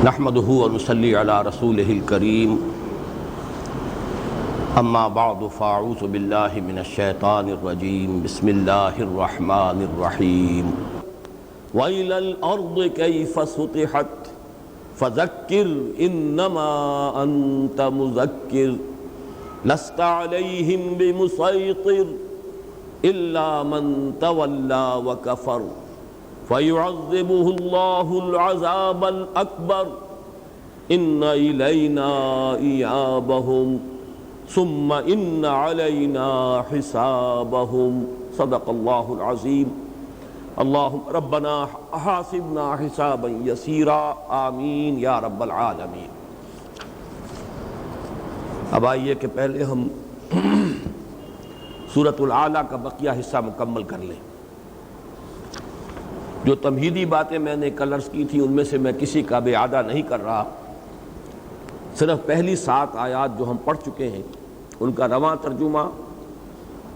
نحمده ونصلي على رسوله الكريم اما بعد فاعوذ بالله من الشيطان الرجيم بسم الله الرحمن الرحيم وإلى الأرض كيف سطحت فذكر إنما أنت مذكر لست عليهم بمسيطر إلا من تولى وكفر فيعذبه الله العذاب الأكبر إن إلينا إيابهم ثم إن علينا حسابهم صدق الله العظيم اللهم ربنا حاسبنا حسابا يسيرا آمین یا رب العالمین۔ اب آئیے کہ پہلے ہم سورۃ الاعلیٰ کا بقیہ حصہ مکمل کر لیں۔ جو تمہیدی باتیں میں نے کل عرض کی تھی ان میں سے میں کسی کا بھی اعادہ نہیں کر رہا، صرف پہلی 7 آیات جو ہم پڑھ چکے ہیں ان کا رواں ترجمہ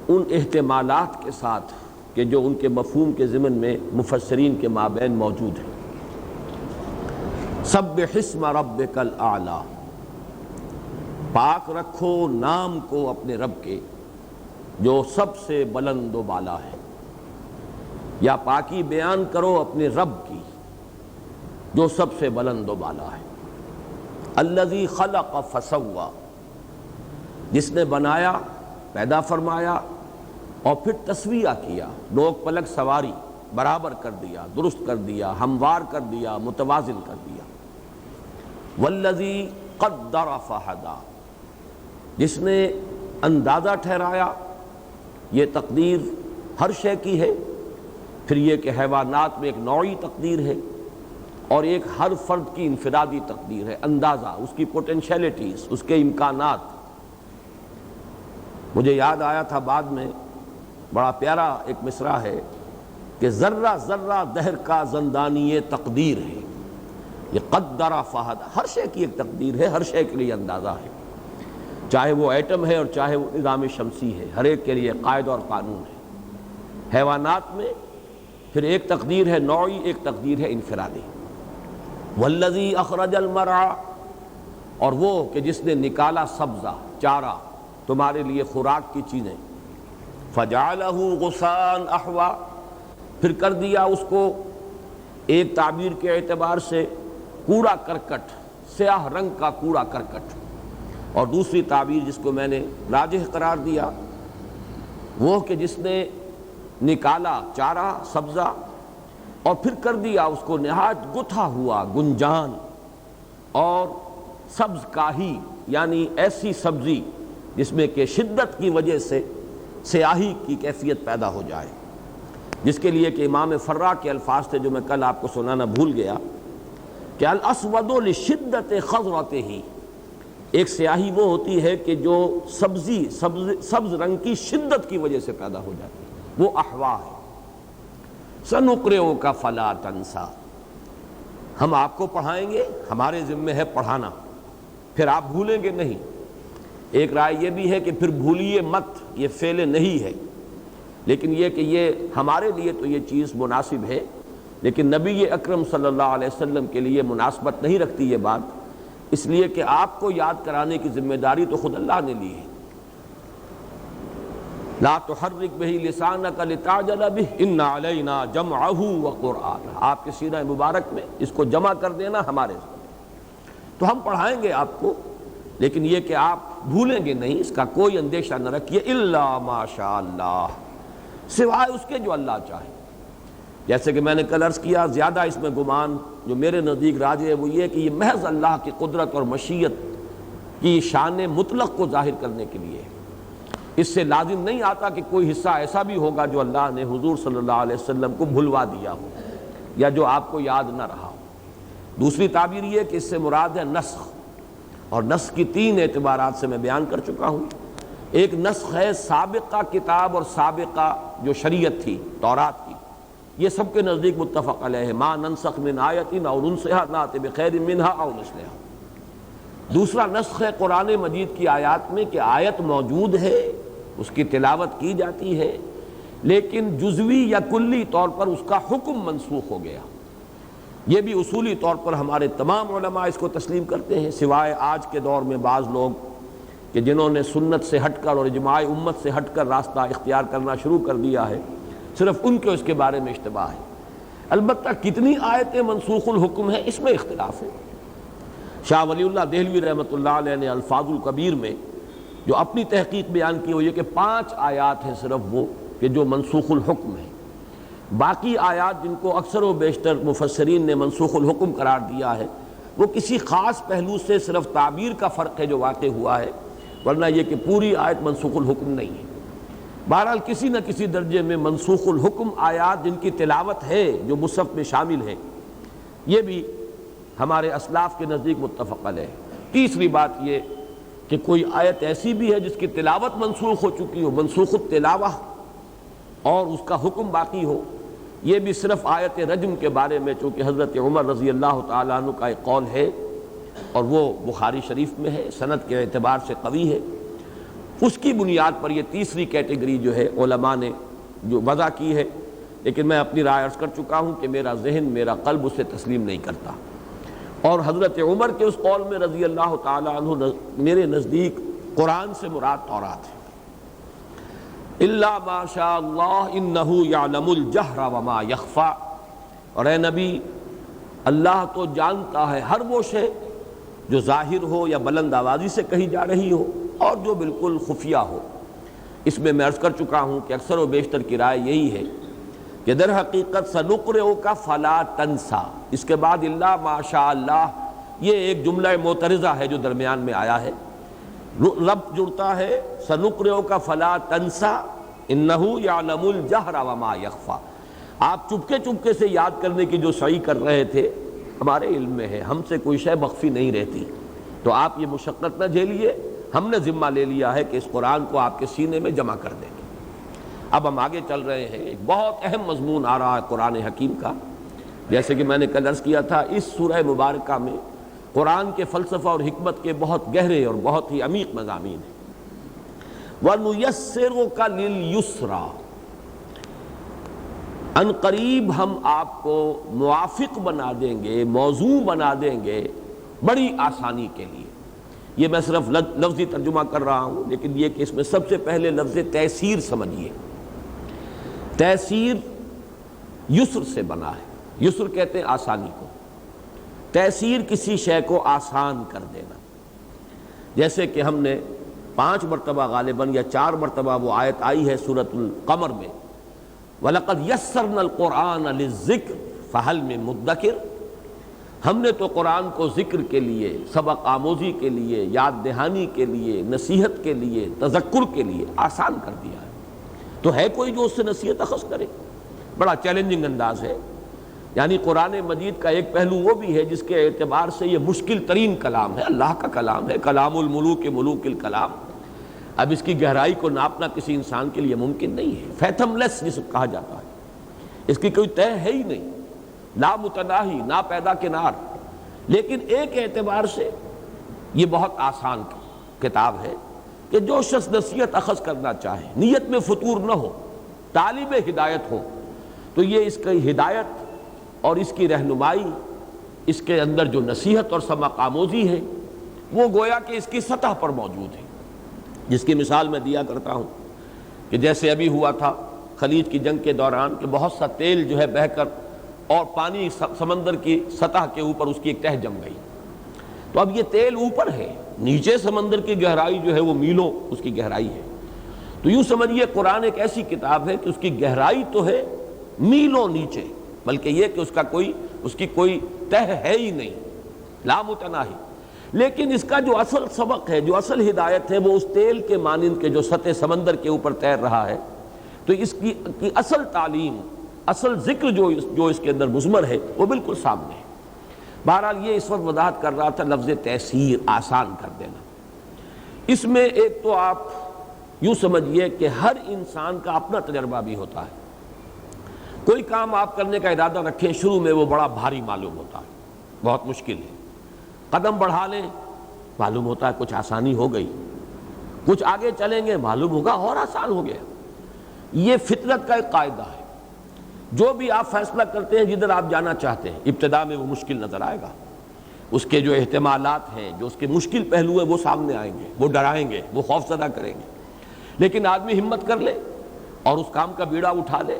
ان احتمالات کے ساتھ کہ جو ان کے مفہوم کے ضمن میں مفسرین کے مابین موجود ہیں۔ سبح اسم ربک الاعلی، پاک رکھو نام کو اپنے رب کے جو سب سے بلند و بالا ہے، یا پاکی بیان کرو اپنے رب کی جو سب سے بلند و بالا ہے۔ الذی خلق فسوی، جس نے بنایا، پیدا فرمایا اور پھر تسویہ کیا، نوک پلک سواری، برابر کر دیا، درست کر دیا، ہموار کر دیا، متوازن کر دیا۔ والذی قدر فہدی، جس نے اندازہ ٹھہرایا۔ یہ تقدیر ہر شے کی ہے، پھر یہ کہ حیوانات میں ایک نوعی تقدیر ہے اور ایک ہر فرد کی انفرادی تقدیر ہے، اندازہ، اس کی پوٹینشیلٹیز، اس کے امکانات۔ مجھے یاد آیا تھا بعد میں، بڑا پیارا ایک مصرع ہے کہ ذرہ ذرہ دہر کا زندانی تقدیر ہے، یہ قدر فہد، ہر شے کی ایک تقدیر ہے، ہر شے کے لیے اندازہ ہے، چاہے وہ ایٹم ہے اور چاہے وہ نظام شمسی ہے، ہر ایک کے لیے قاعدہ اور قانون ہے۔ حیوانات میں پھر ایک تقدیر ہے نوعی، ایک تقدیر ہے انفرادی۔ والذی اخرج المرعى، اور وہ کہ جس نے نکالا سبزہ، چارہ، تمہارے لیے خوراک کی چیزیں۔ فجعلہ غثاء احوا، پھر کر دیا اس کو ایک تعبیر کے اعتبار سے کوڑا کرکٹ، سیاہ رنگ کا کوڑا کرکٹ، اور دوسری تعبیر جس کو میں نے راجح قرار دیا وہ کہ جس نے نکالا چارہ، سبزہ، اور پھر کر دیا اس کو نہایت گتھا ہوا، گنجان اور سبز کاہی، یعنی ایسی سبزی جس میں کہ شدت کی وجہ سے سیاہی کی کیفیت پیدا ہو جائے، جس کے لیے کہ امام فرا کے الفاظ تھے جو میں کل آپ کو سنانا بھول گیا کہ الاسود لشدت خضرتہ، ایک سیاہی وہ ہوتی ہے کہ جو سبز رنگ کی شدت کی وجہ سے پیدا ہو جاتی ہے، وہ احوا ہے۔ سنقرئک فلا تنسیٰ، ہم آپ کو پڑھائیں گے، ہمارے ذمہ ہے پڑھانا، پھر آپ بھولیں گے نہیں۔ ایک رائے یہ بھی ہے کہ پھر بھولیے مت، یہ فعل نہیں ہے، لیکن یہ کہ یہ ہمارے لیے تو یہ چیز مناسب ہے، لیکن نبی اکرم صلی اللہ علیہ وسلم کے لیے مناسبت نہیں رکھتی یہ بات، اس لیے کہ آپ کو یاد کرانے کی ذمہ داری تو خود اللہ نے لی ہے۔ لا تحرک بہ لسانک لتعجل بہ ان علینا جمعہ وقرآنہ، آپ کے سینہ مبارک میں اس کو جمع کر دینا ہمارے ذمہ، تو ہم پڑھائیں گے آپ کو، لیکن یہ کہ آپ بھولیں گے نہیں، اس کا کوئی اندیشہ نہ رکھیے۔ الا ما شاء اللہ، سوائے اس کے جو اللہ چاہے۔ جیسے کہ میں نے کل عرض کیا، زیادہ اس میں گمان جو میرے نزدیک راجح ہے وہ یہ کہ یہ محض اللہ کی قدرت اور مشیت کی شان مطلق کو ظاہر کرنے کے لیے ہے۔ اس سے لازم نہیں آتا کہ کوئی حصہ ایسا بھی ہوگا جو اللہ نے حضور صلی اللہ علیہ وسلم کو بھلوا دیا ہو یا جو آپ کو یاد نہ رہا ہو۔ دوسری تعبیر یہ کہ اس سے مراد ہے نسخ، اور نسخ کی 3 اعتبارات سے میں بیان کر چکا ہوں۔ ایک نسخ ہے سابقہ کتاب اور سابقہ جو شریعت تھی تورات کی، یہ سب کے نزدیک متفق علیہ ہے، ما ننسخ من آیت او ننسها نأتی بخیر منها او مثلها۔ دوسرا نسخ ہے قرآن مجید کی آیات میں کہ آیت موجود ہے، اس کی تلاوت کی جاتی ہے، لیکن جزوی یا کلی طور پر اس کا حکم منسوخ ہو گیا۔ یہ بھی اصولی طور پر ہمارے تمام علماء اس کو تسلیم کرتے ہیں، سوائے آج کے دور میں بعض لوگ کہ جنہوں نے سنت سے ہٹ کر اور اجماع امت سے ہٹ کر راستہ اختیار کرنا شروع کر دیا ہے، صرف ان کے اس کے بارے میں اشتباہ ہے۔ البتہ کتنی آیتیں منسوخ الحکم ہیں اس میں اختلاف ہے۔ شاہ ولی اللہ دہلوی رحمۃ اللہ علیہ نے الفاظ الکبیر میں جو اپنی تحقیق بیان کی ہوئی ہے کہ 5 آیات ہیں صرف وہ کہ جو منسوخ الحکم ہیں، باقی آیات جن کو اکثر و بیشتر مفسرین نے منسوخ الحکم قرار دیا ہے وہ کسی خاص پہلو سے صرف تعبیر کا فرق ہے جو واقع ہوا ہے، ورنہ یہ کہ پوری آیت منسوخ الحکم نہیں ہے۔ بہرحال کسی نہ کسی درجے میں منسوخ الحکم آیات جن کی تلاوت ہے جو مصحف میں شامل ہیں، یہ بھی ہمارے اسلاف کے نزدیک متفق علیہ ہے۔ تیسری بات یہ کہ کوئی آیت ایسی بھی ہے جس کی تلاوت منسوخ ہو چکی ہو، منسوخ التلاوہ، اور اس کا حکم باقی ہو، یہ بھی صرف آیت رجم کے بارے میں، چونکہ حضرت عمر رضی اللہ تعالیٰ عنہ کا ایک قول ہے اور وہ بخاری شریف میں ہے، سند کے اعتبار سے قوی ہے، اس کی بنیاد پر یہ تیسری کیٹیگری جو ہے علماء نے جو وضع کی ہے، لیکن میں اپنی رائے عرض کر چکا ہوں کہ میرا ذہن، میرا قلب اسے تسلیم نہیں کرتا، اور حضرت عمر کے اس قول میں رضی اللہ تعالیٰ عنہ میرے نزدیک قرآن سے مراد تورات ہے۔ الا ما شاء اللہ انہ یعلم الجہر وما یخفی، اور اے نبی اللہ تو جانتا ہے ہر وہ شے جو ظاہر ہو یا بلند آوازی سے کہی جا رہی ہو اور جو بالکل خفیہ ہو۔ اس میں عرض کر چکا ہوں کہ اکثر و بیشتر کی رائے یہی ہے کہ در حقیقت سنقرئک فلا تنسیٰ، اس کے بعد الا ما شاء اللہ یہ ایک جملہ معترضہ ہے جو درمیان میں آیا ہے، رب جڑتا ہے سنقرئک فلا تنسیٰ انہ یعلم الجہر وما یخفی، آپ چپکے چپکے سے یاد کرنے کی جو سعی کر رہے تھے ہمارے علم میں ہے، ہم سے کوئی شے مخفی نہیں رہتی، تو آپ یہ مشقت نہ جھیلیے، ہم نے ذمہ لے لیا ہے کہ اس قرآن کو آپ کے سینے میں جمع کر دیں گے۔ اب ہم آگے چل رہے ہیں، ایک بہت اہم مضمون آ رہا ہے قرآن حکیم کا، جیسے کہ میں نے کل عرض کیا تھا، اس سورہ مبارکہ میں قرآن کے فلسفہ اور حکمت کے بہت گہرے اور بہت ہی عمیق مضامین ہیں۔ وَنُيَسِّرُكَ لِلْيُسْرَىٰ، ان قریب ہم آپ کو موافق بنا دیں گے، موضوع بنا دیں گے بڑی آسانی کے لیے۔ یہ میں صرف لفظی ترجمہ کر رہا ہوں، لیکن یہ کہ اس میں سب سے پہلے لفظ تیسیر سمجھیے۔ تیسیر یسر سے بنا ہے، یسر کہتے ہیں آسانی کو، تیسیر کسی شے کو آسان کر دینا، جیسے کہ ہم نے 5 مرتبہ غالباً یا 4 مرتبہ وہ آیت آئی ہے سورۃ القمر میں، وَلَقَدْ يَسَّرْنَا الْقُرْآنَ لِلذِّكْرِ فَهَلْ مِن مُدَّكِرٍ، ہم نے تو قرآن کو ذکر کے لیے، سبق آموزی کے لیے، یاد دہانی کے لیے، نصیحت کے لیے، تذکر کے لیے آسان کر دیا ہے، تو ہے کوئی جو اس سے نصیحت اخذ کرے؟ بڑا چیلنجنگ انداز ہے، یعنی قرآن مجید کا ایک پہلو وہ بھی ہے جس کے اعتبار سے یہ مشکل ترین کلام ہے، اللہ کا کلام ہے، کلام الملوک ملوک الکلام، اب اس کی گہرائی کو ناپنا کسی انسان کے لیے ممکن نہیں ہے، فیتھم لیس جسے کہا جاتا ہے، اس کی کوئی طے ہے ہی نہیں، لا متناہی، نا پیدا کنار، لیکن ایک اعتبار سے یہ بہت آسان کتاب ہے کہ جو شخص نصیحت اخذ کرنا چاہے، نیت میں فطور نہ ہو، طالب ہدایت ہو، تو یہ اس کی ہدایت اور اس کی رہنمائی، اس کے اندر جو نصیحت اور سبق آموزی ہے وہ گویا کہ اس کی سطح پر موجود ہے، جس کی مثال میں دیا کرتا ہوں کہ جیسے ابھی ہوا تھا خلیج کی جنگ کے دوران کہ بہت سا تیل جو ہے بہہ کر اور پانی سمندر کی سطح کے اوپر اس کی ایک تہہ جم گئی، تو اب یہ تیل اوپر ہے، نیچے سمندر کی گہرائی جو ہے وہ میلوں اس کی گہرائی ہے، تو یوں سمجھیے قرآن ایک ایسی کتاب ہے کہ اس کی گہرائی تو ہے میلوں نیچے، بلکہ یہ کہ اس کی کوئی تہہ ہے ہی نہیں، لا متناہی، لیکن اس کا جو اصل سبق ہے، جو اصل ہدایت ہے، وہ اس تیل کے مانند کے جو سطح سمندر کے اوپر تیر رہا ہے، تو اس کی اصل تعلیم، اصل ذکر جو اس کے اندر مضمر ہے وہ بالکل سامنے ہے۔ بہرحال یہ اس وقت وضاحت کر رہا تھا لفظ تیسیر، آسان کر دینا، اس میں ایک تو آپ یوں سمجھیے کہ ہر انسان کا اپنا تجربہ بھی ہوتا ہے، کوئی کام آپ کرنے کا ارادہ رکھیں، شروع میں وہ بڑا بھاری معلوم ہوتا ہے، بہت مشکل ہے، قدم بڑھا لیں معلوم ہوتا ہے کچھ آسانی ہو گئی، کچھ آگے چلیں گے معلوم ہوگا اور آسان ہو گیا، یہ فطرت کا ایک قاعدہ ہے، جو بھی آپ فیصلہ کرتے ہیں جدھر آپ جانا چاہتے ہیں، ابتدا میں وہ مشکل نظر آئے گا، اس کے جو احتمالات ہیں، جو اس کے مشکل پہلو ہیں وہ سامنے آئیں گے، وہ ڈرائیں گے، وہ خوف زدہ کریں گے، لیکن آدمی ہمت کر لے اور اس کام کا بیڑا اٹھا لے،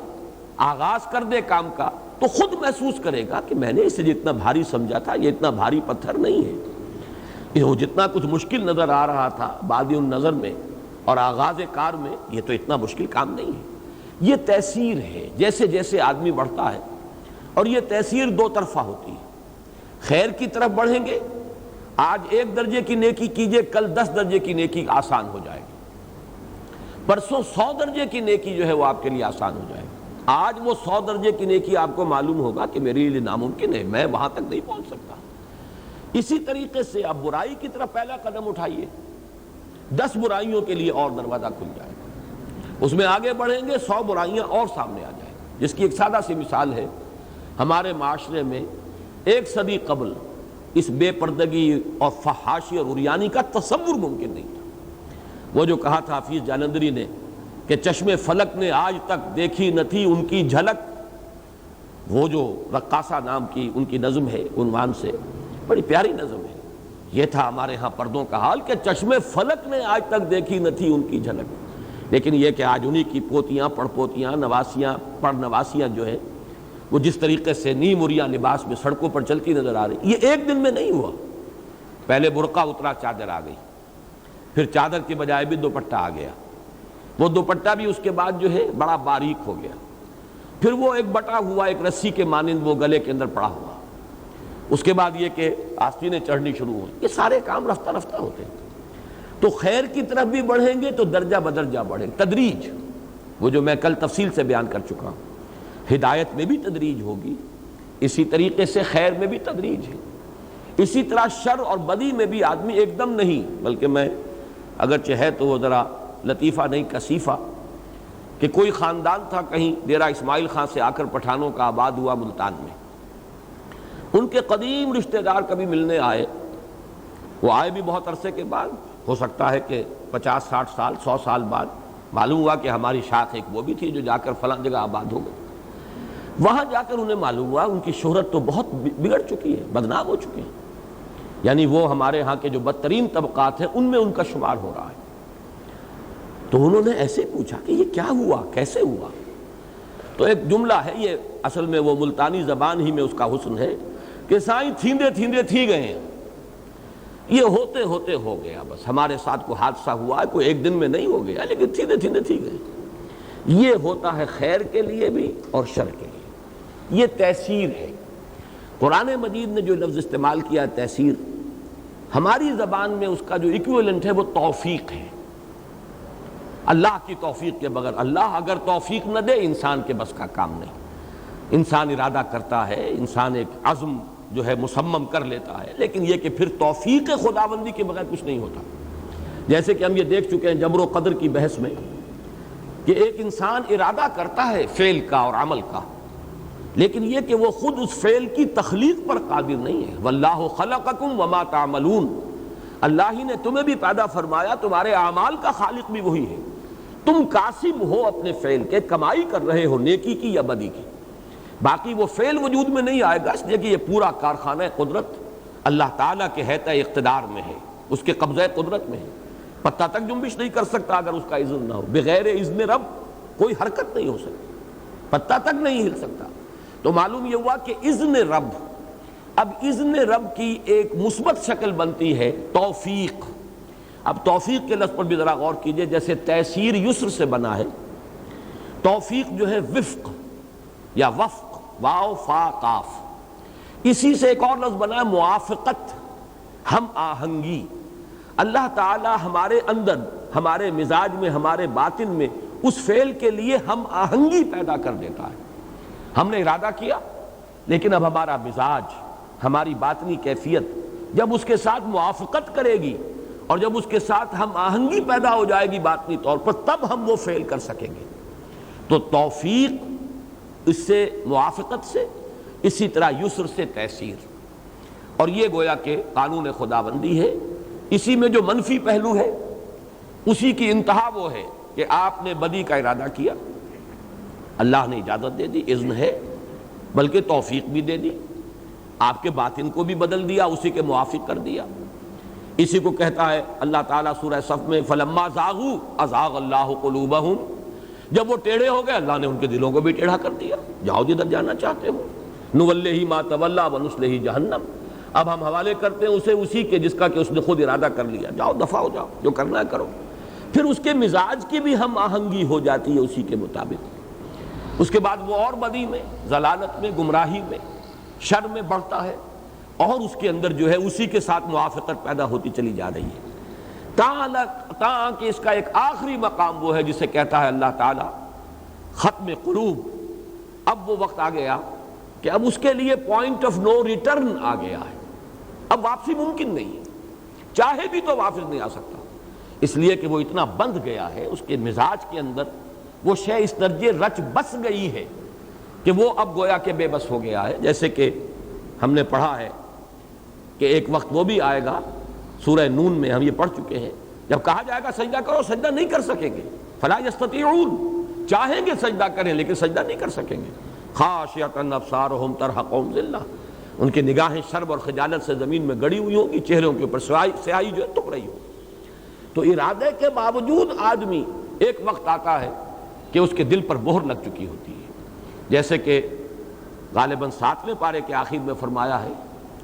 آغاز کر دے کام کا، تو خود محسوس کرے گا کہ میں نے اسے جتنا بھاری سمجھا تھا یہ اتنا بھاری پتھر نہیں ہے، یہ جتنا کچھ مشکل نظر آ رہا تھا بادی النظر میں اور آغاز کار میں، یہ تو اتنا مشکل کام نہیں ہے۔ یہ تیسیر ہے جیسے جیسے آدمی بڑھتا ہے، اور یہ تیسیر دو طرفہ ہوتی ہے۔ خیر کی طرف بڑھیں گے، آج 1 درجے کی نیکی کیجئے، کل 10 درجے کی نیکی آسان ہو جائے گی، پرسوں 100 درجے کی نیکی جو ہے وہ آپ کے لیے آسان ہو جائے گی۔ آج وہ 100 درجے کی نیکی آپ کو معلوم ہوگا کہ میرے لیے ناممکن ہے، میں وہاں تک نہیں پہنچ سکتا۔ اسی طریقے سے آپ برائی کی طرف پہلا قدم اٹھائیے، 10 برائیوں کے لیے اور دروازہ کھل جائے گا، اس میں آگے بڑھیں گے 100 برائیاں اور سامنے آ جائیں گی۔ جس کی ایک سادہ سی مثال ہے، ہمارے معاشرے میں 1 صدی قبل اس بے پردگی اور فحاشی اور عریانی کا تصور ممکن نہیں تھا۔ وہ جو کہا تھا حفیظ جالندری نے کہ چشم فلک نے آج تک دیکھی نہ تھی ان کی جھلک، وہ جو رقاصہ نام کی ان کی نظم ہے، عنوان سے بڑی پیاری نظم ہے، یہ تھا ہمارے ہاں پردوں کا حال کہ چشم فلک نے آج تک دیکھی نہ تھی ان کی جھلک۔ لیکن یہ کہ آج انہی کی پوتیاں، پڑ پوتیاں، نواسیاں، پڑ نواسیاں جو ہیں وہ جس طریقے سے نیم عریاں لباس میں سڑکوں پر چلتی نظر آ رہی، یہ ایک دن میں نہیں ہوا۔ پہلے برقع اترا، چادر آ گئی، پھر چادر کی بجائے بھی دوپٹہ آ گیا، وہ دوپٹہ بھی اس کے بعد جو ہے بڑا باریک ہو گیا، پھر وہ ایک بٹا ہوا ایک رسی کے مانند وہ گلے کے اندر پڑا ہوا، اس کے بعد یہ کہ آستینیں چڑھنی شروع ہوئی۔ یہ سارے کام رفتہ رفتہ ہوتے ہیں۔ تو خیر کی طرف بھی بڑھیں گے تو درجہ بدرجہ بڑھیں، تدریج، وہ جو میں کل تفصیل سے بیان کر چکا ہوں۔ ہدایت میں بھی تدریج ہوگی، اسی طریقے سے خیر میں بھی تدریج ہے، اسی طرح شر اور بدی میں بھی آدمی ایک دم نہیں، بلکہ میں اگرچہ ہے تو وہ ذرا لطیفہ نہیں کثیفہ، کہ کوئی خاندان تھا کہیں ڈیرہ اسماعیل خان سے آ کر پٹھانوں کا آباد ہوا ملتان میں، ان کے قدیم رشتہ دار کبھی ملنے آئے، وہ آئے بھی بہت عرصے کے بعد، ہو سکتا ہے کہ 50 60 سال 100 سال بعد، معلوم ہوا کہ ہماری شاخ ایک وہ بھی تھی جو جا کر فلاں جگہ آباد ہو گئی۔ وہاں جا کر انہیں معلوم ہوا ان کی شہرت تو بہت بگڑ چکی ہے، بدنام ہو چکے ہیں، یعنی وہ ہمارے ہاں کے جو بدترین طبقات ہیں ان میں ان کا شمار ہو رہا ہے۔ تو انہوں نے ایسے پوچھا کہ یہ کیا ہوا، کیسے ہوا؟ تو ایک جملہ ہے، یہ اصل میں وہ ملتانی زبان ہی میں اس کا حسن ہے کہ سائیں تھیندے تھیندے تھی گئے ہیں، یہ ہوتے ہوتے ہو گیا، بس ہمارے ساتھ کوئی حادثہ ہوا ہے، کوئی ایک دن میں نہیں ہو گیا، لیکن تھیندے تھیندے تھی گئے۔ یہ ہوتا ہے خیر کے لیے بھی اور شر کے لیے، یہ تیسیر ہے۔ قرآن مجید نے جو لفظ استعمال کیا تیسیر، ہماری زبان میں اس کا جو ایکویلنٹ ہے وہ توفیق ہے۔ اللہ کی توفیق کے بغیر، اللہ اگر توفیق نہ دے انسان کے بس کا کام نہیں۔ انسان ارادہ کرتا ہے، انسان ایک عزم جو ہے مصمم کر لیتا ہے، لیکن یہ کہ پھر توفیق خداوندی کے بغیر کچھ نہیں ہوتا۔ جیسے کہ ہم یہ دیکھ چکے ہیں جبر و قدر کی بحث میں کہ ایک انسان ارادہ کرتا ہے فعل کا اور عمل کا، لیکن یہ کہ وہ خود اس فعل کی تخلیق پر قادر نہیں ہے۔ واللہ خلقکم وما تعملون، اللہ ہی نے تمہیں بھی پیدا فرمایا، تمہارے اعمال کا خالق بھی وہی ہے، تم کاسب ہو اپنے فعل کے، کمائی کر رہے ہو نیکی کی یا بدی کی، باقی وہ فعل وجود میں نہیں آئے گا، اس لیے کہ یہ پورا کارخانہ قدرت اللہ تعالیٰ کے ہیئت اقتدار میں ہے، اس کے قبضہ قدرت میں ہے۔ پتہ تک جنبش نہیں کر سکتا اگر اس کا اذن نہ ہو، بغیر اذن رب کوئی حرکت نہیں ہو سکتی، پتہ تک نہیں ہل سکتا۔ تو معلوم یہ ہوا کہ اذن رب، اب اذن رب کی ایک مثبت شکل بنتی ہے توفیق۔ اب توفیق کے لفظ پر بھی ذرا غور کیجئے، جیسے تیسیر یسر سے بنا ہے، توفیق جو ہے وفق یا وفق، واو فا قاف، اسی سے ایک اور لفظ بنا ہے موافقت، ہم آہنگی۔ اللہ تعالی ہمارے اندر، ہمارے مزاج میں، ہمارے باطن میں اس فعل کے لیے ہم آہنگی پیدا کر دیتا ہے۔ ہم نے ارادہ کیا، لیکن اب ہمارا مزاج، ہماری باطنی کیفیت جب اس کے ساتھ موافقت کرے گی اور جب اس کے ساتھ ہم آہنگی پیدا ہو جائے گی باطنی طور پر، تب ہم وہ فعل کر سکیں گے۔ تو توفیق اس سے، موافقت سے، اسی طرح یسر سے تیسیر، اور یہ گویا کہ قانون خداوندی ہے۔ اسی میں جو منفی پہلو ہے، اسی کی انتہا وہ ہے کہ آپ نے بدی کا ارادہ کیا، اللہ نے اجازت دے دی، اذن ہے، بلکہ توفیق بھی دے دی، آپ کے باطن کو بھی بدل دیا، اسی کے موافق کر دیا۔ اسی کو کہتا ہے اللہ تعالیٰ سورہ صف میں فَلَمَّا زَاغُوا أَزَاغَ اللَّهُ قُلُوبَهُمْ، جب وہ ٹیڑھے ہو گئے اللہ نے ان کے دلوں کو بھی ٹیڑھا کر دیا، جاؤ جدھر جانا چاہتے ہو، نُوَلِّهِ مَا تَوَلَّىٰ وَنُصْلِهِ جَهَنَّمَ، اب ہم حوالے کرتے ہیں اسے اسی کے جس کا کہ اس نے خود ارادہ کر لیا، جاؤ دفع ہو جاؤ، جو کرنا ہے کرو۔ پھر اس کے مزاج کی بھی ہم آہنگی ہو جاتی ہے اسی کے مطابق، اس کے بعد وہ اور بدی میں، ضلالت میں، گمراہی میں، شر میں بڑھتا ہے، اور اس کے اندر جو ہے اسی کے ساتھ موافقت پیدا ہوتی چلی جا رہی ہے، تاں کہ اس کا ایک آخری مقام وہ ہے جسے کہتا ہے اللہ تعالیٰ ختم قلوب۔ اب وہ وقت آ گیا کہ اب اس کے لیے پوائنٹ آف نو ریٹرن آ گیا ہے، اب واپسی ممکن نہیں ہے، چاہے بھی تو واپس نہیں آ سکتا، اس لیے کہ وہ اتنا بندھ گیا ہے، اس کے مزاج کے اندر وہ شے اس درجے رچ بس گئی ہے کہ وہ اب گویا کہ بے بس ہو گیا ہے۔ جیسے کہ ہم نے پڑھا ہے کہ ایک وقت وہ بھی آئے گا، سورہ نون میں ہم یہ پڑھ چکے ہیں، جب کہا جائے گا سجدہ کرو، سجدہ نہیں کر سکیں گے، فلا یستطیعون، چاہیں گے سجدہ کریں لیکن سجدہ نہیں کر سکیں گے، خاشعۃ ابصارہم ترہقہم ذلہ، ان کی نگاہیں شرم اور خجالت سے زمین میں گڑی ہوئی ہوں گی، چہروں کے اوپر سیاہی جو ہے ٹک رہی ہو۔ تو ارادے کے باوجود آدمی ایک وقت آتا ہے کہ اس کے دل پر مہر لگ چکی ہوتی ہے، جیسے کہ غالباً 7ویں پارے کے آخر میں فرمایا ہے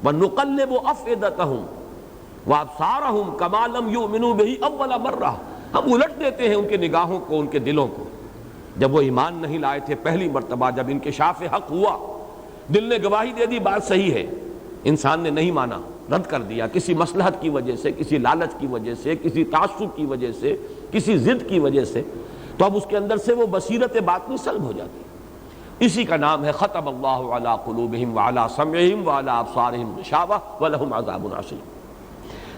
وَنُقَلِّبُ أَفْئِدَتَهُمْ وَأَبْصَارَهُمْ كَمَا لَمْ يُؤْمِنُوا بِهِ أَوَّلَ مَرَّةٍ، ہم الٹ دیتے ہیں ان کے نگاہوں کو، ان کے دلوں کو، جب وہ ایمان نہیں لائے تھے پہلی مرتبہ، جب انکشاف حق ہوا، دل نے گواہی دے دی بات صحیح ہے، انسان نے نہیں مانا، رد کر دیا، کسی مصلحت کی وجہ سے، کسی لالچ کی وجہ سے، کسی تعصب کی وجہ سے، کسی ضد کی وجہ سے، تو اب اس کے اندر سے وہ بصیرت باطنی سلب ہو جاتی ہے۔ اسی کا نام ہے ختم اللہ علی قلوبہم وعلی سمعہم وعلی ابصارہم غشاوہ ولہم عذاب عظیم۔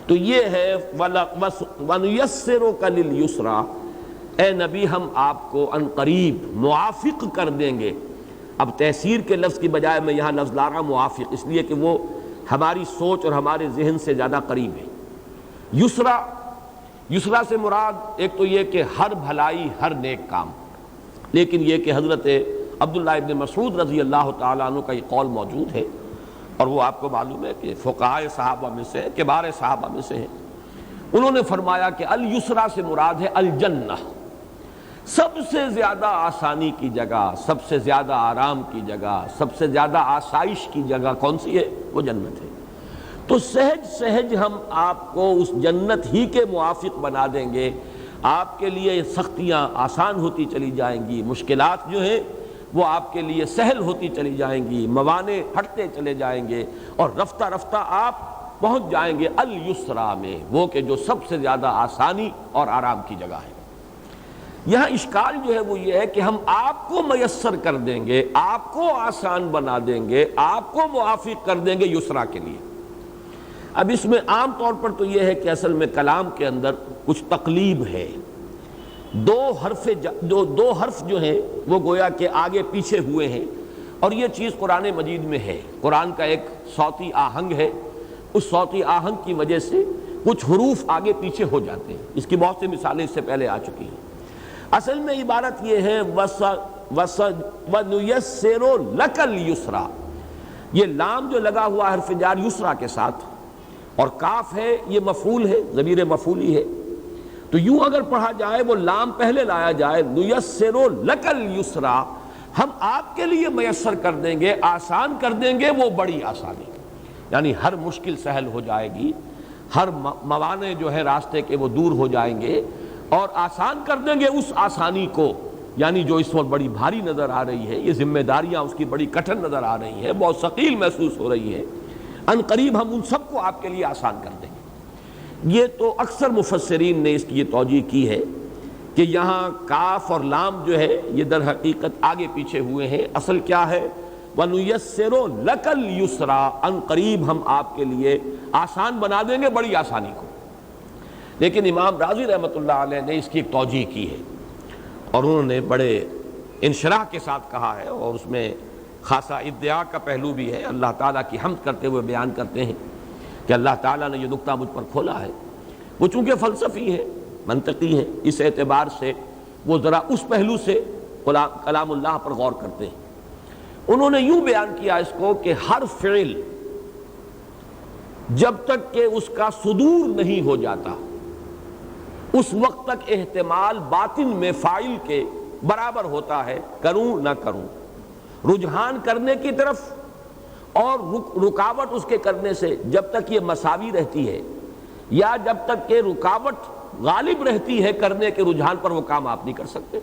تو یہ ہے وَنُيَسِّرُكَ لِلْيُسْرَىٰ، اے نبی ہم آپ کو ان قریب موافق کر دیں گے۔ اب تیسیر کے لفظ کی بجائے میں یہاں لفظ لا رہا موافق، اس لیے کہ وہ ہماری سوچ اور ہمارے ذہن سے زیادہ قریب ہے۔ یسرا سے مراد ایک تو یہ کہ ہر بھلائی، ہر نیک کام، لیکن یہ کہ حضرت عبداللہ ابن مسعود رضی اللہ تعالیٰ عنہ کا یہ قول موجود ہے، اور وہ آپ کو معلوم ہے کہ فقہائے صحابہ میں سے، کبار صحابہ میں سے ہیں، انہوں نے فرمایا کہ الیسرا سے مراد ہے الجنہ، سب سے زیادہ آسانی کی جگہ، سب سے زیادہ آرام کی جگہ، سب سے زیادہ آسائش کی جگہ کون سی ہے؟ وہ جنت ہے۔ تو سہج سہج ہم آپ کو اس جنت ہی کے موافق بنا دیں گے، آپ کے لیے سختیاں آسان ہوتی چلی جائیں گی، مشکلات جو ہیں وہ آپ کے لیے سہل ہوتی چلی جائیں گی، موانع ہٹتے چلے جائیں گے، اور رفتہ رفتہ آپ پہنچ جائیں گے الیسرا میں، وہ کہ جو سب سے زیادہ آسانی اور آرام کی جگہ ہے۔ یہاں اشکال جو ہے وہ یہ ہے کہ ہم آپ کو میسر کر دیں گے، آپ کو آسان بنا دیں گے، آپ کو موافق کر دیں گے یسرا کے لیے۔ اب اس میں عام طور پر تو یہ ہے کہ اصل میں کلام کے اندر کچھ تقلیب ہے، دو حرف جو ہیں وہ گویا کہ آگے پیچھے ہوئے ہیں، اور یہ چیز قرآن مجید میں ہے، قرآن کا ایک صوتی آہنگ ہے، اس صوتی آہنگ کی وجہ سے کچھ حروف آگے پیچھے ہو جاتے ہیں، اس کی بہت سی مثالیں اس سے پہلے آ چکی ہیں۔ اصل میں عبارت یہ ہے وَنُيَسِّرُ لَكَ الْيُسْرَىٰ، یہ لام جو لگا ہوا حرف جار یسرا کے ساتھ، اور کاف ہے یہ مفعول ہے، ضمیر مفعولی ہے، تو یوں اگر پڑھا جائے وہ لام پہلے لایا جائے نُيَسِّرُ لَكَ الْيُسْرَىٰ، ہم آپ کے لیے میسر کر دیں گے، آسان کر دیں گے وہ بڑی آسانی، یعنی ہر مشکل سہل ہو جائے گی، ہر موانع جو ہے راستے کے وہ دور ہو جائیں گے، اور آسان کر دیں گے اس آسانی کو، یعنی جو اس وقت بڑی بھاری نظر آ رہی ہے، یہ ذمہ داریاں اس کی بڑی کٹھن نظر آ رہی ہیں، بہت ثقیل محسوس ہو رہی ہے، ان قریب ہم ان سب کو آپ کے لیے آسان کر دیں گے۔ یہ تو اکثر مفسرین نے اس کی یہ توجیہ کی ہے کہ یہاں کاف اور لام جو ہے یہ در حقیقت آگے پیچھے ہوئے ہیں، اصل کیا ہے؟ وَنُيَسِّرُ لَكَ الْيُسْرَىٰ، ان قریب ہم آپ کے لیے آسان بنا دیں گے بڑی آسانی کو۔ لیکن امام رازی رحمۃ اللہ علیہ نے اس کی ایک توجیہ کی ہے، اور انہوں نے بڑے انشراح کے ساتھ کہا ہے، اور اس میں خاصا ادعا کا پہلو بھی ہے، اللہ تعالیٰ کی حمد کرتے ہوئے بیان کرتے ہیں کہ اللہ تعالیٰ نے یہ نقطہ مجھ پر کھولا ہے۔ وہ چونکہ فلسفی ہے، منطقی ہے، اس اعتبار سے وہ ذرا اس پہلو سے کلام اللہ پر غور کرتے ہیں، انہوں نے یوں بیان کیا اس کو کہ ہر فعل جب تک کہ اس کا صدور نہیں ہو جاتا اس وقت تک احتمال باطن میں فاعل کے برابر ہوتا ہے، کروں نہ کروں، رجحان کرنے کی طرف اور رکاوٹ اس کے کرنے سے جب تک یہ مساوی رہتی ہے، یا جب تک کہ رکاوٹ غالب رہتی ہے کرنے کے رجحان پر، وہ کام آپ نہیں کر سکتے۔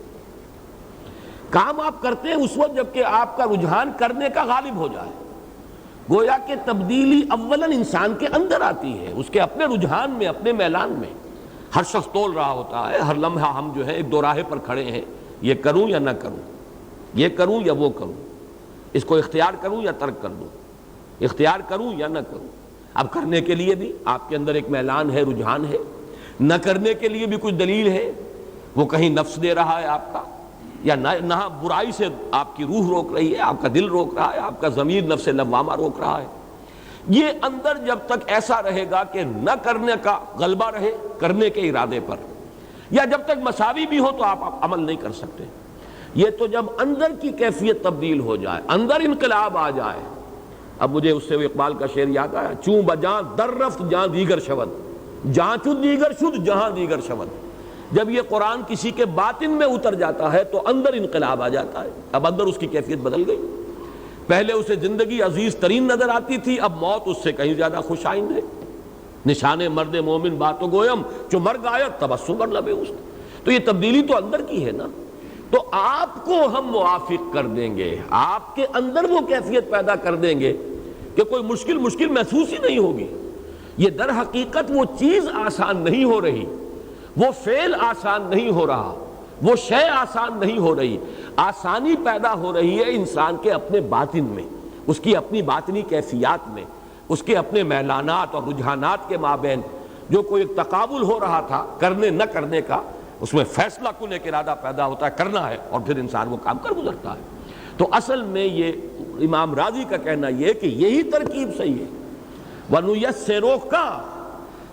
کام آپ کرتے ہیں اس وقت جب کہ آپ کا رجحان کرنے کا غالب ہو جائے۔ گویا کہ تبدیلی اولاً انسان کے اندر آتی ہے، اس کے اپنے رجحان میں، اپنے میلان میں۔ ہر شخص تول رہا ہوتا ہے، ہر لمحہ ہم جو ہے ایک دو راہے پر کھڑے ہیں، یہ کروں یا نہ کروں، یہ کروں یا وہ کروں، اس کو اختیار کروں یا ترک کر دوں، اختیار کروں یا نہ کروں۔ اب کرنے کے لیے بھی آپ کے اندر ایک میلان ہے، رجحان ہے، نہ کرنے کے لیے بھی کچھ دلیل ہے، وہ کہیں نفس دے رہا ہے آپ کا، یا نہ برائی سے آپ کی روح روک رہی ہے، آپ کا دل روک رہا ہے، آپ کا ضمیر نفس لوامہ روک رہا ہے۔ یہ اندر جب تک ایسا رہے گا کہ نہ کرنے کا غلبہ رہے کرنے کے ارادے پر، یا جب تک مساوی بھی ہو تو آپ عمل نہیں کر سکتے۔ یہ تو جب اندر کی کیفیت تبدیل ہو جائے، اندر انقلاب آ جائے۔ اب مجھے اس سے اقبال کا شعر یاد آیا، چوں بجاں در رفت جہاں دیگر شود، جہاں چوں دیگر شد جہاں دیگر شود۔ جب یہ قرآن کسی کے باطن میں اتر جاتا ہے تو اندر انقلاب آ جاتا ہے، اب اندر اس کی کیفیت بدل گئی۔ پہلے اسے زندگی عزیز ترین نظر آتی تھی، اب موت اس سے کہیں زیادہ خوش آئند ہے۔ نشان مرد مومن باتو گویم جو مر گایت تبسم بر لب اوست۔ تو یہ تبدیلی تو اندر کی ہے نا، تو آپ کو ہم موافق کر دیں گے، آپ کے اندر وہ کیفیت پیدا کر دیں گے کہ کوئی مشکل محسوس ہی نہیں ہوگی۔ یہ در حقیقت وہ چیز آسان نہیں ہو رہی، وہ فعل آسان نہیں ہو رہا، وہ شے آسان نہیں ہو رہی، آسانی پیدا ہو رہی ہے انسان کے اپنے باطن میں، اس کی اپنی باطنی کیفیات میں، اس کے اپنے میلانات اور رجحانات کے مابین جو کوئی ایک تقابل ہو رہا تھا کرنے نہ کرنے کا، اس میں فیصلہ کن ایک ارادہ پیدا ہوتا ہے، کرنا ہے، اور پھر انسان وہ کام کر گزرتا ہے۔ تو اصل میں یہ امام راضی کا کہنا یہ ہے کہ یہی ترکیب صحیح ہے۔ وَنُيَسِّرُكَ،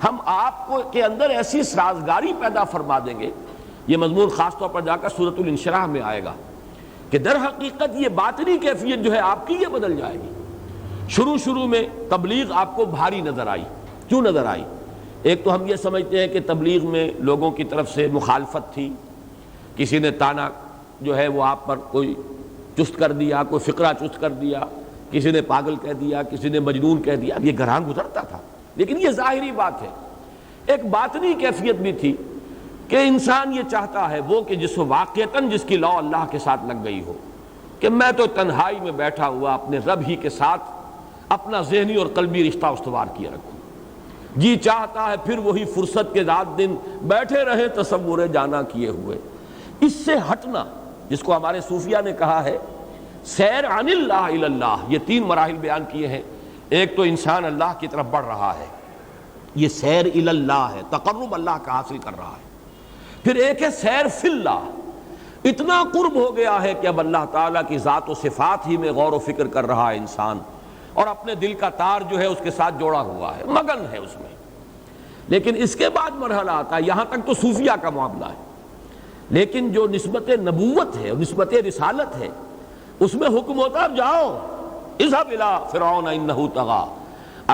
ہم آپ کو کے اندر ایسی سازگاری پیدا فرما دیں گے۔ یہ مضمون خاص طور پر جا کر سورۃ الانشراح میں آئے گا کہ در حقیقت یہ باطنی کیفیت جو ہے آپ کی یہ بدل جائے گی۔ شروع میں تبلیغ آپ کو بھاری نظر آئی، کیوں نظر آئی؟ ایک تو ہم یہ سمجھتے ہیں کہ تبلیغ میں لوگوں کی طرف سے مخالفت تھی، کسی نے تانا جو ہے وہ آپ پر کوئی چست کر دیا، کوئی فقرہ چست کر دیا، کسی نے پاگل کہہ دیا، کسی نے مجنون کہہ دیا، اب یہ گھران گزرتا تھا۔ لیکن یہ ظاہری بات ہے، ایک باطنی کیفیت بھی تھی کہ انسان یہ چاہتا ہے وہ کہ جس واقعتاً جس کی لو اللہ کے ساتھ لگ گئی ہو، کہ میں تو تنہائی میں بیٹھا ہوا اپنے رب ہی کے ساتھ اپنا ذہنی اور قلبی رشتہ استوار کیے رکھوں، جی چاہتا ہے پھر وہی فرصت کے رات دن بیٹھے رہے تصور جانا کیے ہوئے۔ اس سے ہٹنا، جس کو ہمارے صوفیہ نے کہا ہے سیر عن اللہ الی اللہ، یہ تین مراحل بیان کیے ہیں۔ ایک تو انسان اللہ کی طرف بڑھ رہا ہے، یہ سیر الی اللہ ہے، تقرب اللہ کا حاصل کر رہا ہے۔ پھر ایک ہے سیر فی اللہ، اتنا قرب ہو گیا ہے کہ اب اللہ تعالیٰ کی ذات و صفات ہی میں غور و فکر کر رہا ہے انسان، اور اپنے دل کا تار جو ہے اس کے ساتھ جوڑا ہوا ہے، مگن ہے اس میں۔ لیکن اس کے بعد مرحلہ آتا ہے، یہاں تک تو صوفیہ کا معاملہ ہے، لیکن جو نسبت نبوت ہے، نسبت رسالت ہے، اس میں حکم ہوتا ہے اب جاؤ، اذهب الى فرعون انه طغى۔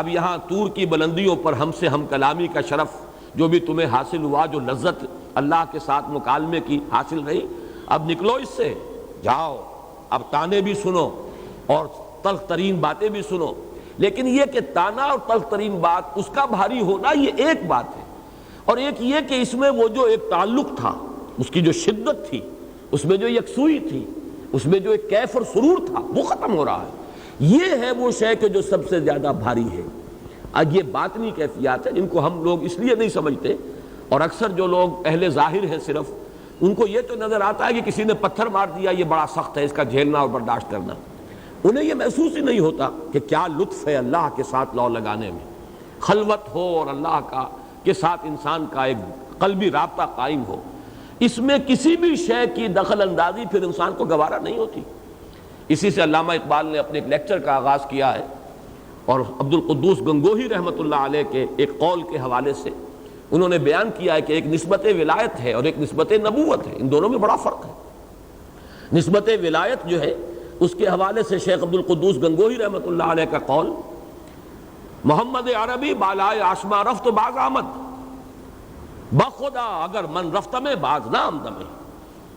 اب یہاں طور کی بلندیوں پر ہم سے ہم کلامی کا شرف جو بھی تمہیں حاصل ہوا، جو لذت اللہ کے ساتھ مکالمے کی حاصل رہی، اب نکلو اس سے، جاؤ، اب تانے بھی سنو اور تلخ ترین باتیں بھی سنو۔ لیکن یہ کہ تانا اور تلخ ترین بات اس کا بھاری ہونا یہ ایک بات ہے، اور ایک یہ کہ اس میں وہ جو ایک تعلق تھا، اس کی جو شدت تھی، اس میں جو یکسوئی تھی، اس میں جو ایک کیف اور سرور تھا، وہ ختم ہو رہا ہے۔ یہ ہے وہ شے کہ جو سب سے زیادہ بھاری ہے۔ اب یہ باطنی کیفیات ہیں جن کو ہم لوگ اس لیے نہیں سمجھتے، اور اکثر جو لوگ اہل ظاہر ہیں صرف ان کو یہ تو نظر آتا ہے کہ کسی نے پتھر مار دیا، یہ بڑا سخت ہے، اس کا جھیلنا اور برداشت کرنا۔ انہیں یہ محسوس ہی نہیں ہوتا کہ کیا لطف ہے اللہ کے ساتھ لو لگانے میں، خلوت ہو اور اللہ کا کے ساتھ انسان کا ایک قلبی رابطہ قائم ہو، اس میں کسی بھی شے کی دخل اندازی پھر انسان کو گوارا نہیں ہوتی۔ اسی سے علامہ اقبال نے اپنے ایک لیکچر کا آغاز کیا ہے، اور عبد القدوس گنگوہی رحمۃ اللہ علیہ کے ایک قول کے حوالے سے انہوں نے بیان کیا ہے کہ ایک نسبت ولایت ہے اور ایک نسبت نبوت ہے، ان دونوں میں بڑا فرق ہے۔ نسبت ولایت جو ہے اس کے حوالے سے شیخ عبد القدوس گنگوہی رحمۃ اللہ علیہ کا قول، محمد عربی بالائے آسماں رفت باز آمد، بخدا اگر من رفت میں باز نہ آمد میں۔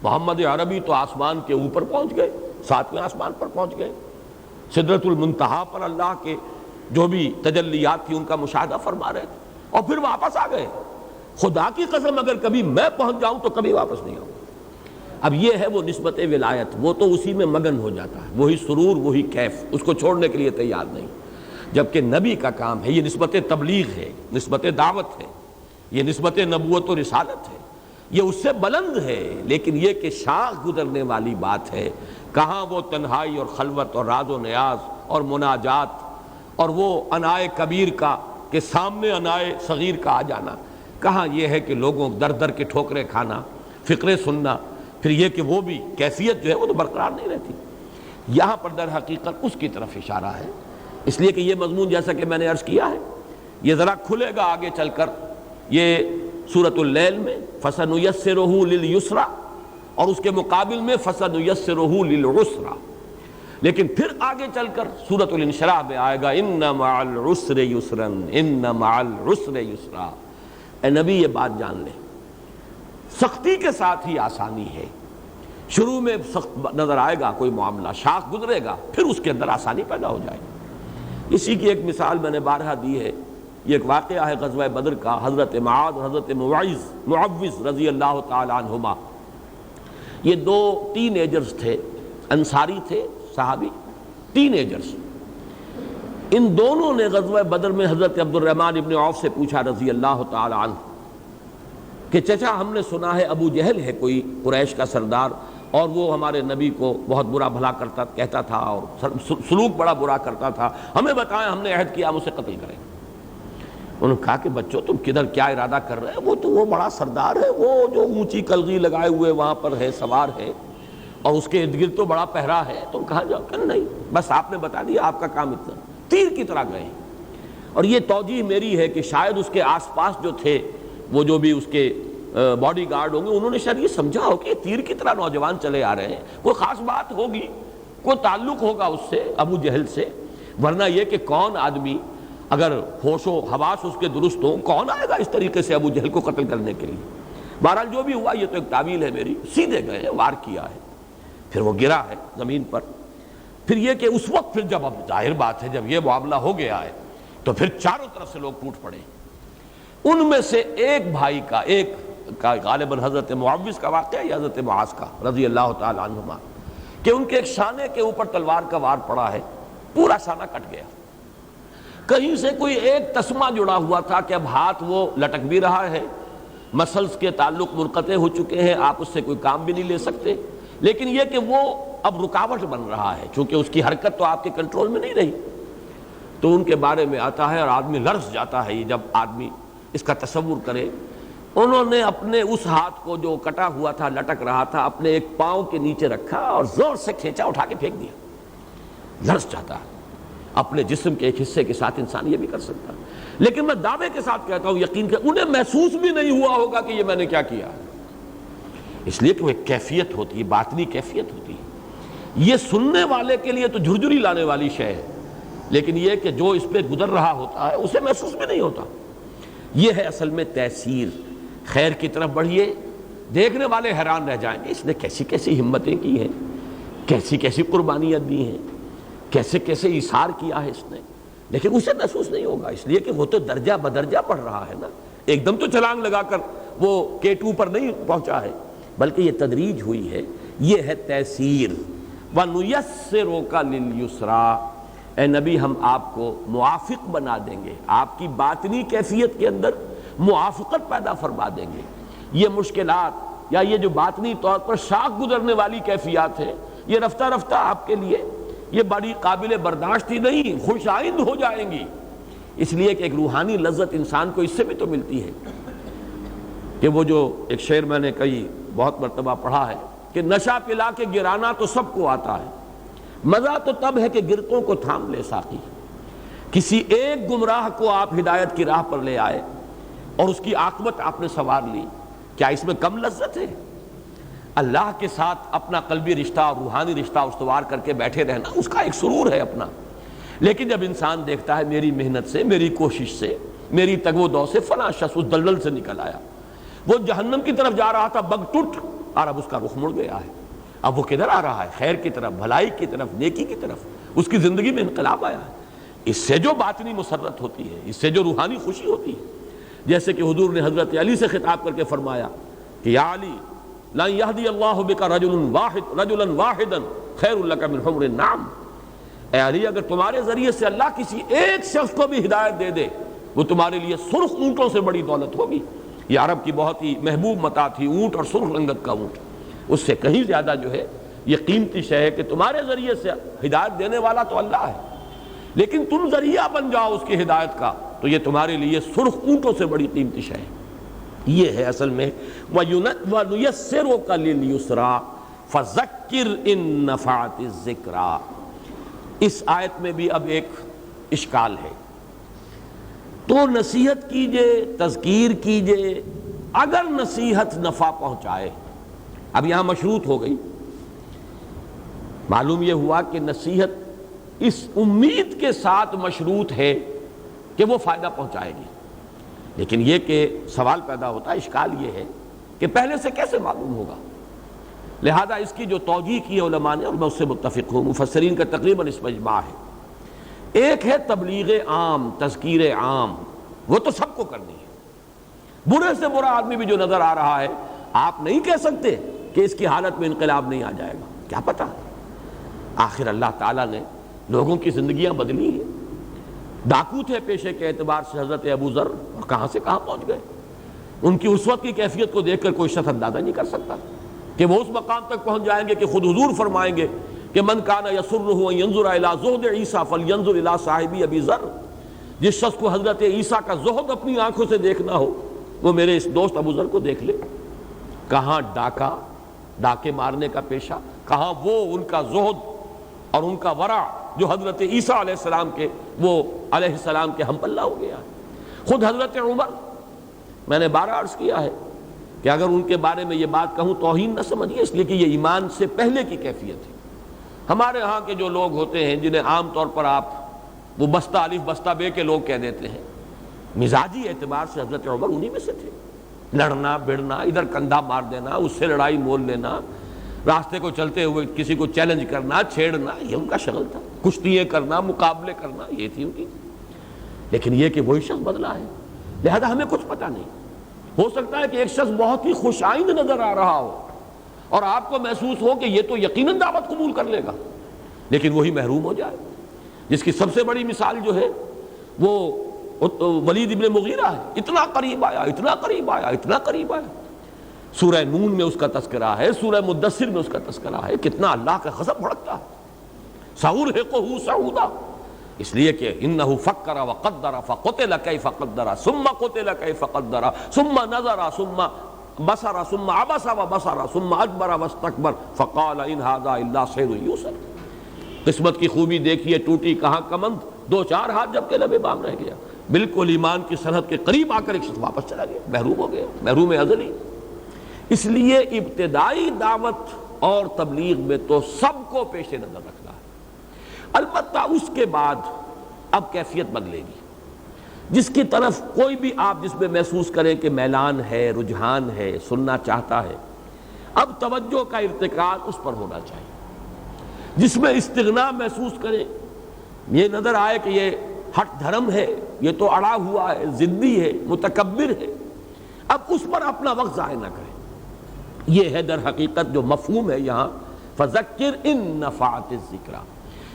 محمد عربی تو آسمان کے اوپر پہنچ گئے، 7ویں آسمان پر پہنچ گئے، سدرۃ المنتہا پر اللہ کے جو بھی تجلیات تھی ان کا مشاہدہ فرما رہے تھے، اور پھر واپس آ گئے۔ خدا کی قسم اگر کبھی میں پہنچ جاؤں تو کبھی واپس نہیں آؤں۔ اب یہ ہے وہ نسبت ولایت، وہ تو اسی میں مگن ہو جاتا ہے، وہی سرور وہی کیف، اس کو چھوڑنے کے لیے تیار نہیں۔ جبکہ نبی کا کام ہے، یہ نسبت تبلیغ ہے، نسبت دعوت ہے، یہ نسبت نبوت و رسالت ہے، یہ اس سے بلند ہے، لیکن یہ کہ شاخ گزرنے والی بات ہے۔ کہاں وہ تنہائی اور خلوت اور راز و نیاز اور مناجات اور وہ انائے کبیر کا کہ سامنے انائے صغیر کا آ جانا، کہاں یہ ہے کہ لوگوں در در کے ٹھوکریں کھانا، فقرے سننا، پھر یہ کہ وہ بھی کیفیت جو ہے وہ تو برقرار نہیں رہتی۔ یہاں پر در حقیقت اس کی طرف اشارہ ہے، اس لیے کہ یہ مضمون جیسا کہ میں نے عرض کیا ہے یہ ذرا کھلے گا آگے چل کر، یہ سورۃ اللیل میں فَسَنُيَسِّرُهُ لِلْيُسْرَىٰ اور اس کے مقابل میں فَسَنُيَسِّرُهُ لِلْعُسْرَىٰ، لیکن پھر آگے چل کر سورۃ الانشراح میں آئے گا اِنَّ مَعَ الْعُسْرِ يُسْرًا اِنَّ مَعَ الْعُسْرِ يُسْرًا۔ اے نبی یہ بات جان لے، سختی کے ساتھ ہی آسانی ہے۔ شروع میں سخت نظر آئے گا کوئی معاملہ، شاخ گزرے گا، پھر اس کے اندر آسانی پیدا ہو جائے گی۔ اسی کی ایک مثال میں نے بارہا دی ہے، یہ ایک واقعہ ہے غزوہ بدر کا، حضرت معاذ اور حضرت معوذ رضی اللہ تعالی عنہما، یہ دو ٹین ایجرز تھے، انصاری تھے صحابی، ٹین ایجرز۔ ان دونوں نے غزوہ بدر میں حضرت عبد الرحمن ابن عوف سے پوچھا رضی اللہ تعالی عنہ کہ چچا ہم نے سنا ہے ابو جہل ہے کوئی قریش کا سردار، اور وہ ہمارے نبی کو بہت برا بھلا کہتا تھا اور سلوک بڑا برا کرتا تھا، ہمیں بتائیں، ہم نے عہد کیا ہم اسے قتل کریں۔ انہوں نے کہا کہ بچوں تم کدھر کیا ارادہ کر رہے ہیں، وہ بڑا سردار ہے، وہ جو اونچی کلغی لگائے ہوئے وہاں پر ہے، سوار ہے، اور اس کے ارد گرد تو بڑا پہرا ہے۔ تم کہا جاؤ کہ نہیں، بس آپ نے بتا دیا، آپ کا کام اتنا، تیر کی طرح گئے۔ اور یہ توجیہ میری ہے کہ شاید اس کے آس پاس جو تھے وہ جو بھی اس کے باڈی گارڈ ہوں گے، انہوں نے شاید یہ سمجھا ہو کہ تیر کی طرح نوجوان چلے آ رہے ہیں، کوئی خاص بات ہوگی، کوئی تعلق ہوگا اس سے، ابو جہل سے، ورنہ یہ کہ کون آدمی اگر ہوش و حواس اس کے درست ہوں، کون آئے گا اس طریقے سے ابو جہل کو قتل کرنے کے لیے۔ بہرحال جو بھی ہوا یہ تو ایک تعویل ہے میری، سیدھے گئے، وار کیا ہے، پھر وہ گرا ہے زمین پر۔ پھر یہ کہ اس وقت پھر جب، اب ظاہر بات ہے جب یہ معاملہ ہو گیا ہے تو پھر چاروں طرف سے لوگ ٹوٹ پڑے۔ ان میں سے ایک بھائی کا، ایک کا غالباً حضرت معوذ کا واقعہ یا حضرت معاذ کا رضی اللہ تعالی عنہما، کہ ان کے ایک شانے کے اوپر تلوار کا وار پڑا ہے، پورا شانہ کٹ گیا۔ کہیں سے کوئی ایک تسمہ جڑا ہوا تھا کہ اب ہاتھ وہ لٹک بھی رہا ہے، مسلس کے تعلق منقطع ہو چکے ہیں، آپ اس سے کوئی کام بھی نہیں لے سکتے، لیکن یہ کہ وہ اب رکاوٹ بن رہا ہے چونکہ اس کی حرکت تو آپ کے کنٹرول میں نہیں رہی۔ تو ان کے بارے میں آتا ہے اور آدمی لرز جاتا ہے، یہ جب آدمی اس کا تصور کرے۔ انہوں نے اپنے اس ہاتھ کو جو کٹا ہوا تھا، لٹک رہا تھا، اپنے ایک پاؤں کے نیچے رکھا اور زور سے کھینچا، اٹھا کے پھینک دیا۔ لرز جاتا ہے، اپنے جسم کے ایک حصے کے ساتھ انسان یہ بھی کر سکتا ہے، لیکن میں دعوے کے ساتھ کہتا ہوں، یقین کہ انہیں محسوس بھی نہیں ہوا ہوگا کہ یہ میں نے کیا کیا، اس لیے کہ وہ ایک کیفیت ہوتی ہے، باطنی کیفیت ہوتی ہے۔ یہ سننے والے کے لیے تو جھرجھری لانے والی شے ہے، لیکن یہ کہ جو اس پہ گزر رہا ہوتا ہے اسے محسوس بھی نہیں ہوتا۔ یہ ہے اصل میں تاثیر۔ خیر کی طرف بڑھیے، دیکھنے والے حیران رہ جائیں گے، اس نے کیسی کیسی ہمتیں کی ہیں، کیسی کیسی قربانیاں دی ہیں، کیسے کیسے ایثار کیا ہے اس نے، لیکن اسے محسوس نہیں ہوگا، اس لیے کہ وہ تو درجہ بدرجہ پڑھ رہا ہے نا، ایک دم تو چھلانگ لگا کر وہ K2 پر نہیں پہنچا ہے، بلکہ یہ تدریج ہوئی ہے۔ یہ ہے تیسیر۔ وَنُيَسِّرُكَ لِلْيُسْرَىٰ، اے نبی ہم آپ کو موافق بنا دیں گے، آپ کی باطنی کیفیت کے اندر موافقت پیدا فرما دیں گے۔ یہ مشکلات یا یہ جو باطنی طور پر شاخ گزرنے والی کیفیات ہیں، یہ رفتہ رفتہ آپ کے لیے یہ بڑی قابل برداشت ہی نہیں، خوش آئند ہو جائیں گی، اس لیے کہ ایک روحانی لذت انسان کو اس سے بھی تو ملتی ہے کہ وہ جو ایک شعر میں نے کئی بہت مرتبہ پڑھا ہے کہ نشہ پلا کے گرانا تو سب کو آتا ہے، مزہ تو تب ہے کہ گرتوں کو تھام لے ساقی۔ کسی ایک گمراہ کو آپ ہدایت کی راہ پر لے آئے اور اس کی عاقبت آپ نے سنوار لی، کیا اس میں کم لذت ہے؟ اللہ کے ساتھ اپنا قلبی رشتہ اور روحانی رشتہ استوار کر کے بیٹھے رہنا اس کا ایک سرور ہے اپنا. لیکن جب انسان دیکھتا ہے میری محنت سے، میری کوشش سے، میری تگ و دو سے فلاں شخص اس دلدل سے نکل آیا، وہ جہنم کی طرف جا رہا تھا بگ ٹوٹ، اور اب اس کا رخ مڑ گیا ہے، اب وہ کدھر آ رہا ہے؟ خیر کی طرف، بھلائی کی طرف، نیکی کی طرف. اس کی زندگی میں انقلاب آیا ہے. اس سے جو باطنی مسرت ہوتی ہے، اس سے جو روحانی خوشی ہوتی ہے، جیسے کہ حضور نے حضرت علی سے خطاب کر کے فرمایا کہ یا علی لن یہدی اللہ بک رجلا واحدا خیر لک من حمر النعم. اے علی، اگر تمہارے ذریعے سے اللہ کسی ایک شخص کو بھی ہدایت دے دے، وہ تمہارے لیے سرخ اونٹوں سے بڑی دولت ہوگی. یہ عرب کی بہت ہی محبوب متاع تھی، اونٹ اور سرخ رنگت کا اونٹ. اس سے کہیں زیادہ جو ہے یہ قیمتی شے ہے کہ تمہارے ذریعے سے ہدایت دینے والا تو اللہ ہے، لیکن تم ذریعہ بن جاؤ اس کی ہدایت کا، تو یہ تمہارے لیے سرخ اونٹوں سے بڑی قیمتی شے ہے. یہ ہے اصل میں وَنُيَسِّرُكَ لِلْيُسْرَىٰ فَذَكِّرْ إِن نَّفَعَتِ الذِّكْرَىٰ. اس آیت میں بھی اب ایک اشکال ہے. تو نصیحت کیجئے، تذکیر کیجئے، اگر نصیحت نفع پہنچائے. اب یہاں مشروط ہو گئی. معلوم یہ ہوا کہ نصیحت اس امید کے ساتھ مشروط ہے کہ وہ فائدہ پہنچائے گی. لیکن یہ کہ سوال پیدا ہوتا ہے، اشکال یہ ہے کہ پہلے سے کیسے معلوم ہوگا؟ لہذا اس کی جو توجیہ کی علماء نے، اور میں اس سے متفق ہوں، مفسرین کا تقریباً اس میں اجماع ہے. ایک ہے تبلیغ عام، تذکیر عام، وہ تو سب کو کرنی ہے. برے سے برا آدمی بھی جو نظر آ رہا ہے، آپ نہیں کہہ سکتے کہ اس کی حالت میں انقلاب نہیں آ جائے گا. کیا پتہ، آخر اللہ تعالیٰ نے لوگوں کی زندگیاں بدلی ہیں. ڈاکو تھے پیشے کے اعتبار سے حضرت ابو ذر، اور کہاں سے کہاں پہنچ گئے. ان کی اس وقت کی کیفیت کو دیکھ کر کوئی شخص اندازہ نہیں کر سکتا کہ وہ اس مقام تک پہنچ جائیں گے کہ خود حضور فرمائیں گے کہ من کان یسرہ ان ینظر الی زہد عیسیٰ فلینظر الی صاحبی ابی ذر. جس شخص کو حضرت عیسیٰ کا زہد اپنی آنکھوں سے دیکھنا ہو، وہ میرے اس دوست ابو ذر کو دیکھ لے. کہاں ڈاکے مارنے کا پیشہ، کہاں وہ ان کا زہد اور ان کا ورع جو حضرت عیسیٰ علیہ السلام کے، وہ علیہ السلام کے ہم پلہ ہو گیا. خود حضرت عمر، میں نے بارہ عرض کیا ہے کہ اگر ان کے بارے میں یہ بات کہوں توہین نہ سمجھیے، اس لیے کہ یہ ایمان سے پہلے کی کیفیت ہے. ہمارے ہاں کے جو لوگ ہوتے ہیں جنہیں عام طور پر آپ وہ بستہ الف بستہ بے کے لوگ کہہ دیتے ہیں، مزاجی اعتبار سے حضرت عمر انہی میں سے تھے. لڑنا بھڑنا، ادھر کندھا مار دینا، اس سے لڑائی مول لینا، راستے کو چلتے ہوئے کسی کو چیلنج کرنا، چھیڑنا، یہ ان کا شغل تھا. کشتیاں کرنا، مقابلے کرنا، یہ تھی ان کی. لیکن یہ کہ وہی شخص بدلا ہے، لہذا ہمیں کچھ پتہ نہیں. ہو سکتا ہے کہ ایک شخص بہت ہی خوش آئند نظر آ رہا ہو اور آپ کو محسوس ہو کہ یہ تو یقیناً دعوت قبول کر لے گا، لیکن وہی محروم ہو جائے. جس کی سب سے بڑی مثال جو ہے وہ ولید ابن مغیرہ ہے. اتنا قریب آیا، اتنا قریب آیا، اتنا قریب آیا. سورہ نون میں اس کا تذکرہ ہے، سورہ مدثر میں اس کا تذکرہ ہے. کتنا اللہ کا غضب بھڑکتا ہے. سأرهقه صعودا، اس لیے کہ انه فکر وقدر فقتل کیف قدر ثم قتل کیف قدر ثم نظر ثم بصر ثم عبس وبصر ثم ادبر واستكبر فقال ان هذا الا سحر يؤثر. قسمت کی خوبی دیکھیے، ٹوٹی کہاں کمند، دو چار ہاتھ جب کہ لبے بام رہ گیا. بالکل ایمان کی سرحد کے قریب آ کر ایک شخص واپس چلا گیا، محروم ہو گیا، محروم ازلی. اس لیے ابتدائی دعوت اور تبلیغ میں تو سب کو پیش نظر رکھنا ہے. البتہ اس کے بعد اب کیفیت بدلے گی. جس کی طرف کوئی بھی آپ جس میں محسوس کریں کہ میلان ہے، رجحان ہے، سننا چاہتا ہے، اب توجہ کا ارتکاز اس پر ہونا چاہیے. جس میں استغنا محسوس کریں، یہ نظر آئے کہ یہ ہٹ دھرم ہے، یہ تو اڑا ہوا ہے، ضدی ہے، متکبر ہے، اب اس پر اپنا وقت ضائع نہ کریں. یہ ہے در حقیقت جو مفہوم ہے یہاں فذکر ان نفعت الذکریٰ.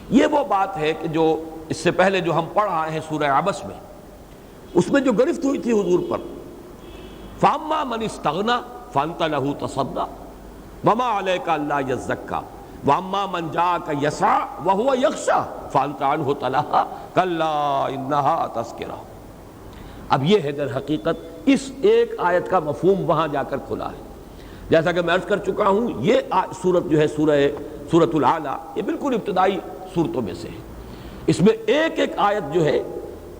یہ وہ بات ہے کہ جو اس سے پہلے جو ہم پڑھ آئے ہیں سورہ عبس میں، اس میں جو گرفت ہوئی تھی حضور پر، فاما من استغنى فانت له تصدى وما عليك الا يزكى واما من جاءك يسعى وهو يخشى فانت عنه تلهى كلا انها تذکرہ. اب یہ ہے در حقیقت اس ایک آیت کا مفہوم وہاں جا کر کھلا ہے. جیسا کہ میں عرض کر چکا ہوں، یہ سورت جو ہے سورۃ الاعلیٰ، یہ بالکل ابتدائی صورتوں میں سے ہے. اس میں ایک ایک آیت جو ہے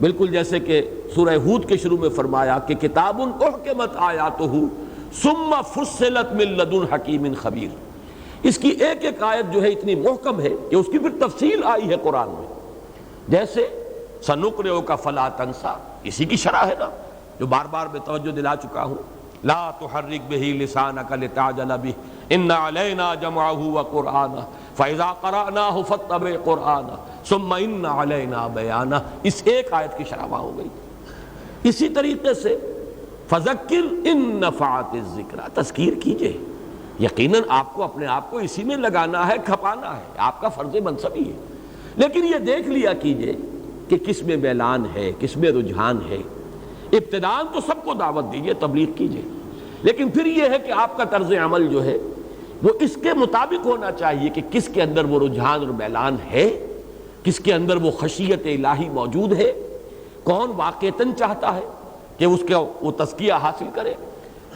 بالکل جیسے کہ سورہ ہود کے شروع میں فرمایا کہ کتاب احکمت آیاتہ ثم فصلت من لدن حکیم خبیر. اس کی ایک ایک آیت جو ہے اتنی محکم ہے کہ اس کی پھر تفصیل آئی ہے قرآن میں. جیسے سنقرئک فلا تنسیٰ، اسی کی شرح ہے نا جو بار بار میں توجہ دلا چکا ہوں. لا تحرک بہ لسانک لتعجل بہ ان علینا جمعہ وقرآنہ فاذا قرأناہ فاتبع قرآنہ ثم ان علینا بیانہ. اس ایک آیت کی شرح ہو گئی. اسی طریقے سے فذکر ان نفعت الذکریٰ، تذکیر کیجئے. یقیناً آپ کو اپنے آپ کو اسی میں لگانا ہے، کھپانا ہے، آپ کا فرض منصب ہی ہے. لیکن یہ دیکھ لیا کیجئے کہ کس میں میلان ہے، کس میں رجحان ہے. ابتداءً تو سب کو دعوت دیجئے، تبلیغ کیجئے، لیکن پھر یہ ہے کہ آپ کا طرز عمل جو ہے وہ اس کے مطابق ہونا چاہیے کہ کس کے اندر وہ رجحان اور میلان ہے، کس کے اندر وہ خشیت الہی موجود ہے، کون واقعتاً چاہتا ہے کہ اس کا وہ تزکیہ حاصل کرے.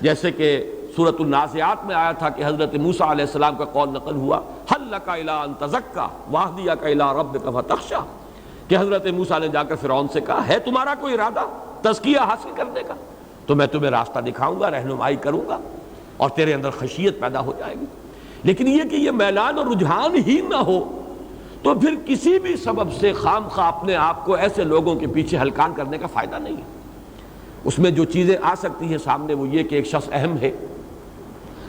جیسے کہ سورۃ النازعات میں آیا تھا کہ حضرت موسیٰ علیہ السلام کا قول نقل ہوا حل لک الی ان تزکی واہدیک الی ربک فتخشی، کہ حضرت موسیٰ نے جا کر فرعون سے کہا ہے تمہارا کوئی ارادہ تزکیہ حاصل کرنے کا تو میں تمہیں راستہ دکھاؤں گا، رہنمائی کروں گا اور تیرے اندر خشیت پیدا ہو جائے گی. لیکن یہ کہ یہ میلان اور رجحان ہی نہ ہو تو پھر کسی بھی سبب سے خام خواہ اپنے آپ کو ایسے لوگوں کے پیچھے ہلکان کرنے کا فائدہ نہیں ہے. اس میں جو چیزیں آ سکتی ہیں سامنے وہ یہ کہ ایک شخص اہم ہے،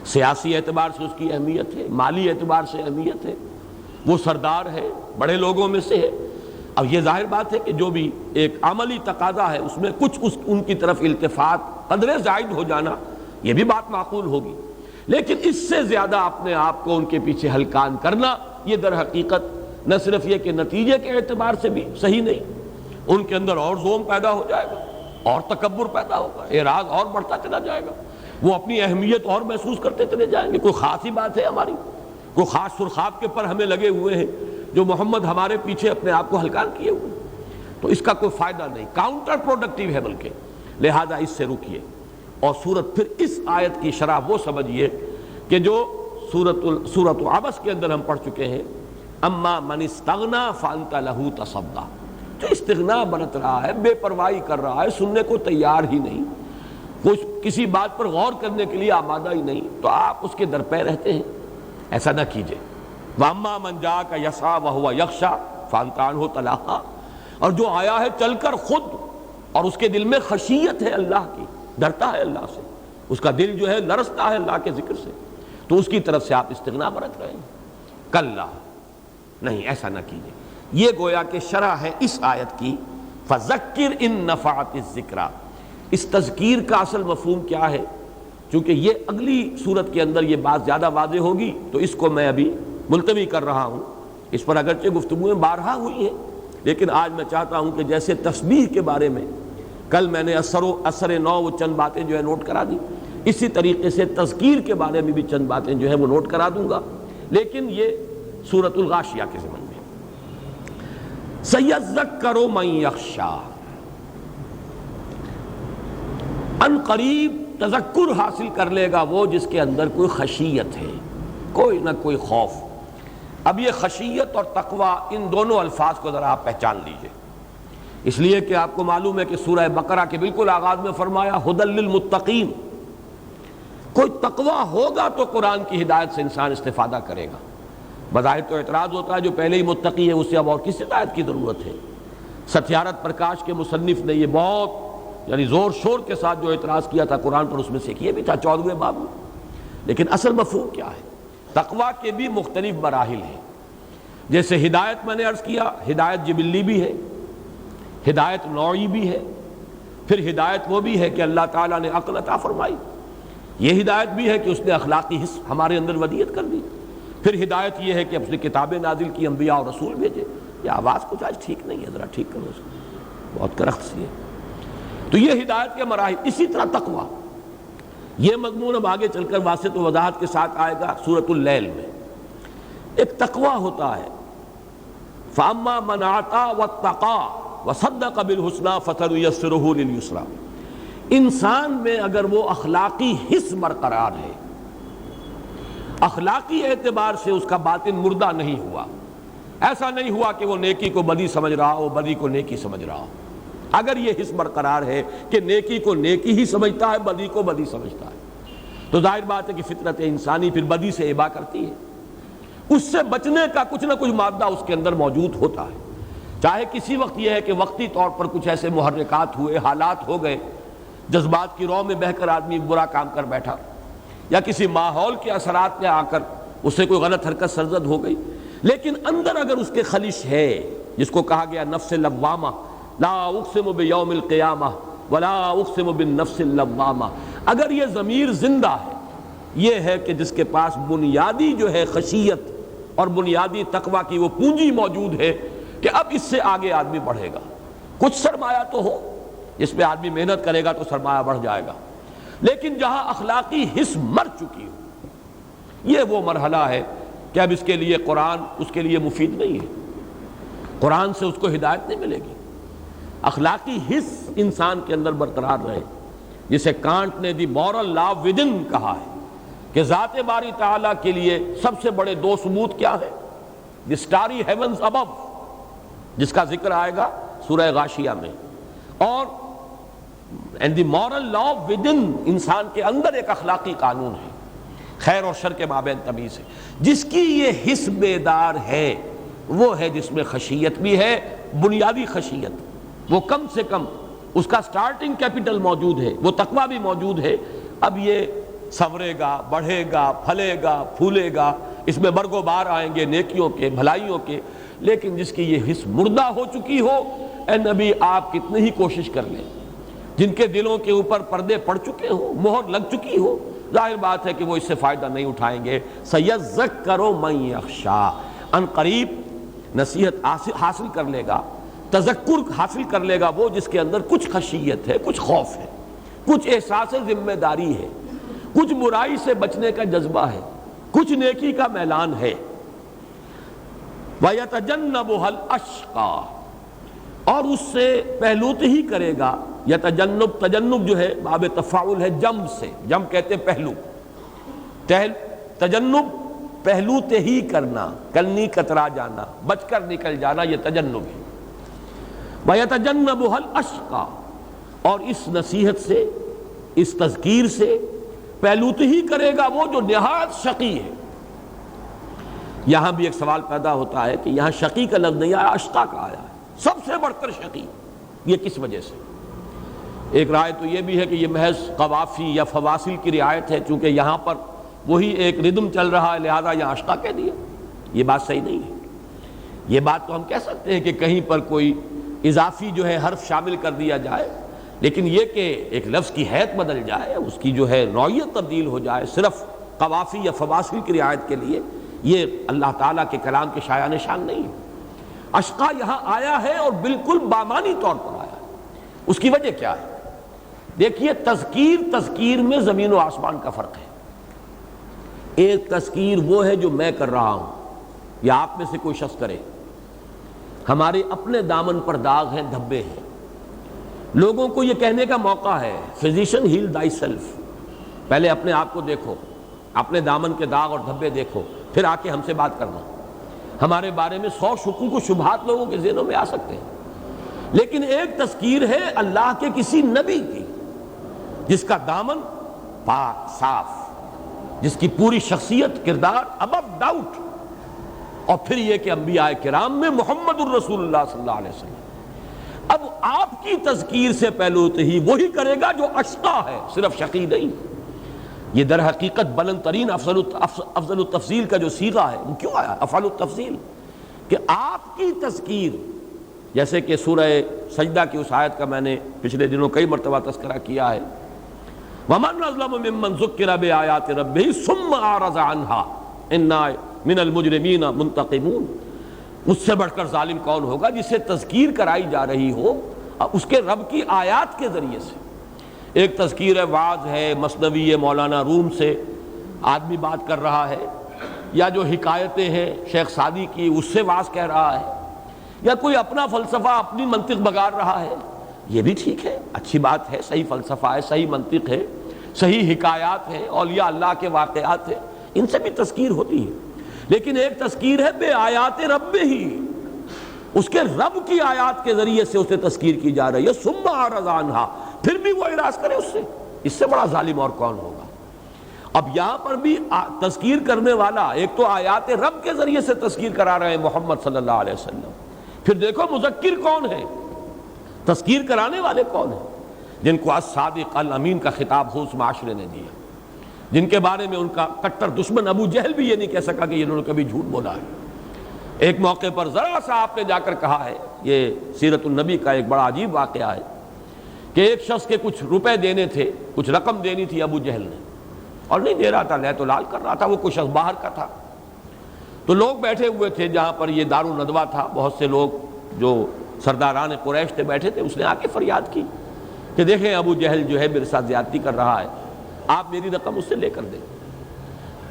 سیاسی اعتبار سے اس کی اہمیت ہے، مالی اعتبار سے اہمیت ہے، وہ سردار ہے، بڑے لوگوں میں سے ہے. اب یہ ظاہر بات ہے کہ جو بھی ایک عملی تقاضا ہے اس میں کچھ ان کی طرف التفات قدرے زائد ہو جانا یہ بھی بات معقول ہوگی. لیکن اس سے زیادہ اپنے آپ کو ان کے پیچھے ہلکان کرنا یہ در حقیقت نہ صرف یہ کہ نتیجے کے اعتبار سے بھی صحیح نہیں، ان کے اندر اور زوم پیدا ہو جائے گا اور تکبر پیدا ہوگا، اعراض اور بڑھتا چلا جائے گا، وہ اپنی اہمیت اور محسوس کرتے چلے جائیں گے. کوئی خاص ہی بات ہے ہماری، کوئی خاص سرخاب کے پر ہمیں لگے ہوئے ہیں جو محمد ہمارے پیچھے اپنے آپ کو ہلکان کیے ہوئے، تو اس کا کوئی فائدہ نہیں، کاؤنٹر پروڈکٹیو ہے بلکہ. لہذا اس سے رکیے. اور سورت پھر اس آیت کی شرح وہ سمجھیے کہ جو سورۃ عبس کے اندر ہم پڑھ چکے ہیں، اما من استغنا فانت لہ تصدی، جو استغنا برت رہا ہے، بے پرواہی کر رہا ہے، سننے کو تیار ہی نہیں، کچھ کسی بات پر غور کرنے کے لیے آمادہ ہی نہیں، تو آپ اس کے در پہ رہتے ہیں. ایسا نہ کیجئے. وَأَمَّا مَنْ جَاءَكَ يَسْعَىٰ وَهُوَ يَخْشَىٰ فَأَنْتَ عَنْهُ تَلَهَّىٰ، اور جو آیا ہے چل کر خود اور اس کے دل میں خشیت ہے اللہ کی، ڈرتا ہے اللہ سے، اس کا دل جو ہے لرزتا ہے اللہ کے ذکر سے، تو اس کی طرف سے آپ استغنا برت رہے ہیں. کلا، نہیں، ایسا نہ کیجئے. یہ گویا کہ شرح ہے اس آیت کی فَذَكِّرْ إِن نَفَعَتِ الذِّكْرَىٰ. اس تذکیر کا اصل مفہوم کیا ہے؟ چونکہ یہ اگلی صورت کے اندر یہ بات زیادہ واضح ہوگی تو اس کو میں ابھی ملتوی کر رہا ہوں. اس پر اگرچہ گفتگویں بارہا ہوئی ہیں، لیکن آج میں چاہتا ہوں کہ جیسے تسبیح کے بارے میں کل میں نے اثر نو وہ چند باتیں جو ہے نوٹ کرا دی، اسی طریقے سے تذکیر کے بارے میں بھی چند باتیں جو ہے وہ نوٹ کرا دوں گا، لیکن یہ سورۃ الغاشیہ کے ضمن میں. سَيَذَّكَّرُ مَن يَخْشَىٰ، ان قریب تذکر حاصل کر لے گا وہ جس کے اندر کوئی خشیت ہے، کوئی نہ کوئی خوف. اب یہ خشیت اور تقوی ان دونوں الفاظ کو ذرا آپ پہچان لیجئے، اس لیے کہ آپ کو معلوم ہے کہ سورہ بقرہ کے بالکل آغاز میں فرمایا ھدی للمتقین. کوئی تقوی ہوگا تو قرآن کی ہدایت سے انسان استفادہ کرے گا. بظاہر تو اعتراض ہوتا ہے جو پہلے ہی متقی ہے اسے اب اور کس ہدایت کی ضرورت ہے. ستیارت پرکاش کے مصنف نے یہ بہت یعنی زور شور کے ساتھ جو اعتراض کیا تھا قرآن پر، اس میں سے یہ بھی تھا 14ویں باب میں. لیکن اصل مفہوم کیا ہے؟ تقوی کے بھی مختلف مراحل ہیں. جیسے ہدایت میں نے عرض کیا، ہدایت جبلی بھی ہے، ہدایت نوعی بھی ہے، پھر ہدایت وہ بھی ہے کہ اللہ تعالیٰ نے عقل عطا فرمائی، یہ ہدایت بھی ہے کہ اس نے اخلاقی حص ہمارے اندر ودیت کر دی. پھر ہدایت یہ ہے کہ اس نے کتابیں نازل کی، انبیاء اور رسول بھیجے. یہ آواز کچھ آج ٹھیک نہیں ہے، ذرا ٹھیک کرو اس کو، بہت کرخت سی ہے. تو یہ ہدایت کے مراحل. اسی طرح تقوی، یہ مضمون اب آگے چل کر واضح و وضاحت کے ساتھ آئے گا سورۃ اللیل میں. ایک تقوی ہوتا ہے فَأَمَّا مَنْ أَعْطَىٰ وَاتَّقَىٰ وَصَدَّقَ بِالْحُسْنَىٰ فَسَنُيَسِّرُهُ لِلْيُسْرَىٰ. انسان میں اگر وہ اخلاقی حص برقرار ہے، اخلاقی اعتبار سے اس کا باطن مردہ نہیں ہوا، ایسا نہیں ہوا کہ وہ نیکی کو بدی سمجھ رہا ہو، بدی کو نیکی سمجھ رہا ہو. اگر یہ حص برقرار ہے کہ نیکی کو نیکی ہی سمجھتا ہے، بدی کو بدی سمجھتا ہے، تو ظاہر بات ہے کہ فطرت انسانی پھر بدی سے ابا کرتی ہے، اس سے بچنے کا کچھ نہ کچھ مادہ اس کے اندر موجود ہوتا ہے، چاہے کسی وقت یہ ہے کہ وقتی طور پر کچھ ایسے محرکات ہوئے، حالات ہو گئے، جذبات کی رو میں بہہ کر آدمی برا کام کر بیٹھا، یا کسی ماحول کے اثرات میں آ کر اس سے کوئی غلط حرکت سرزد ہو گئی، لیکن اندر اگر اس کے خلش ہے، جس کو کہا گیا نفس لوامہ، لا اقسم بیوم القیامہ ولا اقسم بالنفس اللوامہ، اگر یہ ضمیر زندہ ہے، یہ ہے کہ جس کے پاس بنیادی جو ہے خشیت اور بنیادی تقوی کی وہ پونجی موجود ہے کہ اب اس سے آگے آدمی بڑھے گا، کچھ سرمایہ تو ہو، جس پہ آدمی محنت کرے گا تو سرمایہ بڑھ جائے گا، لیکن جہاں اخلاقی حص مر چکی ہو، یہ وہ مرحلہ ہے کہ اب اس کے لیے قرآن اس کے لیے مفید نہیں ہے، قرآن سے اس کو ہدایت نہیں ملے گی، اخلاقی حص انسان کے اندر برقرار رہے، جسے کانٹ نے دی مورل لا ودن کہا ہے کہ ذات باری تعالیٰ کے لیے سب سے بڑے دو ثبوت کیا ہے؟ دی سٹاری ہیونز ابو، جس کا ذکر آئے گا سورہ غاشیہ میں، اور اینڈ دی مورل لا ودن، انسان کے اندر ایک اخلاقی قانون ہے، خیر اور شر کے مابین تمیز ہے، جس کی یہ حس بیدار ہے وہ ہے جس میں خشیت بھی ہے، بنیادی خشیت، وہ کم سے کم اس کا سٹارٹنگ کیپٹل موجود ہے، وہ تقویٰ بھی موجود ہے، اب یہ سنورے گا، بڑھے گا، پھلے گا، پھولے گا، اس میں برگ و بار آئیں گے نیکیوں کے، بھلائیوں کے، لیکن جس کی یہ حس مردہ ہو چکی ہو، اے نبی آپ کتنی ہی کوشش کر لیں، جن کے دلوں کے اوپر پردے پڑ چکے ہو، مہر لگ چکی ہو، ظاہر بات ہے کہ وہ اس سے فائدہ نہیں اٹھائیں گے۔ سَيَذَّكَّرُ مَن يَخْشَىٰ، ان قریب نصیحت حاصل کر لے گا، تذکر حاصل کر لے گا وہ جس کے اندر کچھ خشیت ہے، کچھ خوف ہے، کچھ احساس ذمہ داری ہے، کچھ برائی سے بچنے کا جذبہ ہے، کچھ نیکی کا میلان ہے۔ وَيَتَجَنَّبُهَا الْأَشْقَىٰ، اور اس سے پہلوت ہی کرے گا، یتجنب، تجنب جو ہے باب تفاعل ہے جم سے، جم کہتے ہیں پہلو، تجنب پہلوت ہی کرنا، کلنی کترا جانا، بچ کر نکل جانا، یہ تجنب ہے۔ وَيَتَجَنَّبُهَا الْأَشْقَىٰ، اور اس نصیحت سے، اس تذکیر سے پہلوت ہی کرے گا وہ جو نہایت شقی ہے۔ یہاں بھی ایک سوال پیدا ہوتا ہے کہ یہاں شقی کا لفظ نہیں آیا، اشقا کا آیا ہے، سب سے بڑھ کر شقی، یہ کس وجہ سے؟ ایک رائے تو یہ بھی ہے کہ یہ محض قوافی یا فواصل کی رعایت ہے، چونکہ یہاں پر وہی ایک ردم چل رہا ہے، لہذا یہاں اشقا کہہ دیا، یہ بات صحیح نہیں ہے۔ یہ بات تو ہم کہہ سکتے ہیں کہ کہیں پر کوئی اضافی جو ہے حرف شامل کر دیا جائے، لیکن یہ کہ ایک لفظ کی حیت بدل جائے، اس کی جو ہے نوعیت تبدیل ہو جائے صرف قوافی یا فواصل کی رعایت کے لیے، یہ اللہ تعالیٰ کے کلام کے شایان نشان نہیں ہے۔ اشقا یہاں آیا ہے اور بالکل بامانی طور پر آیا ہے، اس کی وجہ کیا ہے؟ دیکھیے، تذکیر میں زمین و آسمان کا فرق ہے۔ ایک تذکیر وہ ہے جو میں کر رہا ہوں یا آپ میں سے کوئی شخص کرے، ہمارے اپنے دامن پر داغ ہیں، دھبے ہیں، لوگوں کو یہ کہنے کا موقع ہے فزیشن ہیل دائی سیلف، پہلے اپنے آپ کو دیکھو، اپنے دامن کے داغ اور دھبے دیکھو، پھر آ کے ہم سے بات کرنا۔ ہمارے بارے میں 100 شکوک و شبہات لوگوں کے ذہنوں میں آ سکتے ہیں، لیکن ایک تذکیر ہے اللہ کے کسی نبی کی جس کا دامن پاک صاف، جس کی پوری شخصیت، کردار ابو ڈاؤٹ، اور پھر یہ کہ انبیاء کرام میں محمد الرسول اللہ صلی اللہ علیہ وسلم۔ اب آپ کی تذکیر سے پہلوت ہی وہی کرے گا جو اشقا ہے، صرف شقی نہیں۔ یہ در حقیقت بلند ترین افضل التفضیل کا جو صیغہ ہے، وہ کیوں آیا افعل التفضیل؟ کہ آپ کی تذکیر، جیسے کہ سورہ سجدہ کی اس آیت کا میں نے پچھلے دنوں کئی مرتبہ تذکرہ کیا ہے، وَمَنْ أَظْلَمُ مِمَّنْ ذُكِّرَ بِآيَاتِ رَبِّهِ ثُمَّ أَعْرَضَ عَنْهَا إِنَّا مِنَ الْمُجْرِمِينَ مُنْتَقِمُونَ، اس سے بڑھ کر ظالم کون ہوگا جسے تذکیر کرائی جا رہی ہو اس کے رب کی آیات کے ذریعے سے۔ ایک تذکیر ہے، وعظ ہے، مثنوی مولانا روم سے آدمی بات کر رہا ہے، یا جو حکایتیں ہیں شیخ سعدی کی اس سے وعظ کہہ رہا ہے، یا کوئی اپنا فلسفہ، اپنی منطق بگاڑ رہا ہے، یہ بھی ٹھیک ہے، اچھی بات ہے، صحیح فلسفہ ہے، صحیح منطق ہے، صحیح حکایات ہیں، اولیاء اللہ کے واقعات ہیں، ان سے بھی تذکیر ہوتی ہے۔ لیکن ایک تذکیر ہے بے آیات رب ہی، اس کے رب کی آیات کے ذریعے سے اسے تذکیر کی جا رہی ہے، ثم اعرض عنہا، پھر بھی وہ اعراض کرے اس سے بڑا ظالم اور کون ہوگا؟ اب یہاں پر بھی تذکیر کرنے والا ایک تو آیات رب کے ذریعے سے تذکیر کرا رہے ہیں محمد صلی اللہ علیہ وسلم، پھر دیکھو مذکر کون ہے، تذکیر کرانے والے کون ہیں، جن کو الصادق الامین کا خطاب خود معاشرے نے دیا، جن کے بارے میں ان کا کٹر دشمن ابو جہل بھی یہ نہیں کہہ سکا کہ انہوں نے کبھی جھوٹ بولا ہے۔ ایک موقع پر ذرا سا آپ نے جا کر کہا ہے، یہ سیرت النبی کا ایک بڑا عجیب واقعہ ہے کہ ایک شخص کے کچھ روپے دینے تھے، کچھ رقم دینی تھی ابو جہل نے، اور نہیں دے رہا تھا، لے تو لال کر رہا تھا، وہ کچھ شخص باہر کا تھا۔ تو لوگ بیٹھے ہوئے تھے جہاں پر یہ دار الندوہ تھا، بہت سے لوگ جو سرداران قریش تھے بیٹھے تھے، اس نے آ کے فریاد کی کہ دیکھیں ابو جہل جو ہے میرے ساتھ زیادتی کر رہا ہے، آپ میری رقم اس سے لے کر دیں۔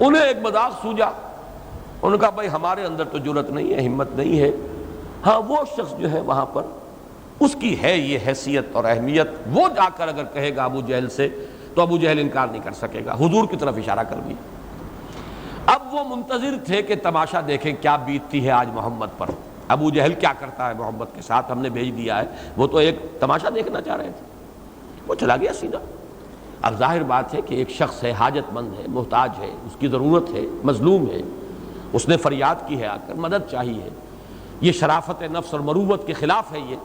انہیں ایک مذاق سوجا، انہوں نے کہا بھائی ہمارے اندر تو جرأت نہیں ہے، ہمت نہیں ہے، ہاں وہ شخص جو ہے وہاں پر اس کی ہے یہ حیثیت اور اہمیت، وہ جا کر اگر کہے گا ابو جہل سے تو ابو جہل انکار نہیں کر سکے گا، حضور کی طرف اشارہ کر دیا۔ اب وہ منتظر تھے کہ تماشا دیکھیں کیا بیتتی ہے آج محمد پر، ابو جہل کیا کرتا ہے محمد کے ساتھ، ہم نے بھیج دیا ہے، وہ تو ایک تماشا دیکھنا چاہ رہے تھے، وہ چلا گیا سیدھا۔ اب ظاہر بات ہے کہ ایک شخص ہے، حاجت مند ہے، محتاج ہے، اس کی ضرورت ہے، مظلوم ہے، اس نے فریاد کی ہے، آ کر مدد چاہیے، یہ شرافت نفس اور مروت کے خلاف ہے یہ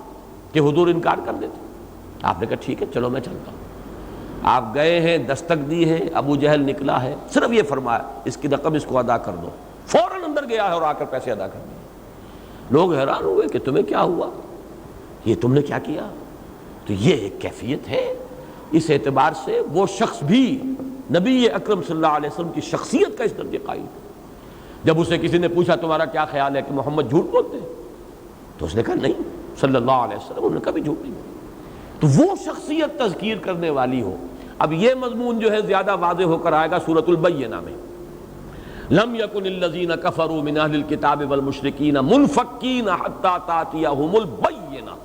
کہ حضور انکار کر دیتے۔ آپ نے کہا ٹھیک ہے چلو میں چلتا ہوں۔ آپ گئے ہیں، دستک دی ہے، ابو جہل نکلا ہے، صرف یہ فرمایا اس کی رقم اس کو ادا کر دو، فوراً اندر گیا ہے اور آ کر پیسے ادا کر دیے۔ لوگ حیران ہوئے کہ تمہیں کیا ہوا، یہ تم نے کیا کیا؟ تو یہ ایک کیفیت ہے، اس اعتبار سے وہ شخص بھی نبی اکرم صلی اللہ علیہ وسلم کی شخصیت کا اس درجے قائل۔ جب اسے کسی نے پوچھا تمہارا کیا خیال ہے کہ محمد جھوٹ بولتے ہیں، تو اس نے کہا نہیں صلی اللہ علیہ وسلم، انہوں نے کبھی جھوٹ نہیں بولا۔ تو وہ شخصیت تذکیر کرنے والی ہو۔ اب یہ مضمون جو ہے زیادہ واضح ہو کر آئے گا سورۃ البینہ میں، لم یکن الذین کفروا من اہل الکتاب والمشرکین منفکین حتی تأتیہم البینہ،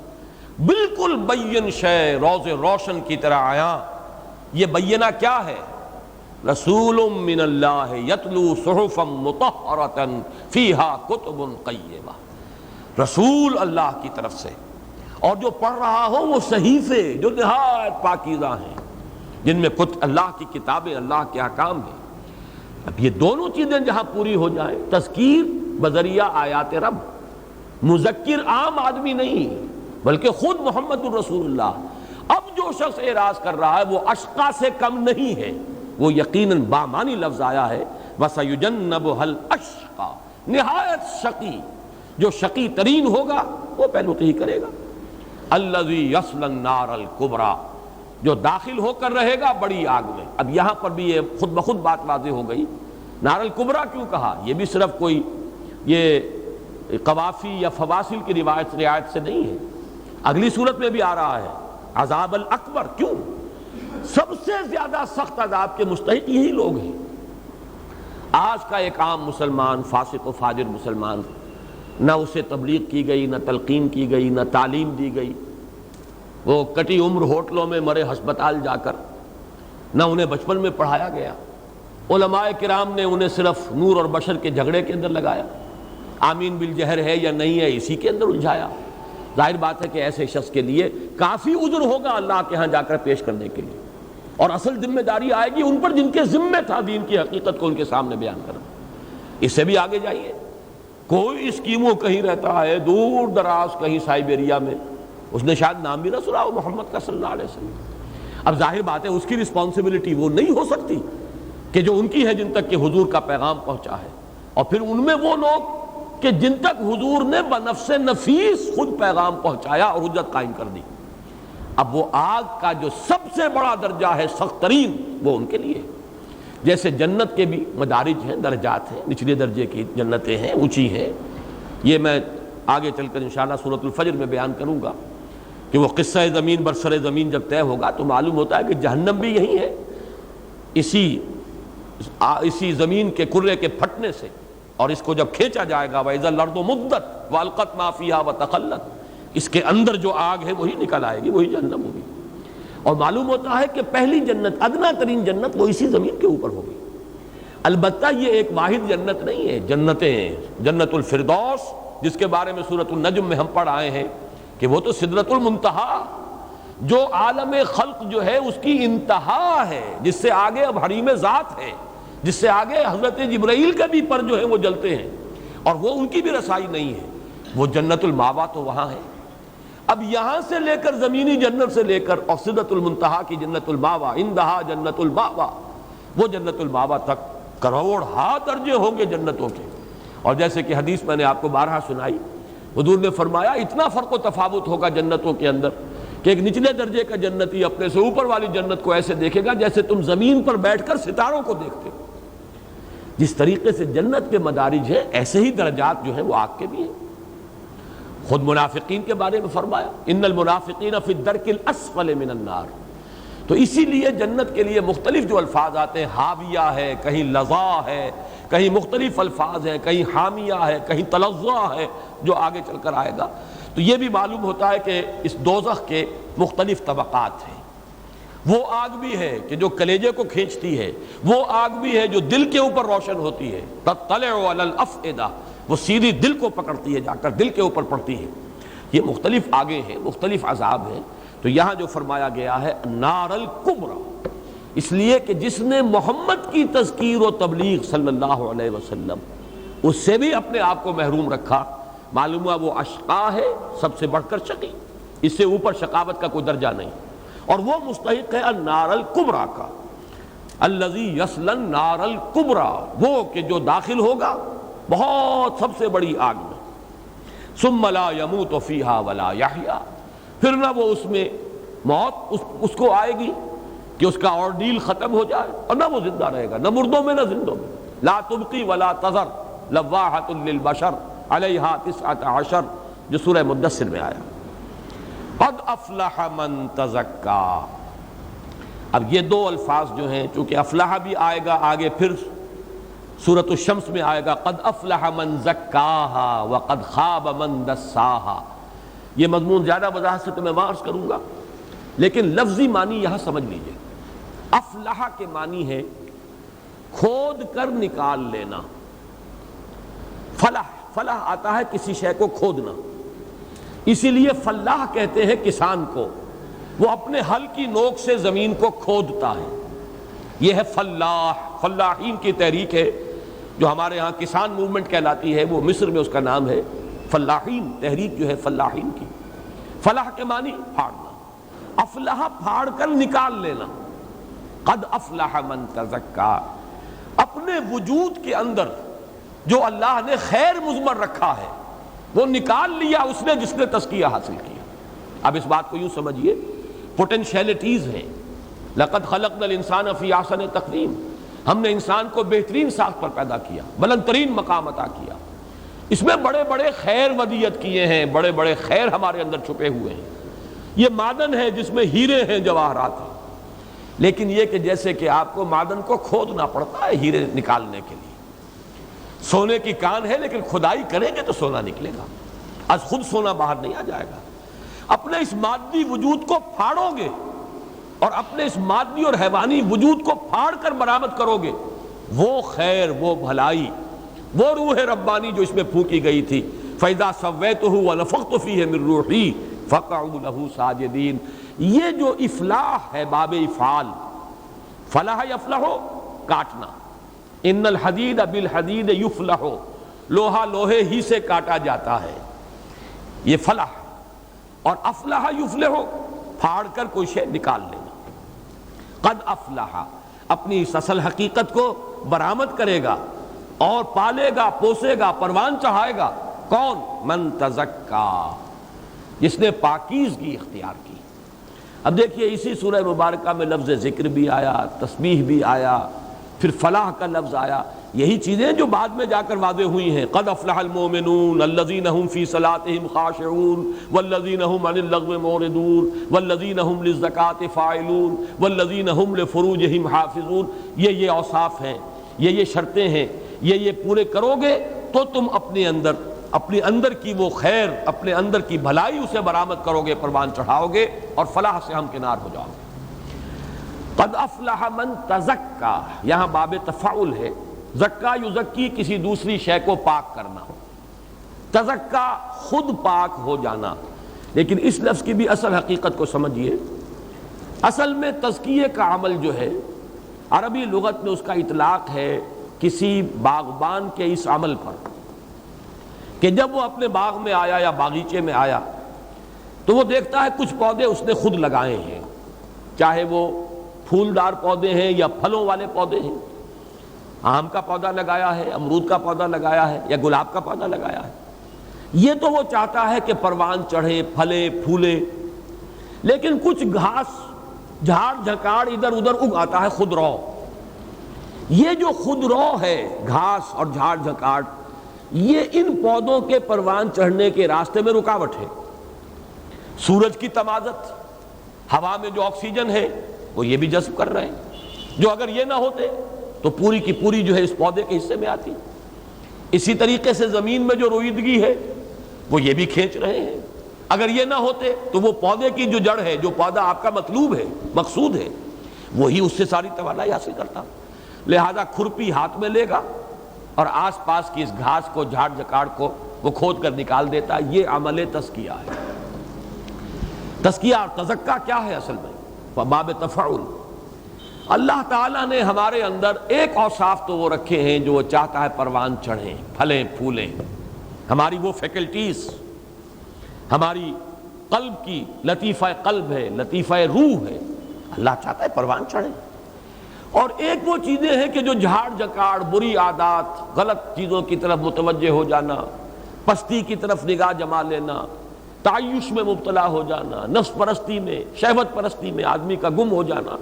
بالکل بین شے، روز روشن کی طرح آیا۔ یہ بینہ کیا ہے؟ رسول من اللہ یتلو صحفا مطہرۃ فیہا کتب قیمہ، رسول اللہ کی طرف سے، اور جو پڑھ رہا ہو وہ صحیفے جو نہایت پاکیزہ ہیں، جن میں اللہ کی کتابیں، اللہ کے احکام ہیں۔ اب یہ دونوں چیزیں جہاں پوری ہو جائیں، تذکیر بذریعہ آیات رب، مذکر عام آدمی نہیں بلکہ خود محمد الرسول اللہ۔ اب جو شخص اعراض کر رہا ہے وہ اشقا سے کم نہیں ہے، وہ یقیناً بامانی لفظ آیا ہے وَسَيُجَنَّبُهَا الْأَشْقَى، نہایت شقی، جو شقی ترین ہوگا وہ پہلو تو ہی کرے گا، الَّذِي يَصْلَى النَّارَ الْكُبْرَى، جو داخل ہو کر رہے گا بڑی آگ میں۔ اب یہاں پر بھی یہ خود بخود بات واضح ہو گئی، نار الکبریٰ کیوں کہا؟ یہ بھی صرف کوئی یہ قوافی یا فواصل کی رعایت سے نہیں ہے، اگلی صورت میں بھی آ رہا ہے عذاب الاکبر۔ کیوں؟ سب سے زیادہ سخت عذاب کے مستحق یہی لوگ ہیں۔ آج کا ایک عام مسلمان، فاسق و فاجر مسلمان، نہ اسے تبلیغ کی گئی، نہ تلقین کی گئی، نہ تعلیم دی گئی، وہ کٹی عمر ہوٹلوں میں مرے ہسپتال جا کر، نہ انہیں بچپن میں پڑھایا گیا، علماء کرام نے انہیں صرف نور اور بشر کے جھگڑے کے اندر لگایا، آمین بالجہر ہے یا نہیں ہے اسی کے اندر الجھایا۔ ظاہر بات ہے کہ ایسے شخص کے لیے کافی عذر ہوگا اللہ کے ہاں جا کر پیش کرنے کے لیے، اور اصل ذمہ داری آئے گی ان پر جن کے ذمہ تھا دین کی حقیقت کو ان کے سامنے بیان کرنا۔ اس سے بھی آگے جائیے، کوئی اسکیموں کہیں رہتا ہے دور دراز کہیں سائبیریا میں، اس نے شاید نام بھی نہ سنا ہو محمد کا صلی اللہ علیہ وسلم۔ اب ظاہر بات ہے اس کی رسپانسبلٹی وہ نہیں ہو سکتی کہ جو ان کی ہے جن تک کہ حضور کا پیغام پہنچا ہے، اور پھر ان میں وہ لوگ کہ جن تک حضور نے بنفس نفیس خود پیغام پہنچایا اور حجت قائم کر دی۔ اب وہ آگ کا جو سب سے بڑا درجہ ہے سخت ترین، وہ ان کے لیے، جیسے جنت کے بھی مدارج ہیں، درجات ہیں، نچلے درجے کی جنتیں ہیں، اونچی ہیں، یہ میں آگے چل کر انشاءاللہ سورۃ الفجر میں بیان کروں گا کہ وہ قصہ زمین برسر زمین جب طے ہوگا تو معلوم ہوتا ہے کہ جہنم بھی یہی ہے، اسی زمین کے کرے کے پھٹنے سے، اور اس کو جب کھینچا جائے گا وَإِذَا الْأَرْضُ مُدَّتْ وَأَلْقَتْ مَا فِيهَا وَتَخَلَّتْ، اس کے اندر جو آگ ہے وہی نکل آئے گی، وہی جہنم ہوگی۔ اور معلوم ہوتا ہے کہ پہلی جنت، ادنا ترین جنت، وہ اسی زمین کے اوپر ہوگی۔ البتہ یہ ایک واحد جنت نہیں ہے، جنتیں ہیں، جنت الفردوس جس کے بارے میں سورۃ النجم میں ہم پڑھ آئے ہیں کہ وہ تو سدرۃ المنتہا، جو عالم خلق جو ہے اس کی انتہا ہے، جس سے آگے اب حریم ذات ہے، جس سے آگے حضرت جبرائیل کا بھی پر جو ہے وہ جلتے ہیں اور وہ ان کی بھی رسائی نہیں ہے، وہ جنت الماوا تو وہاں ہے۔ اب یہاں سے لے کر زمینی جنت سے لے کر اور سدرۃ المنتہا کی جنت الماوا، اندہا جنت الماوا، وہ جنت الماوا تک کروڑ درجے ہوں گے جنتوں کے۔ اور جیسے کہ حدیث میں نے آپ کو بارہا سنائی، حضور نے فرمایا اتنا فرق و تفاوت ہوگا جنتوں کے اندر کہ ایک نچلے درجے کا جنتی اپنے سے اوپر والی جنت کو ایسے دیکھے گا جیسے تم زمین پر بیٹھ کر ستاروں کو دیکھتے ہو۔ جس طریقے سے جنت کے مدارج ہیں ایسے ہی درجات جو ہیں وہ آگ کے بھی ہیں۔ خود منافقین کے بارے میں فرمایا ان المنافقین فی الدرک الاسفل من النار۔ تو اسی لیے جنت کے لیے مختلف جو الفاظ آتے ہیں، حاویہ ہے، کہیں لظا ہے، کہیں مختلف الفاظ ہیں، کہیں حامیہ ہے، کہیں تلظہ ہے، جو آگے چل کر آئے گا۔ تو یہ بھی معلوم ہوتا ہے کہ اس دوزخ کے مختلف طبقات ہیں۔ وہ آگ بھی ہے کہ جو کلیجے کو کھینچتی ہے، وہ آگ بھی ہے جو دل کے اوپر روشن ہوتی ہے، تطلع علی الافئدہ، وہ سیدھی دل کو پکڑتی ہے، جا کر دل کے اوپر پڑتی ہے۔ یہ مختلف آگے ہیں، مختلف عذاب ہیں۔ تو یہاں جو فرمایا گیا ہے نار الکبریٰ، اس لیے کہ جس نے محمد کی تذکیر و تبلیغ صلی اللہ علیہ وسلم، اس سے بھی اپنے آپ کو محروم رکھا، معلوم ہوا وہ اشقا ہے، سب سے بڑھ کر شقی، اس سے اوپر شقاوت کا کوئی درجہ نہیں، اور وہ مستحق ہے النار الکبریٰ کا، الذی یصلی النار الکبریٰ، وہ کہ جو داخل ہوگا بہت سب سے بڑی آگ میں، ثم لا یموت فیہا ولا یحییٰ، پھر نہ وہ اس میں موت اس کو آئے گی کہ اس کا ordeal ختم ہو جائے، اور نہ وہ زندہ رہے گا، نہ مردوں میں نہ زندوں میں۔ لا تبقی ولا تذر لواحۃ للبشر علیہا 19 جو سورہ مدثر میں آیا۔ قد افلح من تزکا، اب یہ دو الفاظ جو ہیں چونکہ افلح بھی آئے گا آگے، پھر سورۃ الشمس میں آئے گا قد افلح من زکاہا وقد خاب من دساہا۔ یہ مضمون زیادہ وضاحت سے تو میں عرض کروں گا، لیکن لفظی معنی یہاں سمجھ لیجئے۔ افلح کے معنی ہے کھود کر نکال لینا۔ فلاح، فلاح آتا ہے کسی شے کو کھودنا، اسی لیے فلاح کہتے ہیں کسان کو، وہ اپنے ہل کی نوک سے زمین کو کھودتا ہے، یہ ہے فلاح۔ فلاحین کی تحریک ہے جو ہمارے ہاں کسان موومنٹ کہلاتی ہے، وہ مصر میں اس کا نام ہے فلاحین، تحریک جو ہے فلاحین کی۔ فلاح کے معنی پھاڑنا، افلاح پھاڑ کر نکال لینا۔ قد افلح من تزکا، اپنے وجود کے اندر جو اللہ نے خیر مضمر رکھا ہے وہ نکال لیا اس نے جس نے تزکیہ حاصل کیا۔ اب اس بات کو یوں سمجھیے، پوٹینشیلٹیز ہیں۔ لقد خلقنا الانسان فی احسن تقویم، ہم نے انسان کو بہترین ساخت پر پیدا کیا، بلند ترین مقام عطا کیا، اس میں بڑے بڑے خیر ودیت کیے ہیں، بڑے بڑے خیر ہمارے اندر چھپے ہوئے ہیں۔ یہ معدن ہے جس میں ہیرے ہیں، جواہرات ہیں، لیکن یہ کہ جیسے کہ آپ کو معدن کو کھودنا پڑتا ہے ہیرے نکالنے کے لیے، سونے کی کان ہے لیکن کھدائی کریں گے تو سونا نکلے گا، از خود سونا باہر نہیں آ جائے گا۔ اپنے اس مادی وجود کو پھاڑو گے اور اپنے اس مادی اور حیوانی وجود کو پھاڑ کر برآمد کرو گے، وہ خیر، وہ بھلائی، وہ روح ربانی جو اس میں پھونکی گئی تھی، فَإِذَا سَوَّيْتُهُ وَنَفَخْتُ فِيهِ مِن رُوحِي فَقَعُوا لَهُ سَاجِدِينَ۔ یہ جو افلاح ہے، باب افعال، فلاح یفلح، کاٹنا، ان الحدید بالحدید یفلح، لوہا لوہے ہی سے کاٹا جاتا ہے، یہ فلاح۔ اور افلح یفلح، پھاڑ کر کوئی شے نکال لینا۔ قد افلح، اپنی اس اصل حقیقت کو برآمد کرے گا اور پالے گا، پوسے گا، پروان چڑھائے گا، کون؟ من تزکا، جس نے پاکیزگی اختیار کی۔ اب دیکھیے اسی سورہ مبارکہ میں لفظ ذکر بھی آیا، تسبیح بھی آیا، پھر فلاح کا لفظ آیا، یہی چیزیں جو بعد میں جا کر واضح ہوئی ہیں۔ قد افلح المؤمنون الذین هم فی صلاتهم خاشعون والذین هم عن اللغو معرضون والذین هم للزکاة فاعلون والذین هم لفروجهم حافظون۔ یہ اوصاف ہیں، یہ شرطیں ہیں، یہ پورے کرو گے تو تم اپنے اندر کی وہ خیر، اپنے اندر کی بھلائی اسے برآمد کرو گے، پروان چڑھاؤ گے اور فلاح سے ہمکنار ہو جاؤ گے۔ قد افلح من تزکا، یہاں باب تفاعل ہے، زکا یزکی کسی دوسری شے کو پاک کرنا، تزکا خود پاک ہو جانا۔ لیکن اس لفظ کی بھی اصل حقیقت کو سمجھیے. اصل میں تزکیے کا عمل جو ہے عربی لغت میں اس کا اطلاق ہے کسی باغبان کے اس عمل پر کہ جب وہ اپنے باغ میں آیا یا باغیچے میں آیا تو وہ دیکھتا ہے کچھ پودے اس نے خود لگائے ہیں، چاہے وہ پھولدار پودے ہیں یا پھلوں والے پودے ہیں. آم کا پودا لگایا ہے، امرود کا پودا لگایا ہے یا گلاب کا پودا لگایا ہے. یہ تو وہ چاہتا ہے کہ پروان چڑھے، پھلے پھولے، لیکن کچھ گھاس جھاڑ جھکاڑ ادھر ادھر اگ آتا ہے خود رو. یہ جو خود رو ہے گھاس اور جھاڑ جھکاڑ، یہ ان پودوں کے پروان چڑھنے کے راستے میں رکاوٹ ہے. سورج کی تمازت، ہوا میں جو آکسیجن ہے وہ یہ بھی جذب کر رہے ہیں، جو اگر یہ نہ ہوتے تو پوری کی پوری جو ہے اس پودے کے حصے میں آتی. اسی طریقے سے زمین میں جو رویدگی ہے وہ یہ بھی کھینچ رہے ہیں، اگر یہ نہ ہوتے تو وہ پودے کی جو جڑ ہے، جو پودا آپ کا مطلوب ہے، مقصود ہے، وہی اس سے ساری توانائی حاصل کرتا. لہذا کھرپی ہاتھ میں لے گا اور آس پاس کی اس گھاس کو، جھاڑ جھکاڑ کو وہ کھود کر نکال دیتا. یہ عمل تزکیہ ہے. تزکیہ اور تزکیہ کیا ہے اصل میں؟ باب تفعل. اللہ تعالیٰ نے ہمارے اندر ایک اوصاف تو وہ رکھے ہیں جو وہ چاہتا ہے پروان چڑھیں، پھلیں پھولیں. ہماری وہ فیکلٹیز، ہماری قلب کی لطیفہ قلب ہے، لطیفہ روح ہے، اللہ چاہتا ہے پروان چڑھیں. اور ایک وہ چیزیں ہیں کہ جو جھاڑ جھکاڑ، بری عادات، غلط چیزوں کی طرف متوجہ ہو جانا، پستی کی طرف نگاہ جما لینا، تعیش میں مبتلا ہو جانا، نفس پرستی میں، شہوت پرستی میں آدمی کا گم ہو جانا،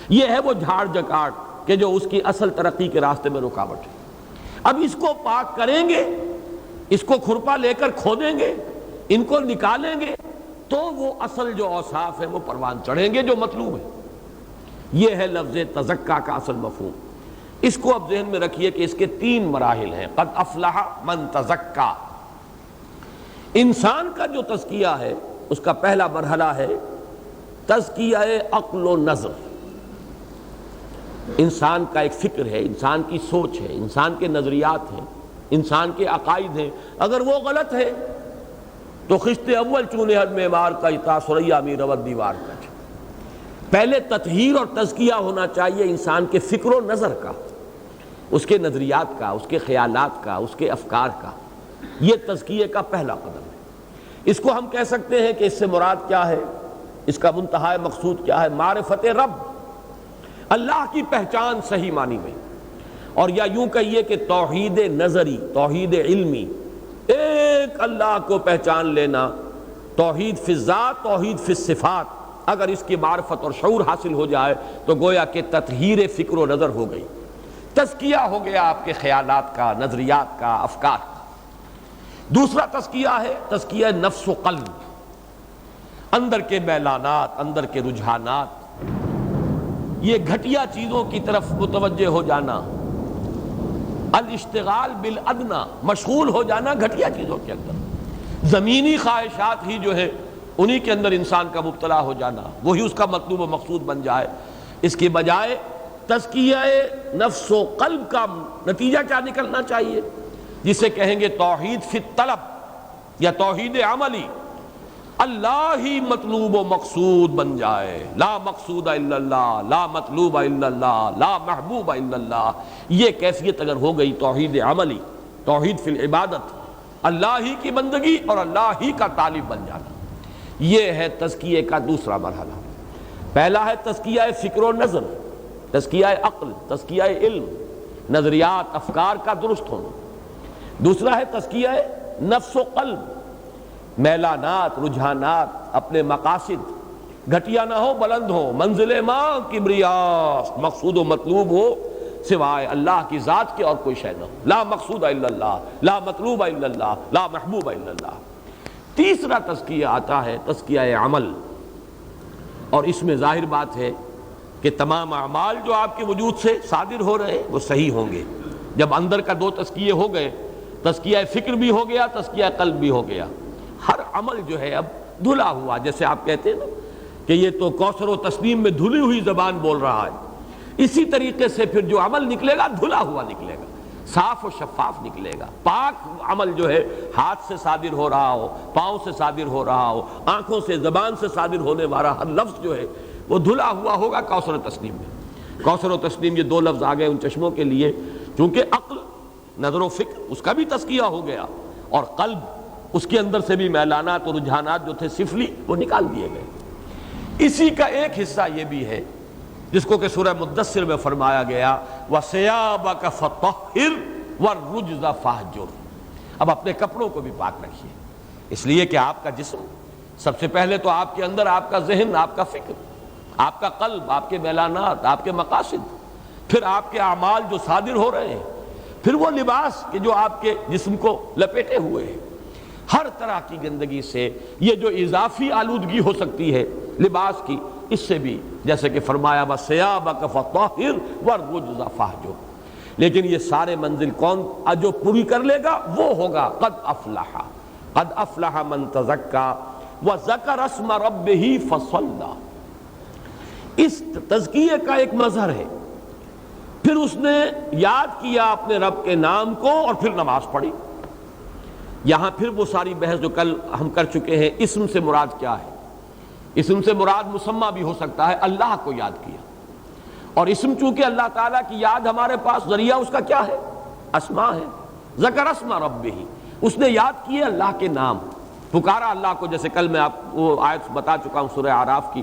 یہ ہے وہ جھاڑ جھکاڑ کہ جو اس کی اصل ترقی کے راستے میں رکاوٹ ہے. اب اس کو پاک کریں گے، اس کو کھرپا لے کر کھودیں گے، ان کو نکالیں گے تو وہ اصل جو اوصاف ہے وہ پروان چڑھیں گے جو مطلوب ہے. یہ ہے لفظ تزکیہ کا اصل مفہوم. اس کو اب ذہن میں رکھیے کہ اس کے 3 مراحل ہیں. قد افلح من تزکیٰ. انسان کا جو تزکیہ ہے اس کا پہلا مرحلہ ہے تزکیہ عقل و نظر. انسان کا ایک فکر ہے، انسان کی سوچ ہے، انسان کے نظریات ہیں، انسان کے عقائد ہیں. اگر وہ غلط ہے تو خشت اول چونے حد معمار کا اتا سریا می رود دیوار کا. پہلے تطہیر اور تزکیہ ہونا چاہیے انسان کے فکر و نظر کا، اس کے نظریات کا، اس کے خیالات کا، اس کے افکار کا. یہ تزکیے کا پہلا قدم ہے. اس کو ہم کہہ سکتے ہیں کہ اس سے مراد کیا ہے، اس کا منتہا مقصود کیا ہے؟ معرفت رب، اللہ کی پہچان صحیح معنی میں. اور یا یوں کہیے کہ توحید نظری، توحید علمی، ایک اللہ کو پہچان لینا. توحید فی الذات، توحید فی الصفات. اگر اس کی معرفت اور شعور حاصل ہو جائے تو گویا کہ تطہیر فکر و نظر ہو گئی، تزکیہ ہو گیا آپ کے خیالات کا، نظریات کا، افکار کا. دوسرا تزکیہ ہے تزکیہ نفس و قلب. اندر کے میلانات، اندر کے رجحانات، یہ گھٹیا چیزوں کی طرف متوجہ ہو جانا، الاشتغال بالادنی، مشغول ہو جانا گھٹیا چیزوں کے اندر. زمینی خواہشات ہی جو ہے انہی کے اندر انسان کا مبتلا ہو جانا، وہی اس کا مطلوب و مقصود بن جائے. اس کے بجائے تزکیہ نفس و قلب کا نتیجہ کیا نکلنا چاہیے، جسے کہیں گے توحید فی الطلب یا توحید عملی. اللہ ہی مطلوب و مقصود بن جائے. لا مقصود الا اللہ، لا مطلوب الا اللہ، لا محبوب الا اللہ. یہ کیفیت اگر ہو گئی توحید عملی، توحید فی العبادت، اللہ ہی کی بندگی اور اللہ ہی کا طالب بن جانا. یہ ہے تزکیے کا دوسرا مرحلہ. پہلا ہے تزکیہ فکر و نظر، تزکیہ عقل، تزکیہ علم، نظریات، افکار کا درست ہونا. دوسرا ہے تزکیہ نفس و قلب، میلانات، رجحانات، اپنے مقاصد گھٹیا نہ ہو، بلند ہو. منزل ماں کبریاست، مقصود و مطلوب ہو سوائے اللہ کی ذات کے اور کوئی شے نہ ہو. لا مقصود الا اللہ، لا مطلوب الا اللہ، لا محبوب الا اللہ. تیسرا تزکیہ آتا ہے تزکیہ عمل. اور اس میں ظاہر بات ہے کہ تمام اعمال جو آپ کے وجود سے صادر ہو رہے وہ صحیح ہوں گے. جب اندر کا 2 تزکیے ہو گئے، تزکیہ فکر بھی ہو گیا، تزکیہ قلب بھی ہو گیا. ہر عمل جو ہے اب دھلا ہوا، جیسے آپ کہتے ہیں نا کہ یہ تو کوثر و تسنیم میں دھلی ہوئی زبان بول رہا ہے، اسی طریقے سے پھر جو عمل نکلے گا دھلا ہوا نکلے گا، صاف و شفاف نکلے گا۔ پاک عمل جو ہے ہاتھ سے صادر ہو رہا ہو، پاؤں سے صادر ہو رہا ہو، آنکھوں سے، زبان سے صادر ہونے والا ہر لفظ جو ہے وہ دھلا ہوا ہوگا کوثر و تسنیم میں۔ کوثر و تسنیم یہ دو لفظ آ گئے ان چشموں کے لیے، چونکہ عقل، نظر و فکر اس کا بھی تزکیہ ہو گیا، اور قلب اس کے اندر سے بھی میلانات اور رجحانات جو تھے سفلی وہ نکال دیے گئے۔ اسی کا ایک حصہ یہ بھی ہے جس کو کہ سورہ مدثر میں فرمایا گیا وَثِيَابَكَ فَطَهِّرْ وَالرُّجْزَ فَاهْجُرْ۔ اب اپنے کپڑوں کو بھی پاک رکھیے، اس لیے کہ آپ کا جسم، سب سے پہلے تو آپ کے اندر آپ کا ذہن، آپ کا فکر، آپ کا قلب، آپ کے میلانات، آپ کے مقاصد، پھر آپ کے اعمال جو صادر ہو رہے ہیں، پھر وہ لباس کہ جو آپ کے جسم کو لپیٹے ہوئے ہیں، ہر طرح کی گندگی سے یہ جو اضافی آلودگی ہو سکتی ہے لباس کی، اس سے بھی جیسے کہ فرمایا وَثِيَابَكَ فَطَهِّرْ وَالرُّجْزَ فَاهْجُرْ۔ لیکن یہ سارے منزل کون جو پوری کر لے گا وہ ہوگا قد افلح من تزکا وذکر اسم ربہ فصلی۔ اس تزکیے کا ایک مظہر ہے، پھر اس نے یاد کیا اپنے رب کے نام کو اور پھر نماز پڑھی۔ یہاں پھر وہ ساری بحث جو کل ہم کر چکے ہیں، اسم سے مراد کیا ہے؟ اسم سے مراد مسمى بھی ہو سکتا ہے، اللہ کو یاد کیا، اور اسم چونکہ اللہ تعالیٰ کی یاد ہمارے پاس ذریعہ اس کا کیا ہے؟ اسماء ہے۔ ذکر اسم ربہ، اس نے یاد کیے اللہ کے نام، پکارا اللہ کو، جیسے کل میں آپ وہ آیت بتا چکا ہوں سورہ اعراف کی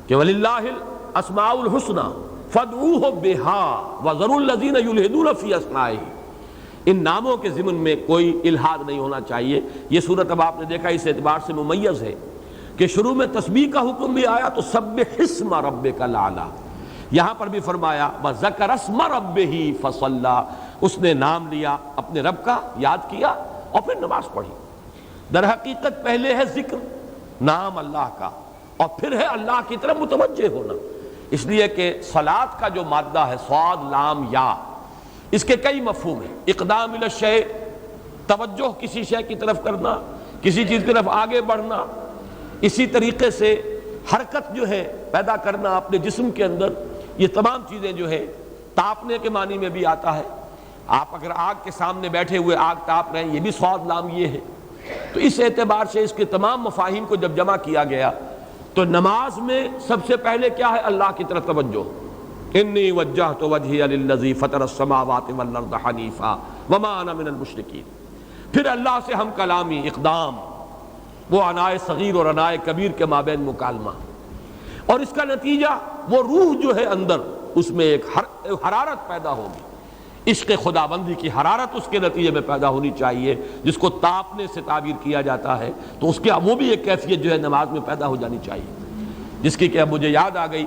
کہ وَلِلَّهِ الْأَسْمَاءُ الْحُسْنَى فَادْعُوهُ بِهَا وَذَرُوا الَّذِينَ يُلْحِدُونَ فِي أَسْمَائِهِ۔ ان ناموں کے ضمن میں کوئی الحاد نہیں ہونا چاہیے۔ یہ صورت اب آپ نے دیکھا اس اعتبار سے ممیز ہے کہ شروع میں تسبیح کا حکم بھی آیا تو سبح اسم ربک الاعلی، یہاں پر بھی فرمایا وذکر اسم ربہ فصلی، اس نے نام لیا اپنے رب کا، یاد کیا اور پھر نماز پڑھی۔ در حقیقت پہلے ہے ذکر، نام اللہ کا، اور پھر ہے اللہ کی طرف متوجہ ہونا، اس لیے کہ صلاۃ کا جو مادہ ہے صاد لام یا، اس کے کئی مفہوم ہیں۔ اقدام الی الشیء، توجہ کسی شے کی طرف کرنا، کسی چیز کی طرف آگے بڑھنا، اسی طریقے سے حرکت جو ہے پیدا کرنا اپنے جسم کے اندر، یہ تمام چیزیں جو ہے تاپنے کے معنی میں بھی آتا ہے۔ آپ اگر آگ کے سامنے بیٹھے ہوئے آگ تاپ رہے ہیں، یہ بھی صاد لام یہ ہے۔ تو اس اعتبار سے اس کے تمام مفاہیم کو جب جمع کیا گیا تو نماز میں سب سے پہلے کیا ہے؟ اللہ کی طرف توجہ۔ انی وجہت وجہی للذی فطر السماوات والارض حنیفا وما انا من المشرکین۔ پھر اللہ سے ہم کلامی، اقدام، وہ عنائے صغیر اور عنائے کبیر کے مابین مکالمہ، اور اس کا نتیجہ وہ روح جو ہے اندر، اس میں ایک حرارت پیدا ہوگی، عشق خداوندی کی حرارت اس کے نتیجے میں پیدا ہونی چاہیے، جس کو تاپنے سے تعبیر کیا جاتا ہے۔ تو اس کے وہ بھی ایک کیفیت جو ہے نماز میں پیدا ہو جانی چاہیے، جس کی کہ اب مجھے یاد آ گئی،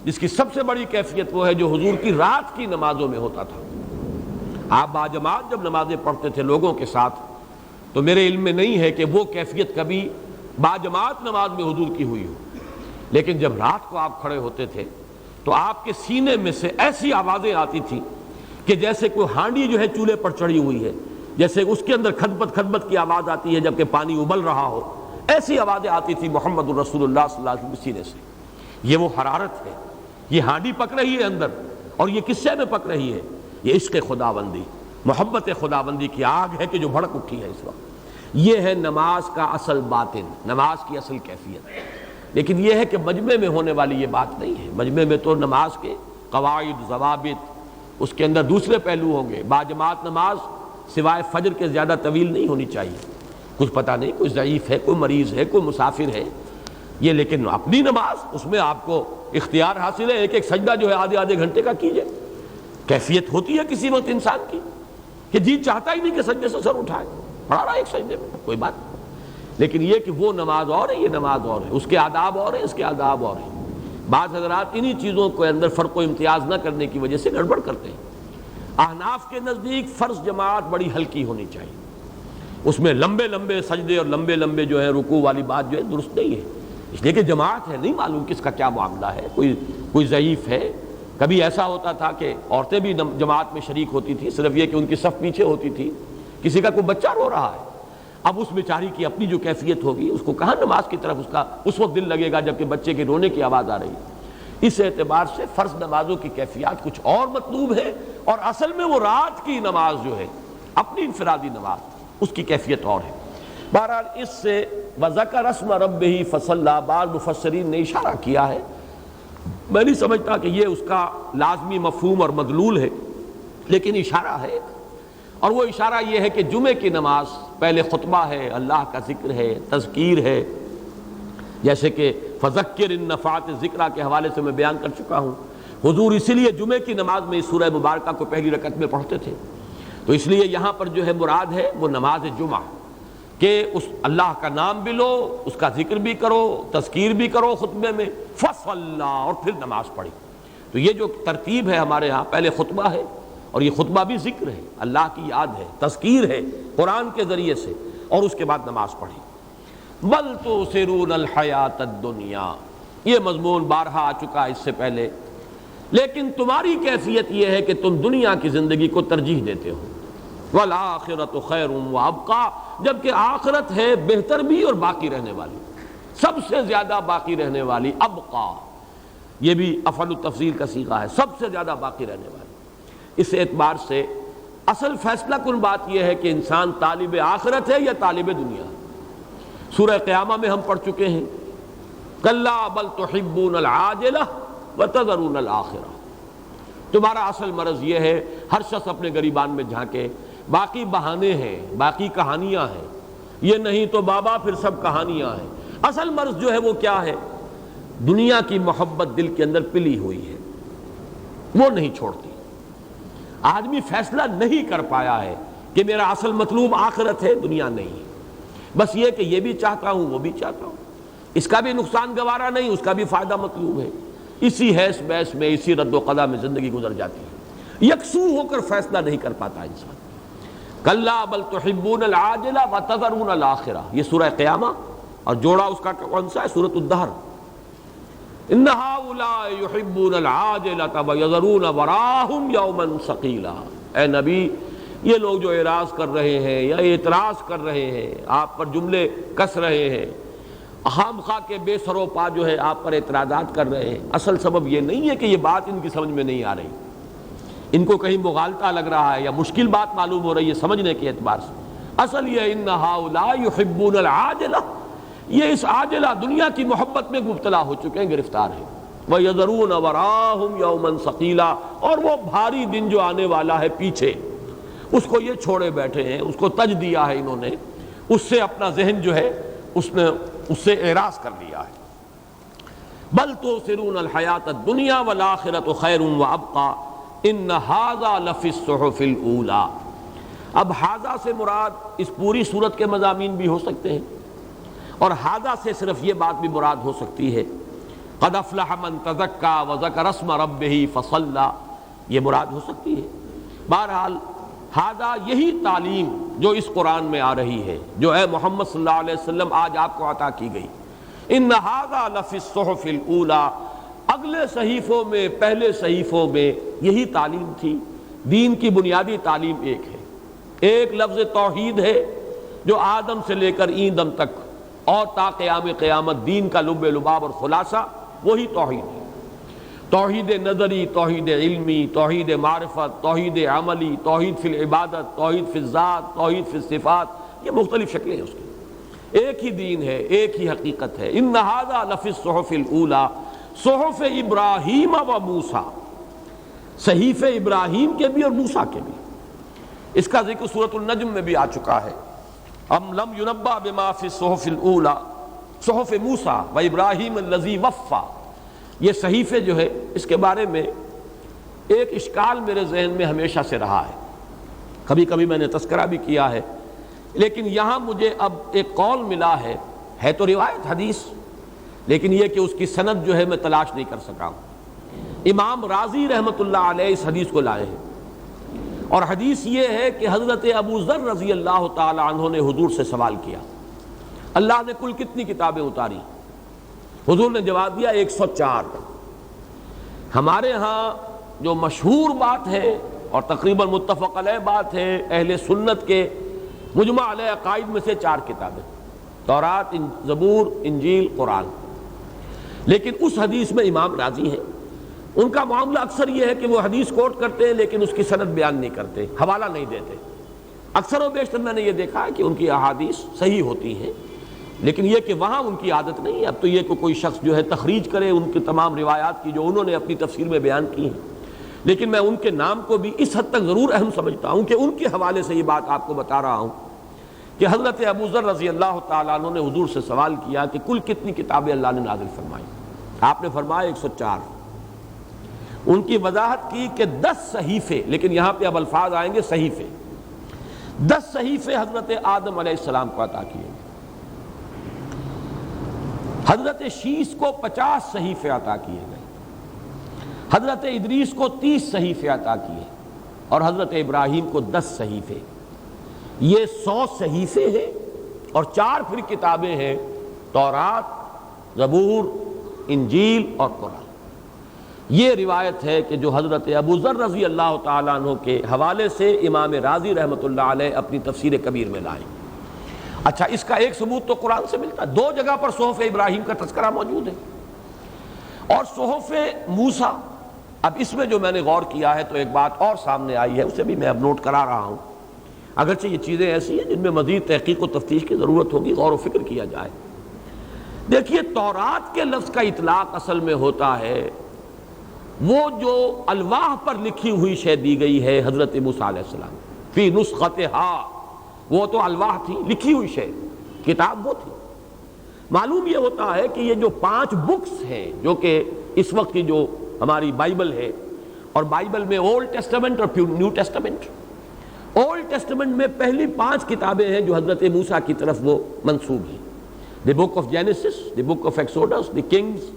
جس کی سب سے بڑی کیفیت وہ ہے جو حضور کی رات کی نمازوں میں ہوتا تھا۔ آپ باجماعت جب نمازیں پڑھتے تھے لوگوں کے ساتھ، تو میرے علم میں نہیں ہے کہ وہ کیفیت کبھی باجماعت نماز میں حضور کی ہوئی ہو، لیکن جب رات کو آپ کھڑے ہوتے تھے تو آپ کے سینے میں سے ایسی آوازیں آتی تھیں کہ جیسے کوئی ہانڈی جو ہے چولہے پر چڑھی ہوئی ہے، جیسے اس کے اندر کھدبت کھدبت کی آواز آتی ہے جبکہ پانی ابل رہا ہو، ایسی آوازیں آتی تھی محمد الرسول اللہ صلی اللہ علیہ وسلم کے سینے سے۔ یہ وہ حرارت ہے، یہ ہانڈی پک رہی ہے اندر، اور یہ کس سے میں پک رہی ہے؟ یہ عشق خداوندی، محبت خداوندی کی آگ ہے کہ جو بھڑک اٹھی ہے اس وقت۔ یہ ہے نماز کا اصل باطن، نماز کی اصل کیفیت۔ لیکن یہ ہے کہ مجمع میں ہونے والی یہ بات نہیں ہے۔ مجمع میں تو نماز کے قواعد، ضوابط، اس کے اندر دوسرے پہلو ہوں گے۔ باجماعت نماز سوائے فجر کے زیادہ طویل نہیں ہونی چاہیے۔ کچھ پتہ نہیں، کوئی ضعیف ہے، کوئی مریض ہے، کوئی مسافر ہے، یہ لیکن اپنی نماز اس میں آپ کو اختیار حاصل ہے، ایک ایک سجدہ جو ہے آدھے آدھے گھنٹے کا کیجئے۔ کیفیت ہوتی ہے کسی وقت انسان کی کہ جی چاہتا ہی نہیں کہ سجدے سے سر اٹھائے، پڑھا رہا ہے ایک سجدے میں، کوئی بات نہیں۔ لیکن یہ کہ وہ نماز اور ہے، یہ نماز اور ہے، اس کے آداب اور ہیں، اس کے آداب اور ہیں۔ بعض حضرات انہی چیزوں کے اندر فرق و امتیاز نہ کرنے کی وجہ سے گڑبڑ کرتے ہیں۔ احناف کے نزدیک فرض جماعت بڑی ہلکی ہونی چاہیے، اس میں لمبے لمبے سجدے اور لمبے لمبے جو ہے رکوع والی بات جو ہے درست نہیں ہے، اس لیے کہ جماعت ہے، نہیں معلوم کس کا کیا معاملہ ہے، کوئی ضعیف ہے۔ کبھی ایسا ہوتا تھا کہ عورتیں بھی جماعت میں شریک ہوتی تھی، صرف یہ کہ ان کی صف پیچھے ہوتی تھی، کسی کا کوئی بچہ رو رہا ہے، اب اس بیچاری کی اپنی جو کیفیت ہوگی، اس کو کہاں نماز کی طرف اس کا اس وقت دل لگے گا جبکہ بچے کے رونے کی آواز آ رہی ہے۔ اس اعتبار سے فرض نمازوں کی کیفیات کچھ اور مطلوب ہے، اور اصل میں وہ رات کی نماز جو ہے اپنی انفرادی نماز اس کی کیفیت اور ہے۔ بہرحال اس سے وَذَكَرَ اسْمَ رَبِّهِ فَصَلَّىٰ بعض مفسرین نے اشارہ کیا ہے، میں نہیں سمجھتا کہ یہ اس کا لازمی مفہوم اور مدلول ہے، لیکن اشارہ ہے، اور وہ اشارہ یہ ہے کہ جمعے کی نماز پہلے خطبہ ہے، اللہ کا ذکر ہے، تذکیر ہے، جیسے کہ فذکر ان نفعت ذکرہ کے حوالے سے میں بیان کر چکا ہوں۔ حضور اسی لیے جمعے کی نماز میں اس سورہ مبارکہ کو پہلی رکعت میں پڑھتے تھے، تو اس لیے یہاں پر جو ہے مراد ہے وہ نماز جمعہ، کہ اس اللہ کا نام بھی لو، اس کا ذکر بھی کرو، تذکیر بھی کرو خطبے میں، فصلی اور پھر نماز پڑھی۔ تو یہ جو ترتیب ہے ہمارے ہاں، پہلے خطبہ ہے، اور یہ خطبہ بھی ذکر ہے، اللہ کی یاد ہے، تذکیر ہے قرآن کے ذریعے سے، اور اس کے بعد نماز پڑھی۔ بل تؤثرون الحیات الدنیا، یہ مضمون بارہا آ چکا اس سے پہلے، لیکن تمہاری کیفیت یہ ہے کہ تم دنیا کی زندگی کو ترجیح دیتے ہو۔ والآخرۃ خیر وابقیٰ، جبکہ آخرت ہے بہتر بھی اور باقی رہنے والی، سب سے زیادہ باقی رہنے والی، ابقیٰ یہ بھی افعل التفضیل کا صیغہ ہے، سب سے زیادہ باقی رہنے والی۔ اس اعتبار سے اصل فیصلہ کن بات یہ ہے کہ انسان طالب آخرت ہے یا طالب دنیا۔ سورہ قیامہ میں ہم پڑھ چکے ہیں، کلا بل تحبون العاجلہ وتذرون الآخرہ، تمہارا اصل مرض یہ ہے، ہر شخص اپنے گریبان میں جھانکے، باقی بہانے ہیں، باقی کہانیاں ہیں، یہ نہیں تو بابا پھر سب کہانیاں ہیں۔ اصل مرض جو ہے وہ کیا ہے؟ دنیا کی محبت دل کے اندر پلی ہوئی ہے، وہ نہیں چھوڑتی۔ آدمی فیصلہ نہیں کر پایا ہے کہ میرا اصل مطلوب آخرت ہے، دنیا نہیں، بس یہ کہ یہ بھی چاہتا ہوں وہ بھی چاہتا ہوں، اس کا بھی نقصان گوارا نہیں، اس کا بھی فائدہ مطلوب ہے، اسی حیث بیس میں، اسی رد و قضا میں زندگی گزر جاتی ہے، یکسو ہو کر فیصلہ نہیں کر پاتا انسان۔ کلا بل تحبون العاجلہ وتذرون الآخرہ، یہ سورہ قیامہ، اور جوڑا اس کا کون سا ہے؟ سورۃ الدہر، ان ہؤلاء یحبون العاجلۃ ویذرون وراءہم یوما ثقیلا۔ اے نبی، یہ لوگ جو اعراض کر رہے ہیں یا اعتراض کر رہے ہیں، آپ پر جملے کس رہے ہیں، خام خواہ کے بے سر و پا جو ہے آپ پر اعتراضات کر رہے ہیں، اصل سبب یہ نہیں ہے کہ یہ بات ان کی سمجھ میں نہیں آ رہی، ان کو کہیں مغالطہ لگ رہا ہے یا مشکل بات معلوم ہو رہی ہے سمجھنے کے اعتبار سے، اصل یہ ان ہؤلاء یحبون العاجلہ، یہ اس عاجلہ دنیا کی محبت میں مبتلا ہو چکے ہیں، گرفتار ہیں، وَيَذَرُونَ وَرَاهُمْ يَوْمًا ثَقِيلًا، اور وہ بھاری دن جو آنے والا ہے پیچھے، اس کو یہ چھوڑے بیٹھے ہیں، اس کو تج دیا ہے انہوں نے، اس سے اپنا ذہن جو ہے اس نے اس سے اعراض کر لیا ہے۔ بل تؤثرون الحیات الدنیا والآخرۃ خیر وابقیٰ ان ھذا لفی الصحف الاولی۔ اب ھذا سے مراد اس پوری صورت کے مضامین بھی ہو سکتے ہیں، اور ھذا سے صرف یہ بات بھی مراد ہو سکتی ہے، قد افلح من تزکیٰ وذکر اسم ربہ فصلی، یہ مراد ہو سکتی ہے۔ بہرحال ھذا یہی تعلیم جو اس قرآن میں آ رہی ہے، جو اے محمد صلی اللہ علیہ وسلم آج آپ کو عطا کی گئی، ان ھذا لفی الصحف الاولی، اگلے صحیفوں میں، پہلے صحیفوں میں یہی تعلیم تھی۔ دین کی بنیادی تعلیم ایک ہے، ایک لفظ توحید ہے جو آدم سے لے کر این دم تک اور تا قیام قیامت دین کا لب لباب اور خلاصہ وہی توحید ہے۔ توحید نظری، توحید علمی، توحید معرفت، توحید عملی، توحید فی العبادت، توحید فی الذات، توحید فی الصفات، یہ مختلف شکلیں ہیں اس کی، ایک ہی دین ہے، ایک ہی حقیقت ہے۔ ان ھذا لفی الصحف الاولی صحف ابراہیم و موسیٰ، صحیف ابراہیم کے بھی اور موسیٰ کے بھی، اس کا ذکر سورۃ النجم میں بھی آ چکا ہے۔ ام لم ینبأ بما فی الصحف الاولی صحف موسیٰ و ابراہیم الذی وفی، یہ صحیفے جو ہے اس کے بارے میں ایک اشکال میرے ذہن میں ہمیشہ سے رہا ہے، کبھی کبھی میں نے تذکرہ بھی کیا ہے، لیکن یہاں مجھے اب ایک قول ملا ہے تو روایت حدیث، لیکن یہ کہ اس کی سند جو ہے میں تلاش نہیں کر سکا ہوں۔ امام رازی رحمۃ اللہ علیہ اس حدیث کو لائے ہیں، اور حدیث یہ ہے کہ حضرت ابو ذر رضی اللہ تعالی عنہ نے حضور سے سوال کیا، اللہ نے کل کتنی کتابیں اتاری؟ حضور نے جواب دیا 104۔ ہمارے ہاں جو مشہور بات ہے اور تقریباً متفق علیہ بات ہے، اہل سنت کے مجمع علیہ عقائد میں سے 4 کتابیں، تورات، زبور، انجیل، قرآن۔ لیکن اس حدیث میں امام راضی ہیں، ان کا معاملہ اکثر یہ ہے کہ وہ حدیث کوٹ کرتے ہیں لیکن اس کی سند بیان نہیں کرتے، حوالہ نہیں دیتے۔ اکثر و بیشتر میں نے یہ دیکھا ہے کہ ان کی احادیث صحیح ہوتی ہیں، لیکن یہ کہ وہاں ان کی عادت نہیں ہے۔ اب تو یہ کہ کوئی شخص جو ہے تخریج کرے ان کی تمام روایات کی جو انہوں نے اپنی تفسیر میں بیان کی ہیں، لیکن میں ان کے نام کو بھی اس حد تک ضرور اہم سمجھتا ہوں کہ ان کے حوالے سے یہ بات آپ کو بتا رہا ہوں کہ حضرت ابو ذر رضی اللہ تعالیٰ عنہ نے حضور سے سوال کیا کہ کل کتنی کتابیں اللہ نے نازل فرمائی؟ آپ نے فرمایا 104۔ ان کی وضاحت کی کہ 10 صحیفے، لیکن یہاں پہ اب الفاظ آئیں گے صحیفے، 10 صحیفے حضرت آدم علیہ السلام کو عطا کیے گئے، حضرت شیس کو 50 صحیفے عطا کیے گئے، حضرت ادریس کو 30 صحیفے عطا کیے، اور حضرت ابراہیم کو 10 صحیفے۔ یہ 100 صحیفے ہیں، اور 4 پھر کتابیں ہیں، تورات، زبور، انجیل اور قرآن۔ یہ روایت ہے کہ جو حضرت ابو ذر رضی اللہ تعالیٰ عنہ کے حوالے سے امام رازی رحمۃ اللہ علیہ اپنی تفسیر کبیر میں لائے۔ اچھا، اس کا ایک ثبوت تو قرآن سے ملتا ہے، 2 جگہ پر صحف ابراہیم کا تذکرہ موجود ہے، اور صحف موسیٰ۔ اب اس میں جو میں نے غور کیا ہے تو ایک بات اور سامنے آئی ہے، اسے بھی میں اب نوٹ کرا رہا ہوں، اگرچہ یہ چیزیں ایسی ہیں جن میں مزید تحقیق و تفتیش کی ضرورت ہوگی، غور و فکر کیا جائے۔ دیکھیے، تورات کے لفظ کا اطلاق اصل میں ہوتا ہے وہ جو الواح پر لکھی ہوئی شے دی گئی ہے حضرت موسیٰ علیہ السلام، فی نسختہا، وہ تو الواح تھی، لکھی ہوئی شے، کتاب وہ تھی۔ معلوم یہ ہوتا ہے کہ یہ جو 5 بکس ہیں جو کہ اس وقت کی جو ہماری بائبل ہے، اور بائبل میں اولڈ ٹیسٹمنٹ اور نیو ٹیسٹمنٹ، اولڈ ٹیسٹمنٹ میں پہلی 5 کتابیں ہیں جو حضرت موسیٰ کی طرف وہ منسوب ہیں، the book of Genesis, the book of Exodus, the kings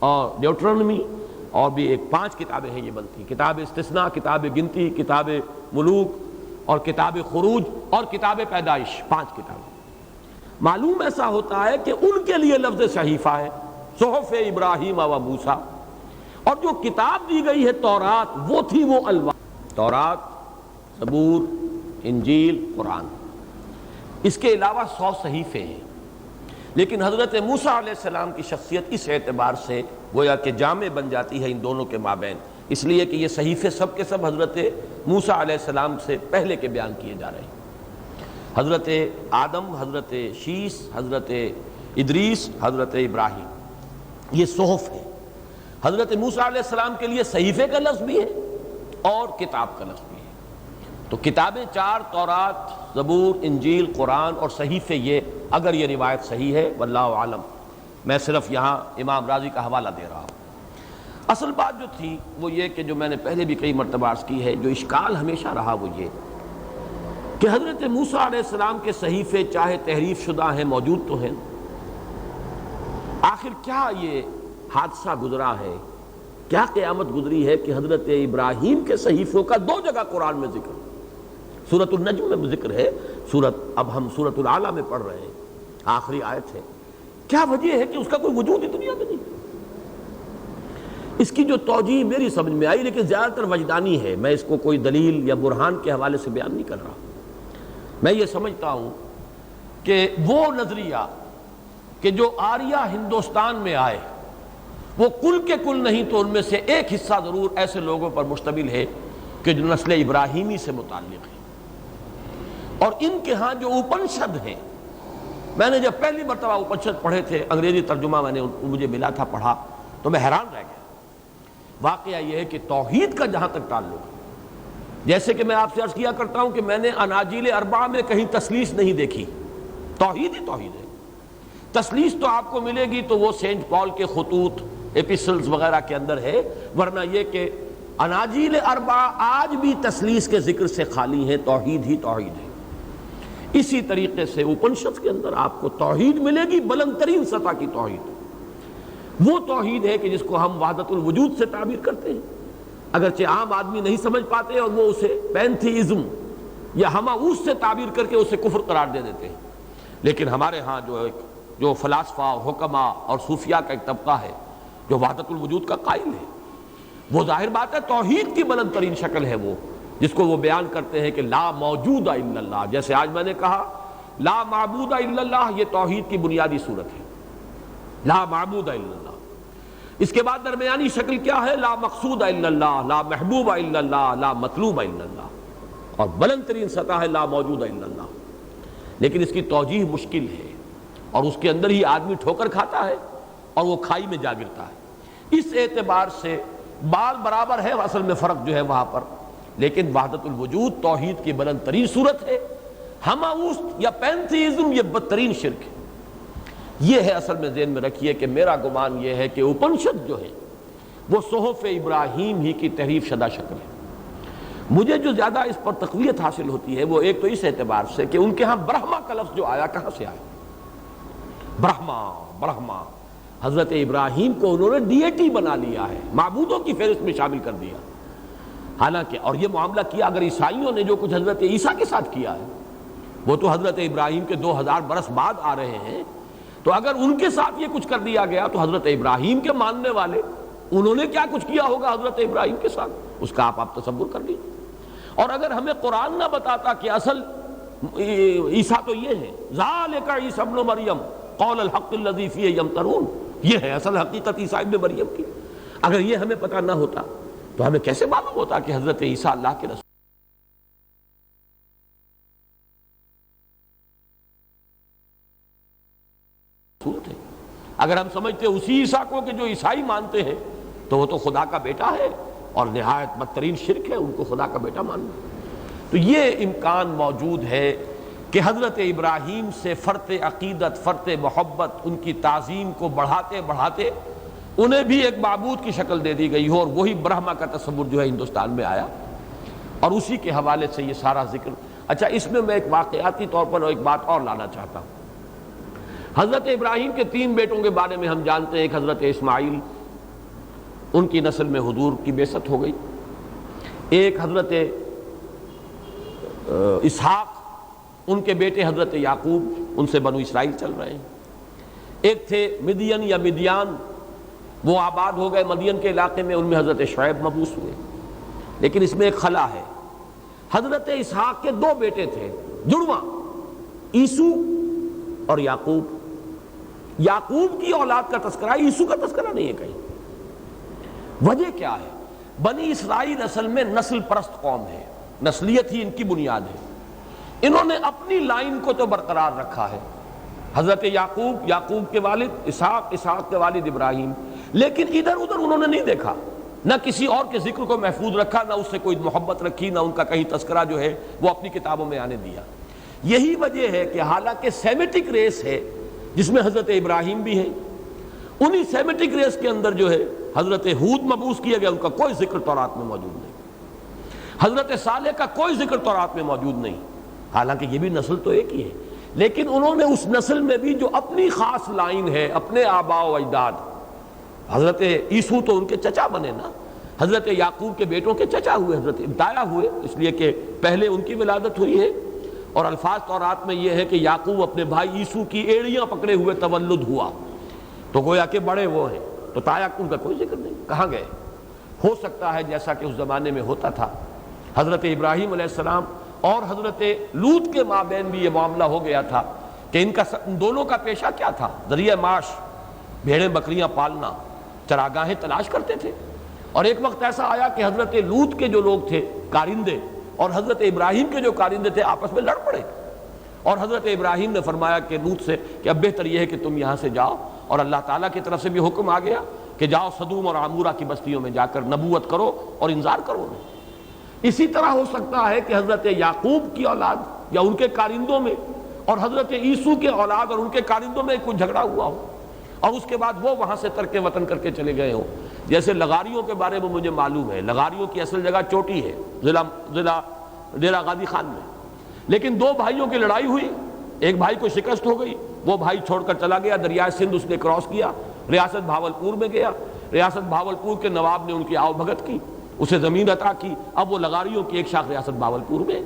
اور ڈیوٹرونومی، اور بھی ایک 5 کتابیں ہیں یہ بنتی، کتاب استثناء، کتاب گنتی، کتاب ملوک اور کتاب خروج اور کتاب پیدائش، 5 کتابیں۔ معلوم ایسا ہوتا ہے کہ ان کے لیے لفظ صحیفہ ہے، صحف ابراہیم و موسیٰ، اور جو کتاب دی گئی ہے تورات، وہ تھی وہ الواح، تورات، زبور، انجیل، قرآن۔ اس کے علاوہ 100 صحیفے ہیں، لیکن حضرت موسیٰ علیہ السلام کی شخصیت اس اعتبار سے گویا کہ جامع بن جاتی ہے ان دونوں کے مابین، اس لیے کہ یہ صحیفے سب کے سب حضرت موسیٰ علیہ السلام سے پہلے کے بیان کیے جا رہے ہیں۔ حضرت آدم، حضرت شیس، حضرت ادریس، حضرت ابراہیم، یہ صحف ہے۔ حضرت موسیٰ علیہ السلام کے لیے صحیفے کا لفظ بھی ہے اور کتاب کا لفظ بھی ہے۔ تو کتابیں 4، تورات، زبور، انجیل، قرآن، اور صحیفے یہ، اگر یہ روایت صحیح ہے، واللہ عالم، میں صرف یہاں امام راضی کا حوالہ دے رہا ہوں۔ اصل بات جو تھی وہ یہ کہ جو میں نے پہلے بھی کئی مرتبہ عرض کی ہے، جو اشکال ہمیشہ رہا وہ یہ کہ حضرت موسیٰ علیہ السلام کے صحیفے چاہے تحریف شدہ ہیں، موجود تو ہیں، آخر کیا یہ حادثہ گزرا ہے، کیا قیامت گزری ہے کہ حضرت ابراہیم کے صحیفوں کا 2 جگہ قرآن میں ذکر، سورۃ النجم میں ذکر ہے، اب ہم سورۃ الاعلیٰ میں پڑھ رہے ہیں، آخری آیت ہے۔ کیا وجہ ہے کہ اس کا کوئی وجود ہی دنیا میں نہیں؟ اس کی جو توجیہ میری سمجھ میں آئی، لیکن زیادہ تر وجدانی ہے، میں اس کو کوئی دلیل یا برہان کے حوالے سے بیان نہیں کر رہا۔ میں یہ سمجھتا ہوں کہ وہ نظریہ کہ جو آریہ ہندوستان میں آئے وہ کل کے کل نہیں تو ان میں سے ایک حصہ ضرور ایسے لوگوں پر مشتمل ہے کہ جو نسل ابراہیمی سے متعلق ہے، اور ان کے ہاں جو اپنشد ہیں، میں نے جب پہلی مرتبہ اپنشد پڑھے تھے، انگریزی ترجمہ مجھے ملا تھا، پڑھا تو میں حیران رہ گیا۔ واقعہ یہ ہے کہ توحید کا جہاں تک تعلق ہے، جیسے کہ میں آپ سے عرض کیا کرتا ہوں کہ میں نے اناجیل 4 میں کہیں تثلیث نہیں دیکھی، توحید ہی توحید ہے۔ تثلیث تو آپ کو ملے گی تو وہ سینٹ پال کے خطوط، ایپیسلز وغیرہ کے اندر ہے، ورنہ یہ کہ اناجیل 4 آج بھی تثلیث کے ذکر سے خالی ہیں، توحید ہی توحید ہے۔ اسی طریقے سے اپنشد کے اندر آپ کو توحید ملے گی، بلند ترین سطح کی توحید، وہ توحید ہے کہ جس کو ہم وحدت الوجود سے تعبیر کرتے ہیں، اگرچہ عام آدمی نہیں سمجھ پاتے اور وہ اسے پینتھیزم یا ہماؤس سے تعبیر کر کے اسے کفر قرار دے دیتے ہیں، لیکن ہمارے ہاں جو فلاسفہ، حکماء اور صوفیاء کا ایک طبقہ ہے جو وحدت الوجود کا قائل ہے، وہ ظاہر بات ہے توحید کی بلند ترین شکل ہے، وہ جس کو وہ بیان کرتے ہیں کہ لا موجود الا اللہ، جیسے آج میں نے کہا لا معبود الا اللہ، یہ توحید کی بنیادی صورت ہے، لا معبود الا اللہ۔ اس کے بعد درمیانی شکل کیا ہے؟ لا مقصود الا اللہ، لا محبوب الا اللہ، لا مطلوب الا اللہ، اور بلند ترین سطح ہے لا موجود الا اللہ۔ لیکن اس کی توجیہ مشکل ہے، اور اس کے اندر ہی آدمی ٹھوکر کھاتا ہے اور وہ کھائی میں جا گرتا ہے۔ اس اعتبار سے بال برابر ہے، اصل میں فرق جو ہے وہاں پر، لیکن وحدت الوجود توحید کی بلند ترین صورت ہے۔ ہماؤست یا پینتھیزم یہ بدترین شرک ہے۔ یہ ہے اصل میں ذہن میں رکھیے کہ میرا گمان یہ ہے کہ اپنشد جو ہے وہ صحف ابراہیم ہی کی تحریف شدہ شکل ہے۔ مجھے جو زیادہ اس پر تقویت حاصل ہوتی ہے وہ ایک تو اس اعتبار سے کہ ان کے ہاں برہما کا لفظ جو آیا کہاں سے آیا؟ برہما حضرت ابراہیم کو انہوں نے ڈیٹی بنا لیا ہے، معبودوں کی فہرست میں شامل کر دیا۔ حالانکہ اور یہ معاملہ کیا اگر عیسائیوں نے جو کچھ حضرت عیسیٰ کے ساتھ کیا ہے، وہ تو حضرت ابراہیم کے 2000 برس بعد آ رہے ہیں، تو اگر ان کے ساتھ یہ کچھ کر دیا گیا تو حضرت ابراہیم کے ماننے والے انہوں نے کیا کچھ کیا ہوگا حضرت ابراہیم کے ساتھ، اس کا آپ تصور کر لیجیے۔ اور اگر ہمیں قرآن نہ بتاتا کہ اصل عیسیٰ تو یہ ہے، ذالک عیسی ابن مریم قول الحق الذی فیہ یمترون، یہ ہے اصل حقیقت عیسیٰ ابن مریم کی، اگر یہ ہمیں پتہ نہ ہوتا تو ہمیں کیسے معلوم ہوتا کہ حضرت عیسیٰ اللہ کے رسول تھے؟ اگر ہم سمجھتے اسی عیسیٰ کو کہ جو عیسائی مانتے ہیں تو وہ تو خدا کا بیٹا ہے، اور نہایت بدترین شرک ہے ان کو خدا کا بیٹا ماننا۔ تو یہ امکان موجود ہے کہ حضرت ابراہیم سے فرط عقیدت، فرط محبت، ان کی تعظیم کو بڑھاتے بڑھاتے انہیں بھی ایک معبود کی شکل دے دی گئی ہو، اور وہی برہما کا تصور جو ہے ہندوستان میں آیا، اور اسی کے حوالے سے یہ سارا ذکر۔ اچھا، اس میں میں ایک واقعاتی طور پر ایک بات اور لانا چاہتا ہوں۔ حضرت ابراہیم کے 3 بیٹوں کے بارے میں ہم جانتے ہیں، ایک حضرت اسماعیل، ان کی نسل میں حضور کی بعثت ہو گئی، ایک حضرت اسحاق، ان کے بیٹے حضرت یعقوب، ان سے بنو اسرائیل چل رہے ہیں، ایک تھے مدین یا مدیان، وہ آباد ہو گئے مدین کے علاقے میں، ان میں حضرت شعیب مبعوث ہوئے۔ لیکن اس میں ایک خلا ہے، حضرت اسحاق کے 2 بیٹے تھے جڑواں، عیسو اور یعقوب۔ یعقوب کی اولاد کا تذکرہ، عیسو کا تذکرہ نہیں ہے کہیں۔ وجہ کیا ہے؟ بنی اسرائیل اصل میں نسل پرست قوم ہے، نسلیت ہی ان کی بنیاد ہے۔ انہوں نے اپنی لائن کو تو برقرار رکھا ہے، حضرت یعقوب، یعقوب کے والد اسحاق، اسحاق کے والد ابراہیم، لیکن ادھر ادھر انہوں نے نہیں دیکھا، نہ کسی اور کے ذکر کو محفوظ رکھا، نہ اس سے کوئی محبت رکھی، نہ ان کا کہیں تذکرہ جو ہے وہ اپنی کتابوں میں آنے دیا۔ یہی وجہ ہے کہ حالانکہ سیمیٹک ریس ہے جس میں حضرت ابراہیم بھی ہیں، انہی سیمیٹک ریس کے اندر جو ہے حضرت ہود مبعوث کیا گیا، ان کا کوئی ذکر تورات میں موجود نہیں، حضرت صالح کا کوئی ذکر تورات میں موجود نہیں، حالانکہ یہ بھی نسل تو ایک ہی ہے، لیکن انہوں نے اس نسل میں بھی جو اپنی خاص لائن ہے، اپنے آباء و اجداد، حضرت عیسو تو ان کے چچا بنے نا، حضرت یعقوب کے بیٹوں کے چچا ہوئے، حضرت دایا ہوئے، اس لیے کہ پہلے ان کی ولادت ہوئی ہے، اور الفاظ تورات میں یہ ہے کہ یعقوب اپنے بھائی عیسو کی ایڑیاں پکڑے ہوئے تولد ہوا، تو گویا کہ بڑے وہ ہیں، تو تایا ان کا کوئی ذکر نہیں، کہاں گئے؟ ہو سکتا ہے جیسا کہ اس زمانے میں ہوتا تھا، حضرت ابراہیم علیہ السلام اور حضرت لوط کے مابین بھی یہ معاملہ ہو گیا تھا کہ ان دونوں کا پیشہ کیا تھا؟ ذریعہ معاش، بھیڑیں بکریاں پالنا، چراگاہیں تلاش کرتے تھے، اور ایک وقت ایسا آیا کہ حضرت لوط کے جو لوگ تھے کارندے اور حضرت ابراہیم کے جو کارندے تھے آپس میں لڑ پڑے، اور حضرت ابراہیم نے فرمایا کہ لوط سے کہ اب بہتر یہ ہے کہ تم یہاں سے جاؤ، اور اللہ تعالیٰ کی طرف سے بھی حکم آ گیا کہ جاؤ صدوم اور عمورہ کی بستیوں میں جا کر نبوت کرو اور انذار کرو انہیں۔ اسی طرح ہو سکتا ہے کہ حضرت یعقوب کی اولاد یا ان کے کارندوں میں اور حضرت عیسو کے اولاد اور ان کے کارندوں میں کوئی جھگڑا ہوا ہو، اور اس کے بعد وہ وہاں سے ترک وطن کر کے چلے گئے ہوں۔ جیسے لغاریوں کے بارے میں مجھے معلوم ہے، لغاریوں کی اصل جگہ چوٹی ہے، ضلع ڈیرہ غازی خان میں، لیکن 2 بھائیوں کی لڑائی ہوئی، ایک بھائی کو شکست ہو گئی، وہ بھائی چھوڑ کر چلا گیا، دریائے سندھ اس نے کراس کیا، ریاست بھاولپور میں گیا، ریاست بھاولپور کے نواب نے ان کی آؤ بھگت کی، اسے زمین عطا کی، اب وہ لغاریوں کی ایک شاخ ریاست بھاولپور میں،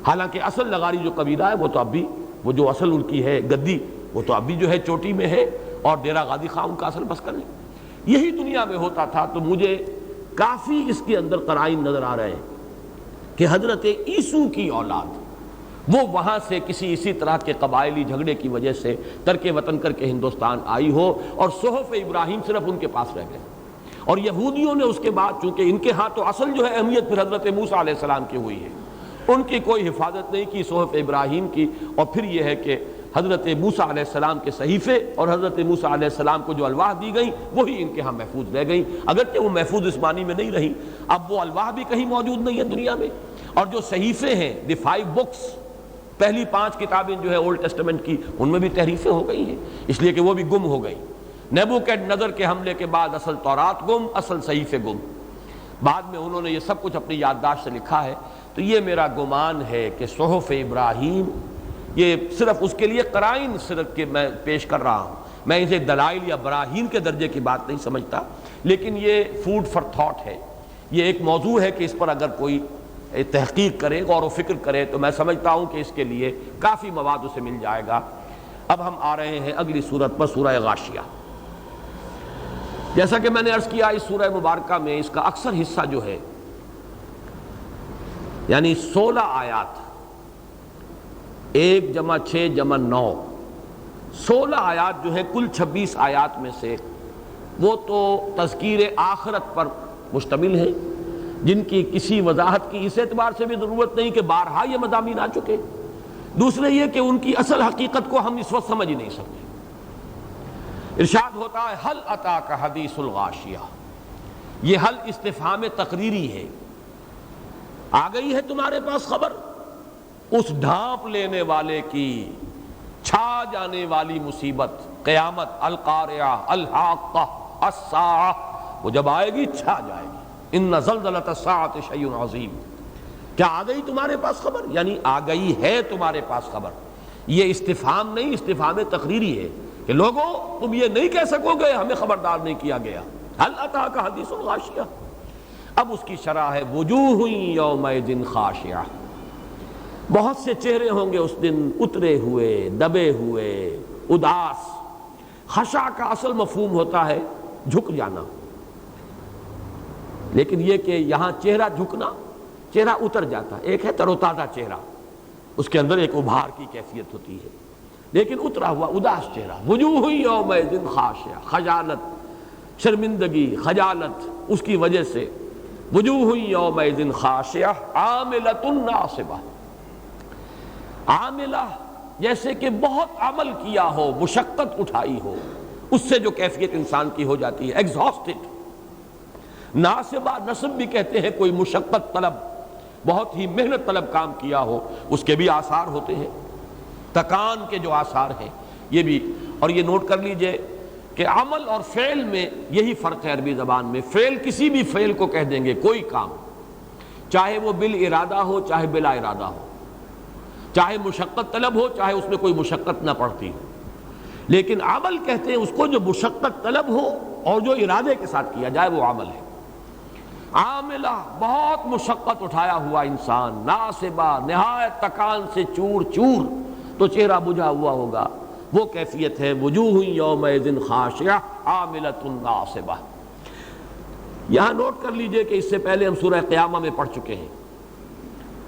حالانکہ اصل لغاری جو قبیلہ ہے وہ تو اب بھی، وہ جو اصل ان کی ہے گدی، وہ تو اب بھی جو ہے چوٹی میں ہے، اور ڈیرہ غازی خان ان کا اصل مسکن ہے۔ یہی دنیا میں ہوتا تھا، تو مجھے کافی اس کے اندر قرائن نظر آ رہے ہیں کہ حضرت عیسو کی اولاد وہ وہاں سے کسی اسی طرح کے قبائلی جھگڑے کی وجہ سے ترک وطن کر کے ہندوستان آئی ہو، اور صحف ابراہیم صرف ان کے پاس رہ گئے۔ اور یہودیوں نے اس کے بعد، چونکہ ان کے ہاں تو اصل جو ہے اہمیت پھر حضرت موسیٰ علیہ السلام کی ہوئی ہے، ان کی کوئی حفاظت نہیں کی صحف ابراہیم کی۔ اور پھر یہ ہے کہ حضرت موسیٰ علیہ السلام کے صحیفے اور حضرت موسیٰ علیہ السلام کو جو الواح دی گئیں وہی ان کے ہاں محفوظ رہ گئیں، اگرچہ وہ محفوظ اس معنی میں نہیں رہی، اب وہ الواح بھی کہیں موجود نہیں ہے دنیا میں۔ اور جو صحیفے ہیں، دی 5 بکس، پہلی 5 کتابیں جو ہے اولڈ ٹیسٹمنٹ کی، ان میں بھی تحریفیں ہو گئی ہیں، اس لیے کہ وہ بھی گم ہو گئی۔ نیبوکڈنیزر کے حملے کے بعد اصل تورات گم، اصل صحیفے گم، بعد میں انہوں نے یہ سب کچھ اپنی یادداشت سے لکھا ہے۔ تو یہ میرا گمان ہے کہ صحف ابراہیم، یہ صرف اس کے لیے قرائن صرف کہ میں پیش کر رہا ہوں، میں اسے دلائل یا براہین کے درجے کی بات نہیں سمجھتا، لیکن یہ فوڈ فار تھاٹ ہے، یہ ایک موضوع ہے کہ اس پر اگر کوئی تحقیق کرے، غور و فکر کرے، تو میں سمجھتا ہوں کہ اس کے لیے کافی مواد اسے مل جائے گا۔ اب ہم آ رہے ہیں اگلی سورت پر، سورہ غاشیہ۔ جیسا کہ میں نے عرض کیا، اس سورہ مبارکہ میں اس کا اکثر حصہ جو ہے، یعنی 16 آیات، 1 + 6 + 9، 16 آیات جو ہے کل 26 آیات میں سے، وہ تو تذکیر آخرت پر مشتمل ہیں، جن کی کسی وضاحت کی اس اعتبار سے بھی ضرورت نہیں کہ بارہا یہ مضامین آ چکے، دوسرے یہ کہ ان کی اصل حقیقت کو ہم اس وقت سمجھ ہی نہیں سکتے۔ ارشاد ہوتا ہے حل اتاک حدیث الغاشیہ، یہ حل استفہام تقریری ہے، آ گئی ہے تمہارے پاس خبر اس ڈھانپ لینے والے کی، چھا جانے والی مصیبت، قیامت، القارعہ، الحاقہ، الساعہ، وہ جب آئے گی چھا جائے گی، ان زلزلۃ الساعۃ شیء عظیم۔ کیا آ گئی تمہارے پاس خبر؟ یعنی آ گئی ہے تمہارے پاس خبر۔ یہ استفہام نہیں، استفہام تقریری ہے کہ لوگوں تم یہ نہیں کہہ سکو گے ہمیں خبردار نہیں کیا گیا۔ حل اتاک حدیث الغاشیہ، اب اس کی شرح ہے وجوہ یومئذ خاشعہ، بہت سے چہرے ہوں گے اس دن اترے ہوئے، دبے ہوئے، اداس۔ خشع کا اصل مفہوم ہوتا ہے جھک جانا، لیکن یہ کہ یہاں چہرہ جھکنا، چہرہ اتر جاتا ہے۔ ایک ہے تر و تازہ چہرہ، اس کے اندر ایک ابھار کی کیفیت ہوتی ہے، لیکن اترا ہوا اداس چہرہ۔ وجوہ یومئذ خاشعہ، خجالت، شرمندگی، خجالت اس کی وجہ سے۔ وجوہ یومئذ خاشعہ عاملۃ ناصبہ، عاملہ جیسے کہ بہت عمل کیا ہو، مشقت اٹھائی ہو، اس سے جو کیفیت انسان کی ہو جاتی ہے، ایگزاسٹڈ۔ ناصبہ، نصب بھی کہتے ہیں کوئی مشقت طلب، بہت ہی محنت طلب کام کیا ہو، اس کے بھی آثار ہوتے ہیں، تکان کے جو آثار ہیں یہ بھی۔ اور یہ نوٹ کر لیجئے کہ عمل اور فعل میں یہی فرق ہے عربی زبان میں۔ فعل کسی بھی فعل کو کہہ دیں گے، کوئی کام، چاہے وہ بالارادہ ہو چاہے بلا ارادہ ہو، چاہے مشقت طلب ہو چاہے اس میں کوئی مشقت نہ پڑتی ہو، لیکن عمل کہتے ہیں اس کو جو مشقت طلب ہو اور جو ارادے کے ساتھ کیا جائے وہ عمل ہے۔ عاملہ، بہت مشقت اٹھایا ہوا انسان، ناصبہ، نہایت تکان سے چور چور، تو چہرہ بجھا ہوا ہوگا، وہ کیفیت ہے وجوہ یومئذ خاشعہ عاملۃ ناصبہ۔ یہاں نوٹ کر لیجئے کہ اس سے پہلے ہم سورہ قیامہ میں پڑھ چکے ہیں،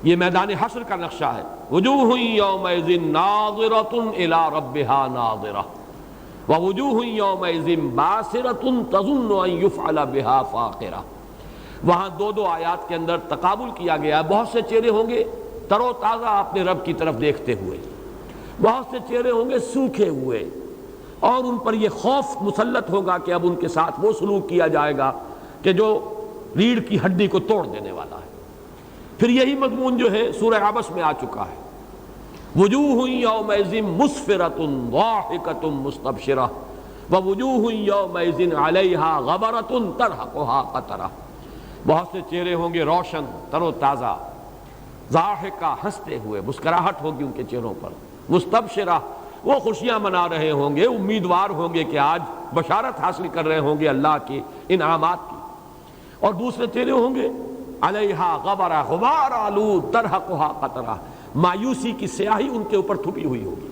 یہ میدان حشر کا نقشہ ہے۔ وجوہ یومئذ ناظرۃ الی ربہا ناظرہ ووجوہ یومئذ باسرۃ تظن ان یفعل بہا فاقرہ۔ وہاں دو آیات کے اندر تقابل کیا گیا، بہت سے چہرے ہوں گے تر و تازہ اپنے رب کی طرف دیکھتے ہوئے، بہت سے چہرے ہوں گے سوکھے ہوئے، اور ان پر یہ خوف مسلط ہوگا کہ اب ان کے ساتھ وہ سلوک کیا جائے گا کہ جو ریڑھ کی ہڈی کو توڑ دینے والا ہے۔ پھر یہی مضمون جو ہے سورہ عبس میں آ چکا ہے، وجوہ یومئذ مسفرۃ ضاحکۃ مستبشرہ ووجوہ یومئذ علیہا غبرۃ ترہقہا قطرہ۔ بہت سے چہرے ہوں گے روشن، تر و تازہ، ضاحکہ، ہنستے ہوئے، مسکراہٹ ہوگی ان کے چہروں پر، مستبشرہ، وہ خوشیاں منا رہے ہوں گے، امیدوار ہوں گے کہ آج بشارت حاصل کر رہے ہوں گے اللہ کے انعامات کی۔ اور دوسرے چہرے ہوں گے علیہا غبرہ، غبار آلود، ترہقہا قطرہ، مایوسی کی سیاہی ان کے اوپر تھپی ہوئی ہوگی۔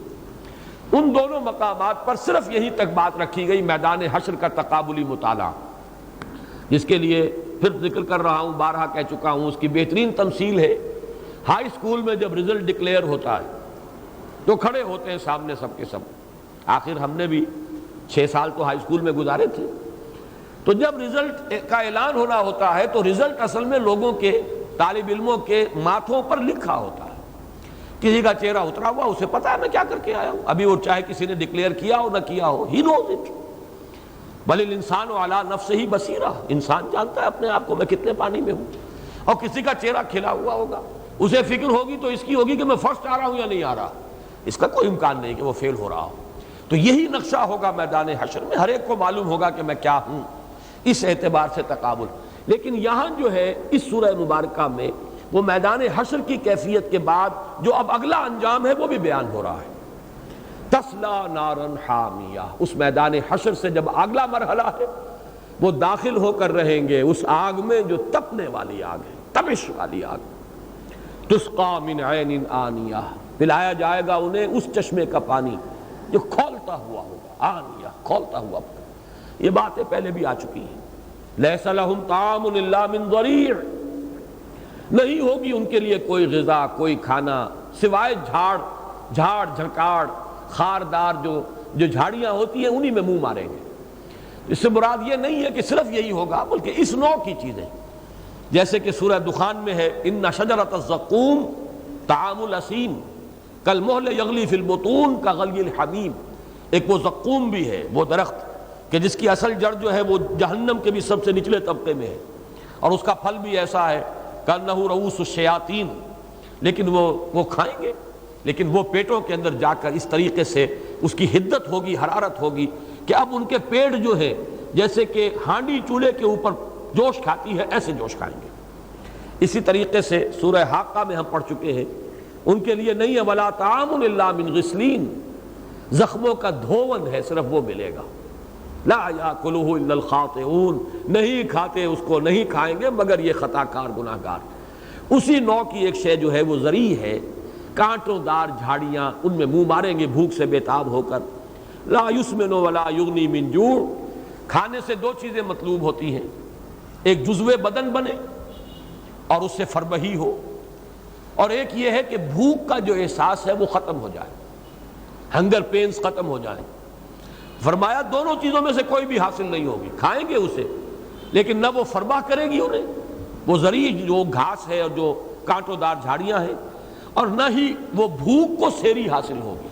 ان دونوں مقامات پر صرف یہیں تک بات رکھی گئی، میدان حشر کا تقابلی مطالعہ، جس کے لیے پھر ذکر کر رہا ہوں، بارہا کہہ چکا ہوں، اس کی بہترین تمثیل ہے ہائی اسکول میں جب رزلٹ ڈکلیئر ہوتا ہے تو کھڑے ہوتے ہیں سامنے سب کے سب. آخر ہم نے بھی 6 سال تو ہائی اسکول میں گزارے تھے. تو جب رزلٹ کا اعلان ہونا ہوتا ہے تو رزلٹ اصل میں لوگوں کے، طالب علموں کے ماتھوں پر لکھا ہوتا ہے. کسی کا چہرہ اترا ہوا، اسے پتا ہے میں کیا کر کے آیا ہوں. ابھی وہ چاہے کسی نے ڈکلیئر کیا ہو نہ کیا ہو، ہی نوز اٹ. بل الانسان علی نفسہ بصیرہ، انسان جانتا ہے اپنے آپ کو میں کتنے پانی میں ہوں. اور کسی کا چہرہ کھلا ہوا ہوگا، اسے فکر ہوگی تو اس کی ہوگی کہ میں فرسٹ آ رہا ہوں یا نہیں آ رہا. اس کا کوئی امکان نہیں کہ وہ فیل ہو رہا ہو. تو یہی نقشہ ہوگا میدان حشر میں، ہر ایک کو معلوم ہوگا کہ میں کیا ہوں. اس اعتبار سے تقابل. لیکن یہاں جو ہے اس سورہ مبارکہ میں وہ میدان حشر کی کیفیت کے بعد جو اب اگلا انجام ہے وہ بھی بیان ہو رہا ہے. تسلا نارن حامیہ، اس میدان حشر سے جب اگلا مرحلہ ہے وہ داخل ہو کر رہیں گے اس آگ میں جو تپنے والی آگ ہے، تپش والی آگ. تسقا من عین آنیہ، پلایا جائے گا انہیں اس چشمے کا پانی جو کھولتا ہوا ہوگا. آنیہ، کھولتا ہوا. یہ باتیں پہلے بھی آ چکی ہیں. لیس لہم طعام الا من ضریع، نہیں ہوگی ان کے لیے کوئی غذا، کوئی کھانا سوائے جھاڑ جھکاڑ خاردار جو جھاڑیاں ہوتی ہیں انہی میں منہ ماریں گے. اس سے مراد یہ نہیں ہے کہ صرف یہی ہوگا، بلکہ اس نوع کی چیزیں، جیسے کہ سورہ دخان میں ہے ان شجرۃ الزقوم طعام الاسیم کالمہل یغلی فی البطون کغلی الحمیم. ایک وہ زقوم بھی ہے، وہ درخت کہ جس کی اصل جڑ جو ہے وہ جہنم کے بھی سب سے نچلے طبقے میں ہے، اور اس کا پھل بھی ایسا ہے کأنہ رؤوس الشیاطین. لیکن وہ کھائیں گے، لیکن وہ پیٹوں کے اندر جا کر اس طریقے سے اس کی حدت ہوگی، حرارت ہوگی کہ اب ان کے پیٹ جو ہے جیسے کہ ہانڈی چولہے کے اوپر جوش کھاتی ہے ایسے جوش کھائیں گے. اسی طریقے سے سورہ حاقہ میں ہم پڑھ چکے ہیں ان کے لیے نہیں ہے ولا طعام الا من غسلین، زخموں کا دھون ہے صرف وہ ملے گا. لا یاکلہ الا الخاطئون، نہیں کھاتے اس کو، نہیں کھائیں گے مگر یہ خطا کار گناہ گار. اسی نوع کی ایک شے جو ہے وہ ذریع ہے، کانٹوں دار جھاڑیاں، ان میں منہ ماریں گے بھوک سے بےتاب ہو کر. لا یسمن ولا یغنی من جوع، کھانے سے 2 چیزیں مطلوب ہوتی ہیں، ایک جزو بدن بنے اور اس سے فربہی ہو، اور ایک یہ ہے کہ بھوک کا جو احساس ہے وہ ختم ہو جائے، ہنگر پینز ختم ہو جائیں. فرمایا دونوں چیزوں میں سے کوئی بھی حاصل نہیں ہوگی. کھائیں گے اسے لیکن نہ وہ فربہ کرے گی انہیں، وہ ذریع جو گھاس ہے اور جو کانٹوں دار جھاڑیاں ہیں، اور نہ ہی وہ بھوک کو سیری حاصل ہوگی.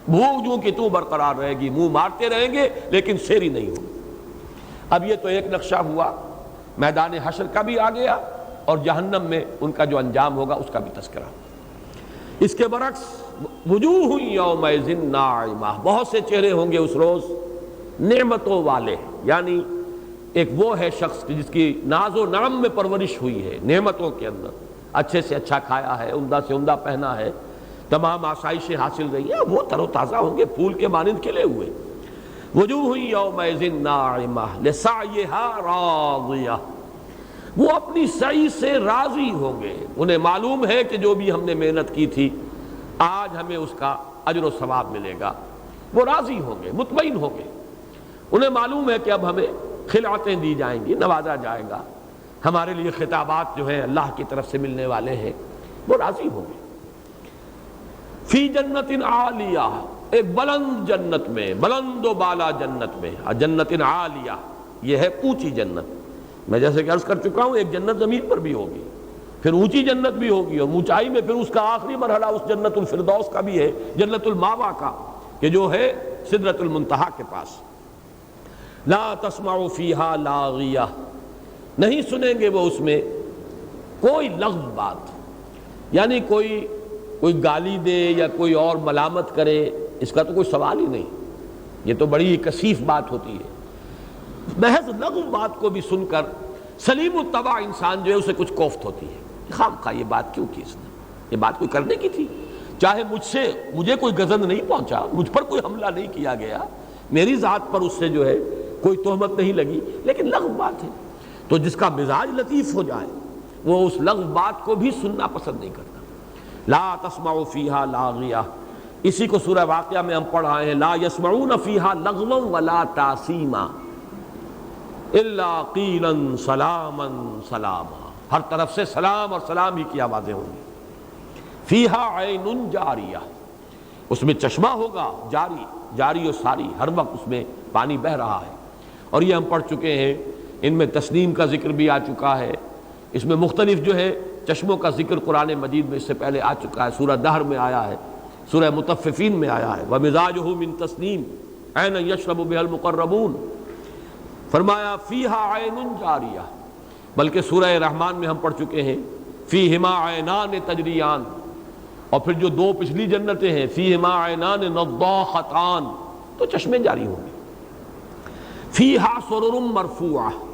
بھوک جو کہ تو برقرار رہے گی، منہ مارتے رہیں گے لیکن سیری نہیں ہوگی. اب یہ تو ایک نقشہ ہوا، میدان حشر کا بھی آ گیا اور جہنم میں ان کا جو انجام ہوگا اس کا بھی تذکرہ. اس کے برعکس وجوہ یومئذ ناعمہ، بہت سے چہرے ہوں گے اس روز نعمتوں والے، یعنی ایک وہ ہے شخص جس کی ناز و نعم میں پرورش ہوئی ہے، نعمتوں کے اندر اچھے سے اچھا کھایا ہے، عمدہ سے عمدہ پہنا ہے، تمام آسائشیں حاصل رہی ہیں، وہ تر و تازہ ہوں گے پھول کے مانند کھلے ہوئے. وجوہ یومئذ ناعمہ لسعیہا راضیہ، وہ اپنی سعی سے راضی ہوں گے. انہیں معلوم ہے کہ جو بھی ہم نے محنت کی تھی آج ہمیں اس کا اجر و ثواب ملے گا. وہ راضی ہوں گے، مطمئن ہوں گے. انہیں معلوم ہے کہ اب ہمیں خلعتیں دی جائیں گی، نوازا جائے گا، ہمارے لیے خطابات جو ہیں اللہ کی طرف سے ملنے والے ہیں. وہ راضی ہوں گے. فی جنت عالیہ، ایک بلند جنت میں، بلند و بالا جنت میں. جنت عالیہ یہ ہے اونچی جنت. میں جیسے کہ عرض کر چکا ہوں ایک جنت زمین پر بھی ہوگی، پھر اونچی جنت بھی ہوگی، اور اونچائی میں پھر اس کا آخری مرحلہ اس جنت الفردوس کا بھی ہے، جنت الماوا کا، کہ جو ہے سدرۃ المنتہا کے پاس. لا تسمع فیہا لاغیہ، نہیں سنیں گے وہ اس میں کوئی لغو بات، یعنی کوئی گالی دے یا کوئی اور ملامت کرے، اس کا تو کوئی سوال ہی نہیں. یہ تو بڑی ہی کثیف بات ہوتی ہے. محض لغو بات کو بھی سن کر سلیم الطبع انسان جو ہے اسے کچھ کوفت ہوتی ہے. خامخواہ یہ بات کیوں کی اس نے؟ یہ بات کوئی کرنے کی تھی؟ چاہے مجھے کوئی گزند نہیں پہنچا، مجھ پر کوئی حملہ نہیں کیا گیا، میری ذات پر اس سے جو ہے کوئی تہمت نہیں لگی، لیکن لغو بات ہے. تو جس کا مزاج لطیف ہو جائے وہ اس لغو بات کو بھی سننا پسند نہیں کرتا. لا تسمع فیہا لاغیہ، اسی کو سورہ واقعہ میں ہم پڑھ رہے ہیں. لا یسمعون فیہا لغوا ولا تاثیما الا قیلا سلاما سلاما، ہر طرف سے سلام اور سلام ہی کی آوازیں ہوں گی. فیہا عین جاریہ، اس میں چشمہ ہوگا جاری، جاری و ساری، ہر وقت اس میں پانی بہہ رہا ہے۔ اور یہ ہم پڑھ چکے ہیں، ان میں تسنیم کا ذکر بھی آ چکا ہے، اس میں مختلف جو ہے چشموں کا ذکر قرآن مجید میں اس سے پہلے آ چکا ہے، سورہ دہر میں آیا ہے، سورہ مطففین میں آیا ہے، وَمِزَاجُهُ مِن تَسْنِيمٍ عَيْنًا يَشْرَبُ بِهَا الْمُقَرَّبُونَ، فرمایا فِيهَا عَيْنٌ جَارِيَةٌ، بلکہ سورہ رحمان میں ہم پڑھ چکے ہیں فِيهِمَا عَيْنَانِ تَجْرِيَانِ، اور پھر جو دو پچھلی جنتیں ہیں فِيهِمَا عَيْنَانِ نَضَّاخَتَانِ، تو چشمے جاری ہوں گے۔ فِيهَا سُرُرٌ مَرْفُوعَةٌ،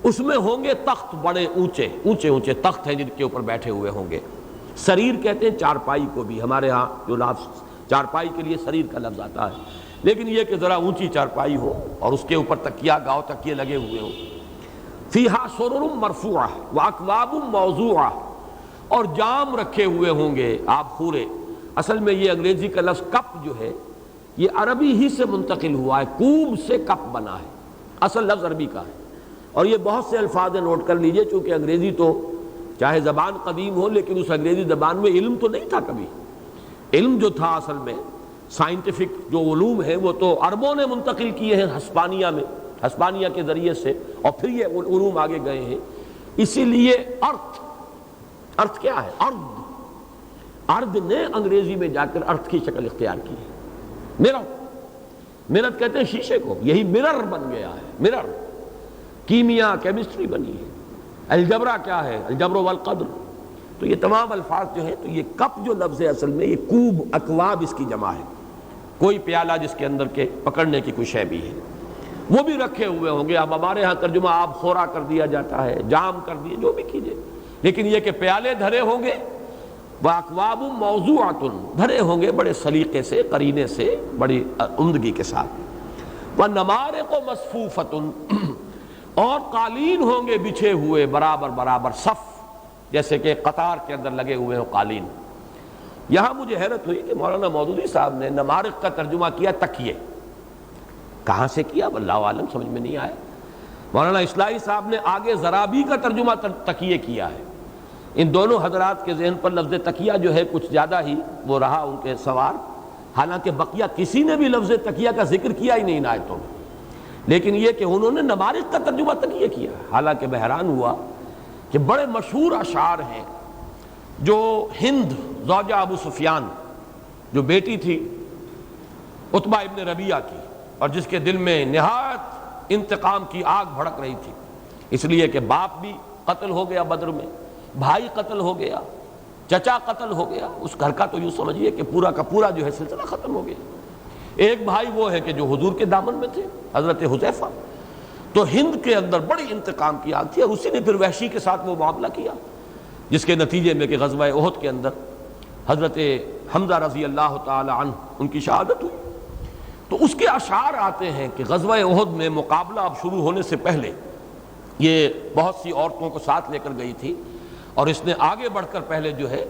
اس میں ہوں گے تخت بڑے اونچے اونچے اونچے تخت ہیں جن کے اوپر بیٹھے ہوئے ہوں گے۔ سریر کہتے ہیں چارپائی کو بھی، ہمارے ہاں جو لفظ چارپائی کے لیے سریر کا لفظ آتا ہے، لیکن یہ کہ ذرا اونچی چارپائی ہو اور اس کے اوپر تکیہ گاؤ تکیے لگے ہوئے ہوں۔ فیہا سرر مرفوعہ واکواب موضوعہ، اور جام رکھے ہوئے ہوں گے آب خورے۔ اصل میں یہ انگریزی کا لفظ کپ جو ہے یہ عربی ہی سے منتقل ہوا ہے، کوب سے کپ بنا ہے، اصل لفظ عربی کا ہے۔ اور یہ بہت سے الفاظ نوٹ کر لیجئے، چونکہ انگریزی تو چاہے زبان قدیم ہو لیکن اس انگریزی زبان میں علم تو نہیں تھا کبھی۔ علم جو تھا اصل میں سائنٹیفک جو علوم ہیں وہ تو عربوں نے منتقل کیے ہیں ہسپانیہ میں، ہسپانیہ کے ذریعے سے، اور پھر یہ علوم آگے گئے ہیں۔ اسی لیے ارتھ کیا ہے؟ ارض نے انگریزی میں جا کر ارتھ کی شکل اختیار کی ہے۔ مرر کہتے ہیں شیشے کو، یہی مرر بن گیا ہے، مرر۔ کیمیا کیمسٹری بنی ہے۔ الجبرا کیا ہے؟ الجبر والقدر۔ تو یہ تمام الفاظ جو ہیں، تو یہ کپ جو لفظ ہے اصل میں یہ کوب، اکواب اس کی جمع ہے، کوئی پیالہ جس کے اندر کے پکڑنے کی کوئی شے بھی ہے، وہ بھی رکھے ہوئے ہوں گے۔ اب ہمارے ہاں ترجمہ آب خورا کر دیا جاتا ہے، جام کر دیے، جو بھی کیجئے، لیکن یہ کہ پیالے دھرے ہوں گے، واکواب موضوعۃ، دھرے ہوں گے بڑے سلیقے سے، قرینے سے، بڑی عمدگی کے ساتھ۔ ونمارق مصفوفۃ، اور قالین ہوں گے بچھے ہوئے برابر برابر صف، جیسے کہ قطار کے اندر لگے ہوئے ہوں قالین۔ یہاں مجھے حیرت ہوئی کہ مولانا مودودی صاحب نے نمارق کا ترجمہ کیا تکیے، کہاں سے کیا اللہ عالم، سمجھ میں نہیں آیا۔ مولانا اصلاحی صاحب نے آگے زرابی کا ترجمہ تکیے کیا ہے۔ ان دونوں حضرات کے ذہن پر لفظ تکیہ جو ہے کچھ زیادہ ہی وہ رہا ان کے سوار، حالانکہ بقیہ کسی نے بھی لفظ تکیہ کا ذکر کیا ہی نہیں ان آیتوں میں، لیکن یہ کہ انہوں نے نمارق کا ترجمہ تکیہ کیا۔ حالانکہ میں حیران ہوا کہ بڑے مشہور اشعار ہیں جو ہند زوجہ ابو سفیان، جو بیٹی تھی عتبہ ابن ربیعہ کی، اور جس کے دل میں نہایت انتقام کی آگ بھڑک رہی تھی، اس لیے کہ باپ بھی قتل ہو گیا بدر میں، بھائی قتل ہو گیا، چچا قتل ہو گیا، اس گھر کا تو یوں سمجھیے کہ پورا کا پورا جو ہے سلسلہ ختم ہو گیا۔ ایک بھائی وہ ہے کہ جو حضور کے دامن میں تھے، حضرت حذیفہ، تو ہند کے اندر بڑی انتقام کی آگ تھی، اور اسی نے پھر وحشی کے ساتھ وہ معاملہ کیا، جس کے نتیجے میں کہ غزوہ احد کے اندر حضرت حمزہ رضی اللہ تعالی عنہ ان کی شہادت ہوئی۔ تو اس کے اشعار آتے ہیں کہ غزوہ احد میں مقابلہ اب شروع ہونے سے پہلے یہ بہت سی عورتوں کو ساتھ لے کر گئی تھی، اور اس نے آگے بڑھ کر پہلے جو ہے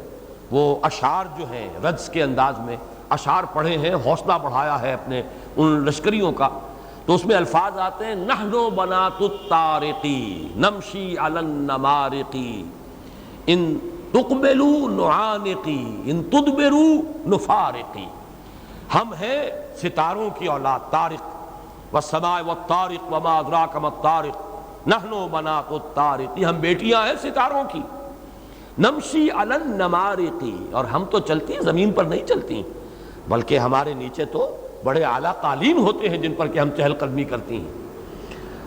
وہ اشعار جو ہیں رجز کے انداز میں اشعار پڑھے ہیں، حوصلہ بڑھایا ہے اپنے ان لشکریوں کا۔ تو اس میں الفاظ آتے ہیں نحن بنات الطارقی نمشی علی النمارقی ان تقبلوا نعانقی ان تدبروا نفارقی، ہم ہیں ستاروں کی اولاد، طارق والسماء والطارق وما ادراک ما الطارق نحن بنات الطارقی، ہم بیٹیاں ہیں ستاروں کی، نمشی علی النمارقی، اور ہم تو چلتی ہیں زمین پر نہیں چلتی، بلکہ ہمارے نیچے تو بڑے اعلیٰ قالین ہوتے ہیں جن پر کہ ہم چہل قدمی کرتی ہیں۔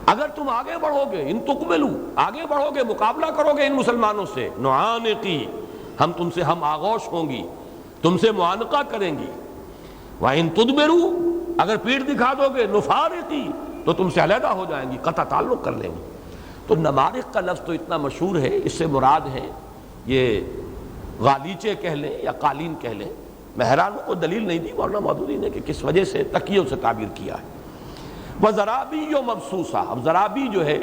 اگر تم آگے بڑھو گے، ان تقبلو، آگے بڑھو گے، مقابلہ کرو گے ان مسلمانوں سے، نعانقی، ہم تم سے ہم آغوش ہوں گی، تم سے معانقہ کریں گی، وَإِن تُدْبِرُوا، اگر پیٹھ دکھا دو گے، نفارقی، تو تم سے علیحدہ ہو جائیں گی، قطع تعلق کر لیں گے۔ تو نمارق کا لفظ تو اتنا مشہور ہے، اس سے مراد ہے یہ غالیچے کہہ لیں یا قالین کہہ لیں۔ میں حیران ہوں، کوئی دلیل نہیں دی مولانا مودودی نے کہ کس وجہ سے تکیوں سے تعبیر کیا ہے۔ وَزَرَابِيُّ مَبْسُوسَةٌ، اب زرابی جو ہے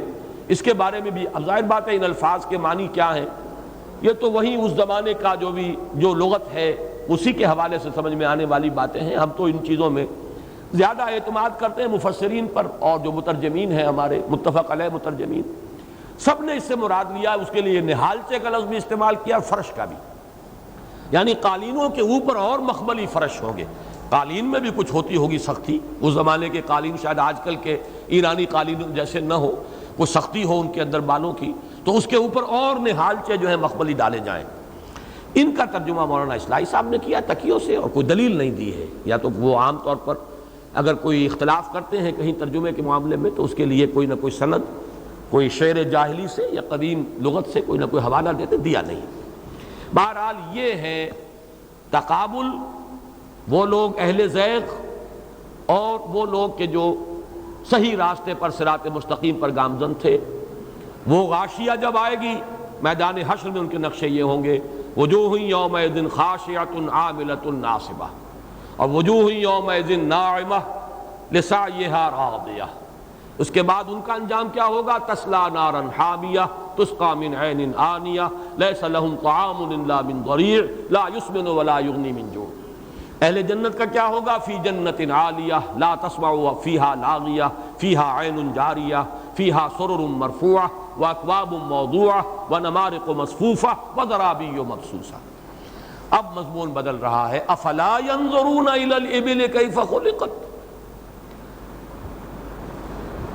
اس کے بارے میں بھی اب ظاہر بات ہے ان الفاظ کے معنی کیا ہیں، یہ تو وہی اس زمانے کا جو لغت ہے اسی کے حوالے سے سمجھ میں آنے والی باتیں ہیں۔ ہم تو ان چیزوں میں زیادہ اعتماد کرتے ہیں مفسرین پر، اور جو مترجمین ہیں ہمارے متفق علیہ مترجمین، سب نے اس سے مراد لیا، اس کے لیے نہالچے کا لفظ بھی استعمال کیا، فرش کا بھی۔ یعنی قالینوں کے اوپر اور مخملی فرش ہوں گے. قالین میں بھی کچھ ہوتی ہوگی سختی، اس زمانے کے قالین شاید آج کل کے ایرانی قالین جیسے نہ ہو، کوئی سختی ہو ان کے اندر بالوں کی، تو اس کے اوپر اور نہالچے جو ہیں مخملی ڈالے جائیں. ان کا ترجمہ مولانا اصلاحی صاحب نے کیا تکیوں سے، اور کوئی دلیل نہیں دی ہے. یا تو وہ عام طور پر اگر کوئی اختلاف کرتے ہیں کہیں ترجمے کے معاملے میں تو اس کے لیے کوئی نہ کوئی سند، کوئی شعر جاہلی سے یا قدیم لغت سے کوئی نہ کوئی حوالہ دیتے، دیا نہیں. بہرحال یہ ہے تقابل، وہ لوگ اہل زیغ اور وہ لوگ کہ جو صحیح راستے پر صراط مستقیم پر گامزن تھے. وہ غاشیہ جب آئے گی میدان حشر میں ان کے نقشے یہ ہوں گے: وجوہ یومئذ خاشعۃ عاملۃ ناصبہ، اور وجوہ یومئذ ناعمہ لسعیہا راضیہ. اس کے بعد ان کا انجام کیا ہوگا؟ تسلا نارا حامیہ تسقى من عین آنیہ لیس لہم طعام الا من ضریع لا یسمن ولا یغنی من جوع. اہل جنت کا کیا ہوگا؟ فی جنت عالیہ لا تسمع فیہا لاغیہ فیہا عین جاریہ فیہا سرر مرفوعہ واکواب موضوعہ ونمارق مصفوفہ وزرابی مبثوثہ. اب مضمون بدل رہا ہے. افلا ينظرون الى الابل کیف خلقت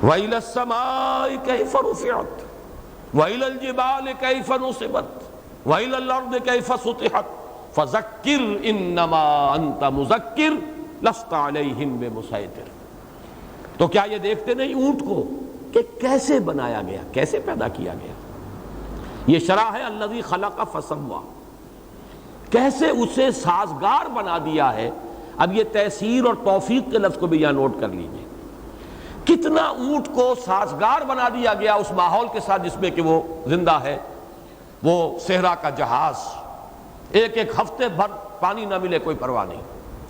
وإلى السماء كيف رفعت وإلى الجبال كيف نصبت وإلى الأرض كيف سطحت فذكر إنما أنت مذكر لست عليهم بمسيطر. تو کیا یہ دیکھتے نہیں اونٹ کو کہ کیسے بنایا گیا، کیسے پیدا کیا گیا؟ یہ شرح ہے الذی خلق فسوی، کیسے اسے سازگار بنا دیا ہے. اب یہ تیسیر اور توفیق کے لفظ کو بھی یہاں نوٹ کر لیجئے. کتنا اونٹ کو سازگار بنا دیا گیا اس ماحول کے ساتھ جس میں کہ وہ زندہ ہے. وہ صحرا کا جہاز، ایک ایک ہفتے بھر پانی نہ ملے کوئی پرواہ نہیں،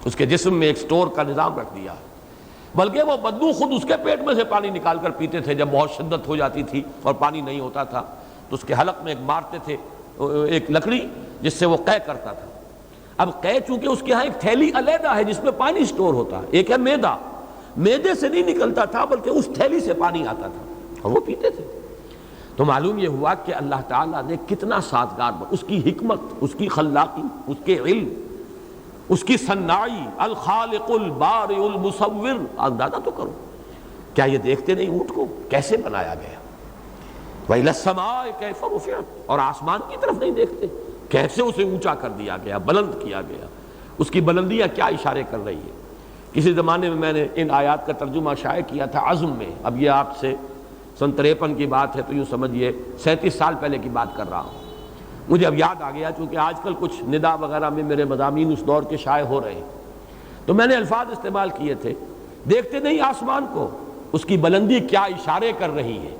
اس کے جسم میں ایک سٹور کا نظام رکھ دیا. بلکہ وہ بدبو خود اس کے پیٹ میں سے پانی نکال کر پیتے تھے. جب بہت شدت ہو جاتی تھی اور پانی نہیں ہوتا تھا تو اس کے حلق میں ایک مارتے تھے ایک لکڑی جس سے وہ قے کرتا تھا. اب قے چونکہ اس کے ہاں ایک تھیلی علیحدہ ہے جس میں پانی سٹور ہوتا ہے، ایک ہے میدا، میدے سے نہیں نکلتا تھا بلکہ اس تھیلی سے پانی آتا تھا اور وہ پیتے تھے. تو معلوم یہ ہوا کہ اللہ تعالیٰ نے کتنا سازگار، اس کی حکمت، اس کی خلاقی، اس کے علم، اس کی صناعی، الخالق البارئ المصور. اندازہ تو کرو، کیا یہ دیکھتے نہیں اونٹ کو کیسے بنایا گیا؟ وَإِلَى السَّمَاءِ كَيْفَ رُفِعَتْ، اور آسمان کی طرف نہیں دیکھتے کیسے اسے اونچا کر دیا گیا، بلند کیا گیا. اس کی بلندیاں کیا اشارے کر رہی ہے؟ کسی زمانے میں نے ان آیات کا ترجمہ شائع کیا تھا عزم میں. اب یہ آپ سے سن 53 کی بات ہے تو یوں سمجھیے 37 سال پہلے کی بات کر رہا ہوں. مجھے اب یاد آ گیا چونکہ آج کل کچھ ندا وغیرہ میں میرے مضامین اس دور کے شائع ہو رہے ہیں، تو میں نے الفاظ استعمال کیے تھے. دیکھتے نہیں آسمان کو، اس کی بلندی کیا اشارے کر رہی ہے،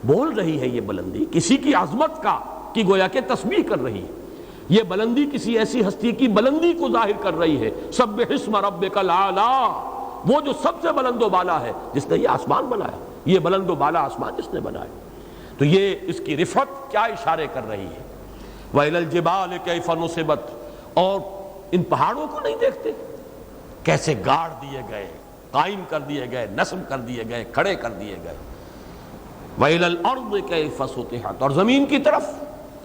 بول رہی ہے. یہ بلندی کسی کی عظمت کا کی گویا کہ تسبیح کر رہی ہے. یہ بلندی کسی ایسی ہستی کی بلندی کو ظاہر کر رہی ہے. سبح اسم ربک الاعلی، وہ جو سب سے بلند و بالا ہے، جس نے یہ آسمان بنایا، یہ بلند و بالا آسمان جس نے بنایا. تو یہ اس کی رفعت کیا اشارے کر رہی ہے. وَإِلَى الْجِبَالِ كَيْفَ نُصِبَتْ، اور ان پہاڑوں کو نہیں دیکھتے کیسے گاڑ دیے گئے، قائم کر دیے گئے، نصب کر دیے گئے، کھڑے کر دیے گئے. وَإِلَى الْأَرْضِ كَيْفَ سُطِحَتْ، اور زمین کی طرف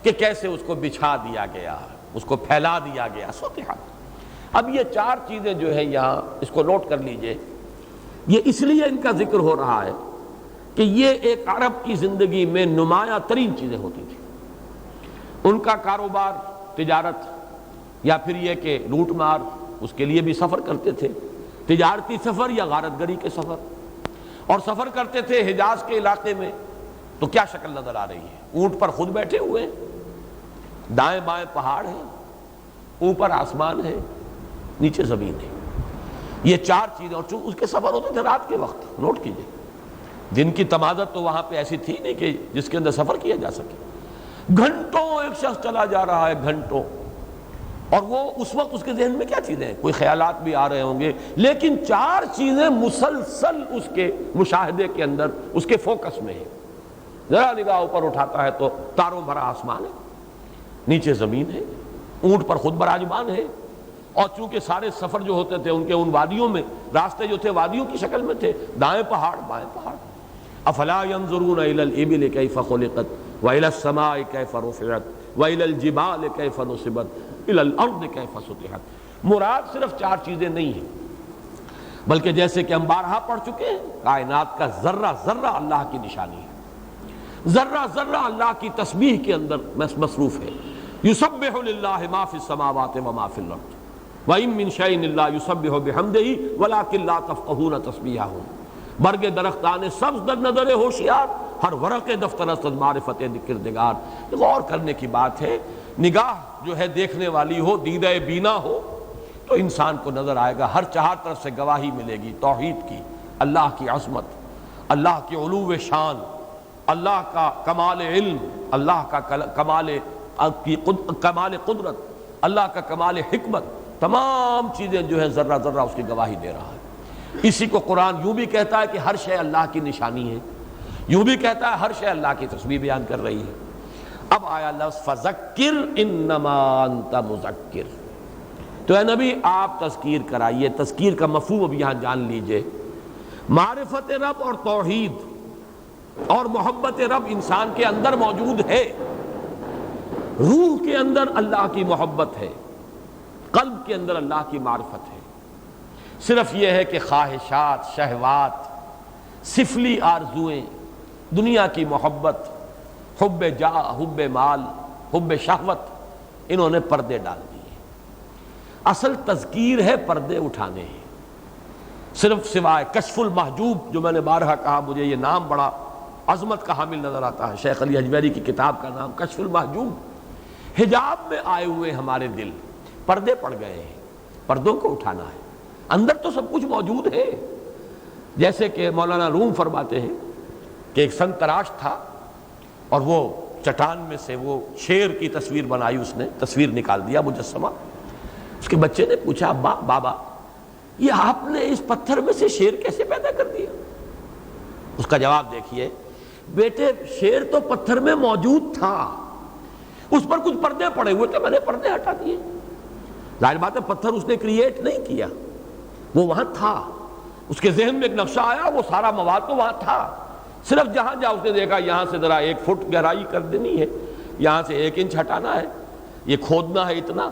کہ کیسے اس کو بچھا دیا گیا، اس کو پھیلا دیا گیا. سطحت. اب یہ چار چیزیں جو ہے یہاں اس کو نوٹ کر لیجئے. یہ اس لیے ان کا ذکر ہو رہا ہے کہ یہ ایک عرب کی زندگی میں نمایاں ترین چیزیں ہوتی تھیں. ان کا کاروبار، تجارت، یا پھر یہ کہ لوٹ مار، اس کے لیے بھی سفر کرتے تھے، تجارتی سفر یا غارت گری کے سفر. اور سفر کرتے تھے حجاز کے علاقے میں تو کیا شکل نظر آ رہی ہے؟ اونٹ پر خود بیٹھے ہوئے، دائیں بائیں پہاڑ ہیں، اوپر آسمان ہے، نیچے زمین ہے. یہ چار چیزیں. اور اس کے سفر ہوتے تھے رات کے وقت. نوٹ کیجئے، دن کی تمازت تو وہاں پہ ایسی تھی نہیں کہ جس کے اندر سفر کیا جا سکے. گھنٹوں ایک شخص چلا جا رہا ہے، گھنٹوں. اور وہ اس وقت اس کے ذہن میں کیا چیزیں ہیں؟ کوئی خیالات بھی آ رہے ہوں گے، لیکن چار چیزیں مسلسل اس کے مشاہدے کے اندر، اس کے فوکس میں ہیں. ذرا نگاہ اوپر اٹھاتا ہے تو تاروں بھرا آسمان ہے، نیچے زمین ہے، اونٹ پر خود براجمان ہے. اور چونکہ سارے سفر جو ہوتے تھے ان کے ان وادیوں میں، راستے جو تھے وادیوں کی شکل میں تھے، دائیں پہاڑ بائیں پہاڑ. افلا ينظرون الى الابل كيف خلقت والى السماء كيف رفعت والى الجبال كيف نصبت الی الارض کیف سطحت۔ مراد صرف 4 چیزیں نہیں ہیں، بلکہ جیسے کہ ہم بارہا پڑھ چکے ہیں، کائنات کا ذرہ ذرہ اللہ کی نشانی ہے، ذرہ ذرہ اللہ کی تسبیح کے اندر مصروف ہے۔ یسبح للہ ما فی السماوات وما فی الارض وَإِن مِّن شَيْءٍ إِلَّا يُسَبِّحُ بِحَمْدِهِ وَلَٰكِن لَّا تَفْقَهُونَ تَسْبِيحَهُم۔ برگ درختان سبز در نظر ہوشیار، ہر ورق دفتر است معرفت کردگار۔ غور کرنے کی بات ہے، نگاہ جو ہے دیکھنے والی ہو، دیدہ بینا ہو، تو انسان کو نظر آئے گا، ہر 4 طرف سے گواہی ملے گی توحید کی، اللہ کی عظمت، اللہ کی علو شان، اللہ کا کمال علم، اللہ کا کمال قدرت، اللہ کا کمال حکمت، تمام چیزیں جو ہے ذرہ ذرہ اس کی گواہی دے رہا ہے۔ اسی کو قرآن یوں بھی کہتا ہے کہ ہر شے اللہ کی نشانی ہے، یوں بھی کہتا ہے ہر شے اللہ کی تسبیح بیان کر رہی ہے۔ اب آیا لفظ فذکر انما انت مذکر، تو اے نبی آپ تذکیر کرائیے۔ تذکیر کا مفہوم اب یہاں جان لیجئے، معرفت رب اور توحید اور محبت رب انسان کے اندر موجود ہے، روح کے اندر اللہ کی محبت ہے، قلب کے اندر اللہ کی معرفت ہے۔ صرف یہ ہے کہ خواہشات، شہوات، سفلی آرزوئیں، دنیا کی محبت، حب جاہ، حب مال، حب شہوت، انہوں نے پردے ڈال دیے۔ اصل تذکیر ہے پردے اٹھانے ہیں، صرف سوائے کشف المحجوب، جو میں نے بارہا کہا مجھے یہ نام بڑا عظمت کا حامل نظر آتا ہے، شیخ علی حجویری کی کتاب کا نام کشف المحجوب۔ حجاب میں آئے ہوئے ہمارے دل پردے پڑ گئے ہیں، پردوں کو اٹھانا ہے۔ اندر تو سب کچھ موجود ہے، جیسے کہ مولانا روم فرماتے ہیں کہ ایک سن تراش تھا اور وہ چٹان میں سے وہ شیر کی تصویر بنائی، اس نے تصویر نکال دیا مجسمہ۔ اس کے بچے نے پوچھا بابا یہ آپ نے اس پتھر میں سے شیر کیسے پیدا کر دیا؟ اس کا جواب دیکھیے، بیٹے شیر تو پتھر میں موجود تھا، اس پر کچھ پردے پڑے ہوئے تھے، میں نے پردے ہٹا دیے۔ ظاہر بات ہے پتھر اس نے کریٹ نہیں کیا، وہ وہاں تھا، اس کے ذہن میں ایک نقشہ آیا، وہ سارا مواد تو وہاں تھا، صرف جہاں جہاں اس نے دیکھا یہاں سے ذرا 1 فٹ گہرائی کر دینی ہے، یہاں سے 1 انچ ہٹانا ہے، یہ کھودنا ہے اتنا،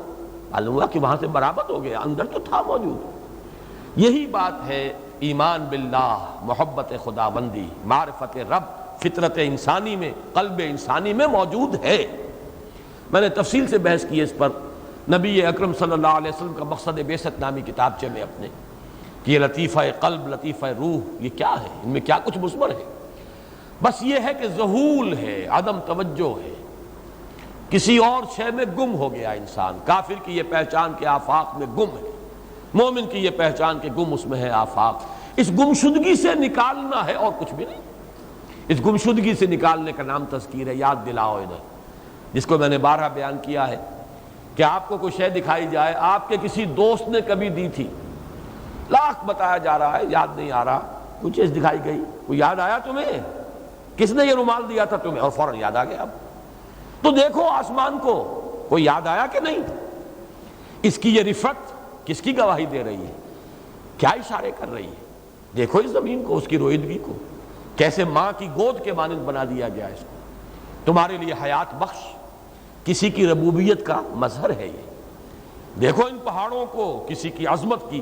معلوم ہوا کہ وہاں سے برآمد ہو گیا، اندر تو تھا موجود۔ یہی بات ہے ایمان باللہ، محبت خدا بندی، معرفت رب، فطرت انسانی میں، قلب انسانی میں موجود ہے۔ میں نے تفصیل سے بحث کی اس پر نبی اکرم صلی اللہ علیہ وسلم کا مقصد بعثت نامی کتابچے میں اپنے، کہ یہ لطیفہ قلب، لطیفہ روح، یہ کیا ہے، ان میں کیا کچھ مثمر ہے؟ بس یہ ہے کہ ذہول ہے، عدم توجہ ہے، کسی اور شے میں گم ہو گیا انسان۔ کافر کی یہ پہچان کے آفاق میں گم ہے، مومن کی یہ پہچان کے گم اس میں ہے آفاق۔ اس گمشدگی سے نکالنا ہے اور کچھ بھی نہیں۔ اس گمشدگی سے نکالنے کا نام تذکیر ہے۔ یاد دلاؤ ادھر، جس کو میں نے بارہا بیان کیا ہے کہ آپ کو کوئی شے دکھائی جائے، آپ کے کسی دوست نے کبھی دی تھی، لاکھ بتایا جا رہا ہے، یاد نہیں آ رہا، کوئی چیز دکھائی گئی، کوئی یاد آیا تمہیں کس نے یہ رومال دیا تھا تمہیں، اور فوراً یاد آ گیا۔ اب تو دیکھو آسمان کو، کوئی یاد آیا کہ نہیں؟ اس کی یہ رفت کس کی گواہی دے رہی ہے، کیا اشارے کر رہی ہے؟ دیکھو اس زمین کو، اس کی روئیدگی کو، کیسے ماں کی گود کے مانند بنا دیا گیا اس کو، تمہارے لیے حیات بخش، کسی کی ربوبیت کا مظہر ہے یہ۔ دیکھو ان پہاڑوں کو، کسی کی عظمت کی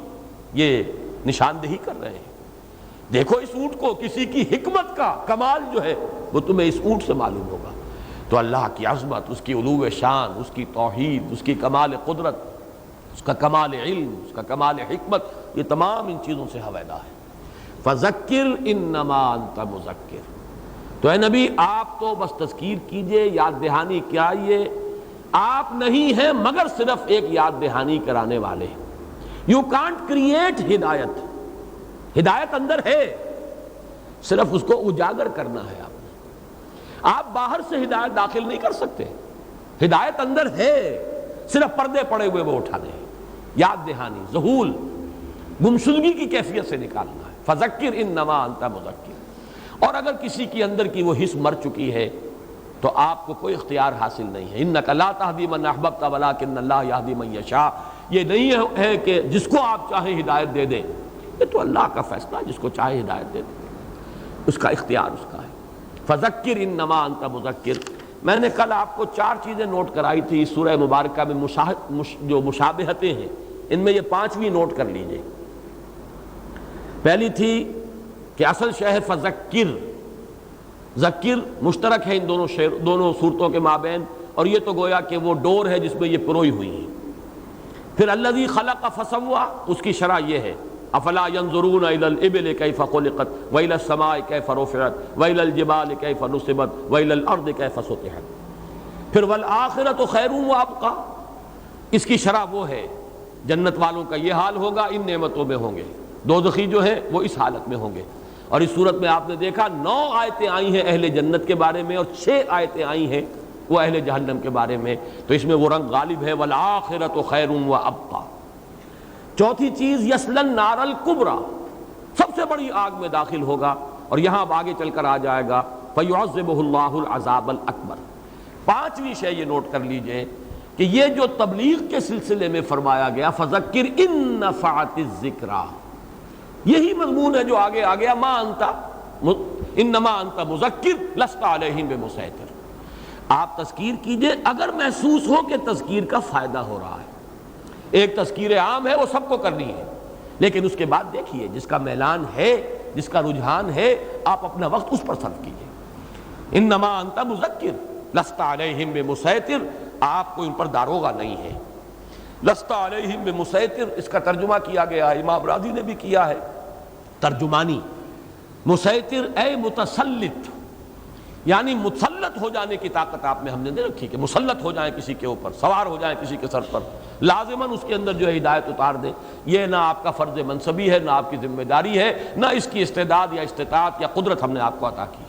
یہ نشاندہی کر رہے ہیں۔ دیکھو اس اونٹ کو، کسی کی حکمت کا کمال جو ہے وہ تمہیں اس اونٹ سے معلوم ہوگا۔ تو اللہ کی عظمت، اس کی علو شان، اس کی توحید، اس کی کمال قدرت، اس کا کمال علم، اس کا کمال حکمت، یہ تمام ان چیزوں سے حویدہ ہے۔ فذکر انما انت مذکر، تو اے نبی آپ تو بس تذکیر کیجئے، یاد دہانی کیائیے، آپ نہیں ہیں مگر صرف ایک یاد دہانی کرانے والے۔ یو کانٹ کریٹ ہدایت، ہدایت اندر ہے، صرف اس کو اجاگر کرنا ہے۔ آپ باہر سے ہدایت داخل نہیں کر سکتے، ہدایت اندر ہے، صرف پردے پڑے ہوئے وہ اٹھانے ہیں۔ یاد دہانی، ذہول، گمشدگی کی کیفیت سے نکالنا ہے۔ فذکر انما انت مذکر۔ اور اگر کسی کی اندر کی وہ حس مر چکی ہے تو آپ کو کوئی اختیار حاصل نہیں ہے۔ انک لا تہدی من احببت ولکن اللہ یہدی من یشاء، یہ نہیں ہے کہ جس کو آپ چاہیں ہدایت دے دیں، یہ تو اللہ کا فیصلہ، جس کو چاہے ہدایت دے دیں، اس کا اختیار اس کا ہے۔ فذکر انما انت مذکر، میں نے کل آپ کو 4 چیزیں نوٹ کرائی تھی اس سورہ مبارکہ میں جو مشابہتیں ہیں، ان میں یہ 5ویں نوٹ کر لیجئے۔ پہلی تھی کہ اصل شہر فذکر، ذکر مشترک ہے ان دونوں صورتوں کے مابین، اور یہ تو گویا کہ وہ ڈور ہے جس میں یہ پروئی ہوئی ہیں۔ پھر الذی خلق فسوی، اس کی شرح یہ ہے افلا ينظرون الى الابل كيف خلقت والى السماء كيف رفعت والى الجبال كيف نصبت والى الارض كيف سطحت۔ پھر والآخرة خیر وابقى، اس کی شرح وہ ہے جنت والوں کا یہ حال ہوگا، ان نعمتوں میں ہوں گے، دوزخی جو ہیں وہ اس حالت میں ہوں گے۔ اور اس صورت میں آپ نے دیکھا 9 آیتیں آئی ہیں اہل جنت کے بارے میں اور 6 آیتیں آئی ہیں وہ اہل جہنم کے بارے میں، تو اس میں وہ رنگ غالب ہے والآخرۃ خیر وابقیٰ۔ چوتھی چیز یصلی النار الکبریٰ، سب سے بڑی آگ میں داخل ہوگا، اور یہاں اب آگے چل کر آ جائے گا فیعذبہ اللہ العذاب الاکبر۔ 5ویں شے یہ نوٹ کر لیجئے کہ یہ جو تبلیغ کے سلسلے میں فرمایا گیا فذکر ان نفعت الذکریٰ، یہی مضمون ہے جو آگے آ گیا ما انت انما انت مذکر لست علیہم بمسیطر۔ آپ تذکیر کیجئے اگر محسوس ہو کہ تذکیر کا فائدہ ہو رہا ہے۔ ایک تذکیر عام ہے وہ سب کو کرنی ہے، لیکن اس کے بعد دیکھیے جس کا میلان ہے، جس کا رجحان ہے، آپ اپنا وقت اس پر صرف کیجئے۔ انما انت مذکر لست علیہم بمسیطر، آپ کو ان پر داروغہ نہیں ہے۔ لست علیہم بمسیطر، اس کا ترجمہ کیا گیا ہے، امام راضی نے بھی کیا ہے ترجمانی۔ مسیطر اے متسلط، یعنی مسلط ہو جانے کی طاقت آپ میں ہم نے دے رکھی کہ مسلط ہو جائیں کسی کے اوپر، سوار ہو جائیں کسی کے سر پر، لازماً اس کے اندر جو ہے ہدایت اتار دیں۔ یہ نہ آپ کا فرض منصبی ہے، نہ آپ کی ذمہ داری ہے، نہ اس کی استعداد یا استطاعت یا قدرت ہم نے آپ کو عطا کی۔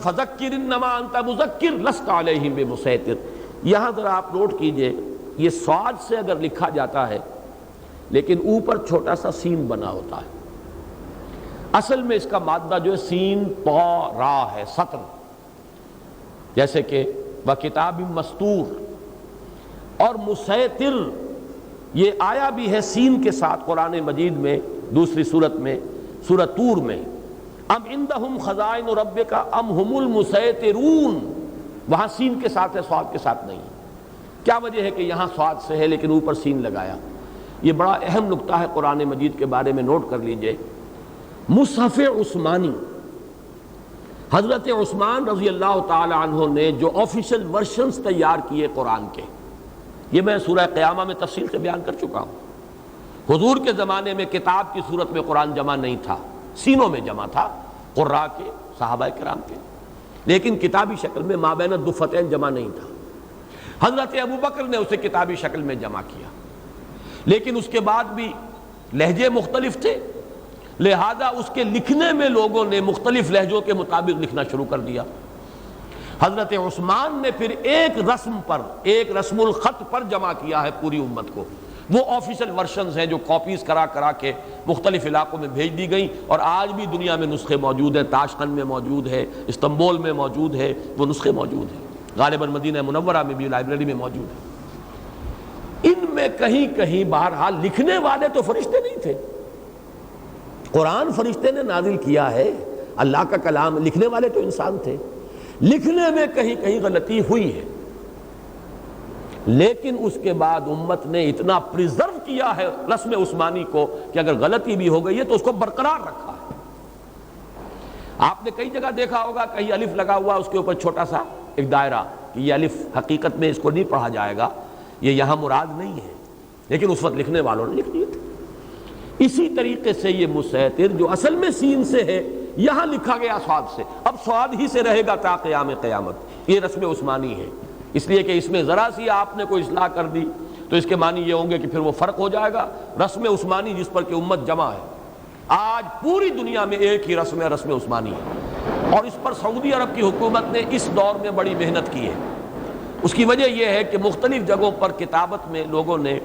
فذکر انما انت مذکر لست علیہم بمسیطر۔ یہاں ذرا آپ نوٹ کیجئے، یہ صاد سے اگر لکھا جاتا ہے لیکن اوپر چھوٹا سا سین بنا ہوتا ہے، اصل میں اس کا مادہ جو ہے سین طا را ہے، سطر، جیسے کہ وکتاب مسطور، اور مسیطر یہ آیا بھی ہے سین کے ساتھ قرآن مجید میں دوسری صورت میں، سورۃ طور میں، ام عندہم خزائن ربک ام ہم المسیطرون، وہاں سین کے ساتھ ہے، صاد کے ساتھ نہیں۔ کیا وجہ ہے کہ یہاں صاد سے ہے لیکن اوپر سین لگایا؟ یہ بڑا اہم نقطہ ہے قرآن مجید کے بارے میں، نوٹ کر لیجئے۔ مصحف عثمانی، حضرت عثمان رضی اللہ تعالی عنہ نے جو آفیشل ورشنز تیار کیے قرآن کے، یہ میں سورہ قیامہ میں تفصیل سے بیان کر چکا ہوں۔ حضور کے زمانے میں کتاب کی صورت میں قرآن جمع نہیں تھا، سینوں میں جمع تھا قراء کے، صحابہ کرام کے، لیکن کتابی شکل میں مابین الدفتین جمع نہیں تھا۔ حضرت ابوبکر نے اسے کتابی شکل میں جمع کیا، لیکن اس کے بعد بھی لہجے مختلف تھے، لہذا اس کے لکھنے میں لوگوں نے مختلف لہجوں کے مطابق لکھنا شروع کر دیا۔ حضرت عثمان نے پھر ایک رسم پر، ایک رسم الخط پر جمع کیا ہے پوری امت کو۔ وہ آفیشل ورشنز ہیں جو کاپیز کرا کرا کے مختلف علاقوں میں بھیج دی گئیں، اور آج بھی دنیا میں نسخے موجود ہیں، تاشقند میں موجود ہے، استنبول میں موجود ہے، وہ نسخے موجود ہیں، غالباً مدینہ منورہ میں بھی لائبریری میں موجود ہے۔ ان میں کہیں کہیں بہرحال لکھنے والے تو فرشتے نہیں تھے، قرآن فرشتے نے نازل کیا ہے، اللہ کا کلام، لکھنے والے تو انسان تھے، لکھنے میں کہیں کہیں غلطی ہوئی ہے، لیکن اس کے بعد امت نے اتنا پریزرو کیا ہے رسم عثمانی کو کہ اگر غلطی بھی ہو گئی ہے تو اس کو برقرار رکھا ہے۔ آپ نے کئی جگہ دیکھا ہوگا کہیں الف لگا ہوا، اس کے اوپر چھوٹا سا ایک دائرہ، کہ یہ الف حقیقت میں اس کو نہیں پڑھا جائے گا، یہ یہاں مراد نہیں ہے، لیکن اس وقت لکھنے والوں نے لکھ دیے تھے۔ اسی طریقے سے یہ مسیطر جو اصل میں سین سے ہے، یہاں لکھا گیا صاد سے، اب صاد ہی سے رہے گا تا قیام قیامت۔ یہ رسم عثمانی ہے، اس لیے کہ اس میں ذرا سی آپ نے کوئی اصلاح کر دی تو اس کے معنی یہ ہوں گے کہ پھر وہ فرق ہو جائے گا۔ رسم عثمانی جس پر کہ امت جمع ہے، آج پوری دنیا میں ایک ہی رسم ہے، رسم عثمانی ہے، اور اس پر سعودی عرب کی حکومت نے اس دور میں بڑی محنت کی ہے۔ اس کی وجہ یہ ہے کہ مختلف جگہوں پر کتابت میں لوگوں نے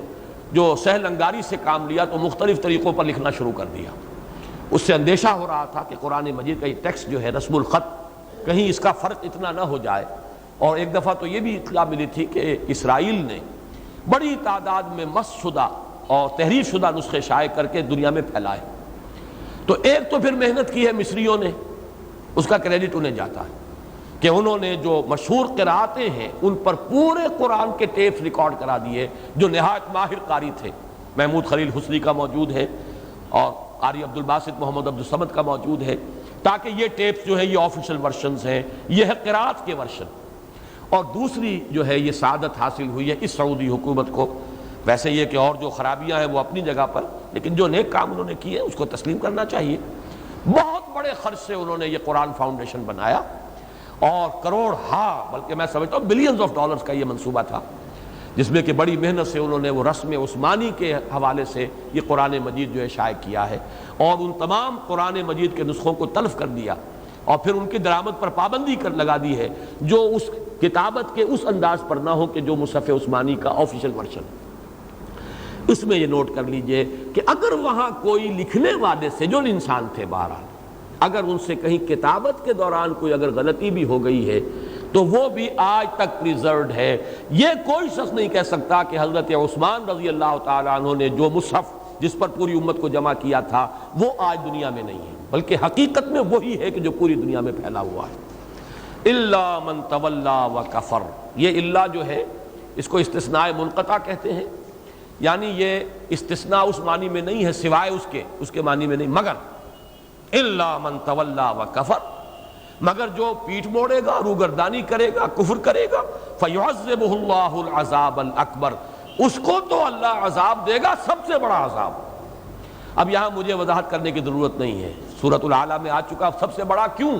جو سہل انگاری سے کام لیا تو مختلف طریقوں پر لکھنا شروع کر دیا۔ اس سے اندیشہ ہو رہا تھا کہ قرآن مجید کا یہ ٹیکسٹ جو ہے رسم الخط، کہیں اس کا فرق اتنا نہ ہو جائے۔ اور ایک دفعہ تو یہ بھی اطلاع ملی تھی کہ اسرائیل نے بڑی تعداد میں مسح شدہ اور تحریر شدہ نسخے شائع کر کے دنیا میں پھیلائے۔ تو ایک تو پھر محنت کی ہے مصریوں نے، اس کا کریڈٹ انہیں جاتا ہے، کہ انہوں نے جو مشہور قراتیں ہیں ان پر پورے قرآن کے ٹیپس ریکارڈ کرا دیے، جو نہایت ماہر قاری تھے۔ محمود خلیل حسنی کا موجود ہے اور قاری عبدالباسط محمد عبدالصمد کا موجود ہے، تاکہ یہ ٹیپس جو ہے یہ آفیشل ورشنز ہیں، یہ ہے قرات کے ورشن۔ اور دوسری جو ہے یہ سعادت حاصل ہوئی ہے اس سعودی حکومت کو، ویسے یہ کہ اور جو خرابیاں ہیں وہ اپنی جگہ پر، لیکن جو نیک کام انہوں نے کیے اس کو تسلیم کرنا چاہیے۔ بہت بڑے خرچ سے انہوں نے یہ قرآن فاؤنڈیشن بنایا، اور کروڑ بلکہ میں سمجھتا ہوں بلینز آف ڈالرز کا یہ منصوبہ تھا، جس میں کہ بڑی محنت سے انہوں نے وہ رسم عثمانی کے حوالے سے یہ قرآن مجید جو ہے شائع کیا ہے، اور ان تمام قرآن مجید کے نسخوں کو تلف کر دیا، اور پھر ان کی درآمد پر پابندی لگا دی ہے، جو اس کتابت کے اس انداز پر نہ ہو کہ جو مصحف عثمانی کا آفیشل ورشن۔ اس میں یہ نوٹ کر لیجئے کہ اگر وہاں کوئی لکھنے والے سے، جو انسان تھے بہرحال، اگر ان سے کہیں کتابت کے دوران کوئی اگر غلطی بھی ہو گئی ہے تو وہ بھی آج تک پریزروڈ ہے۔ یہ کوئی شخص نہیں کہہ سکتا کہ حضرت عثمان رضی اللہ تعالیٰ عنہ نے جو مصحف جس پر پوری امت کو جمع کیا تھا وہ آج دنیا میں نہیں ہے، بلکہ حقیقت میں وہی ہے کہ جو پوری دنیا میں پھیلا ہوا ہے۔ الا من تولا وکفر، یہ الا جو ہے اس کو استثناء منقطع کہتے ہیں، یعنی یہ استثناء اس معنی میں نہیں ہے سوائے اس کے معنی میں نہیں، مگر الا من تولا وکفر، مگر جو پیٹھ موڑے گا، روگردانی کرے گا، کفر کرے گا، فیعذبہ اللہ العذاب الاکبر، اس کو تو اللہ عذاب دے گا سب سے بڑا عذاب۔ اب یہاں مجھے وضاحت کرنے کی ضرورت نہیں ہے، سورۃ الاعلیٰ میں آ چکا، سب سے بڑا کیوں؟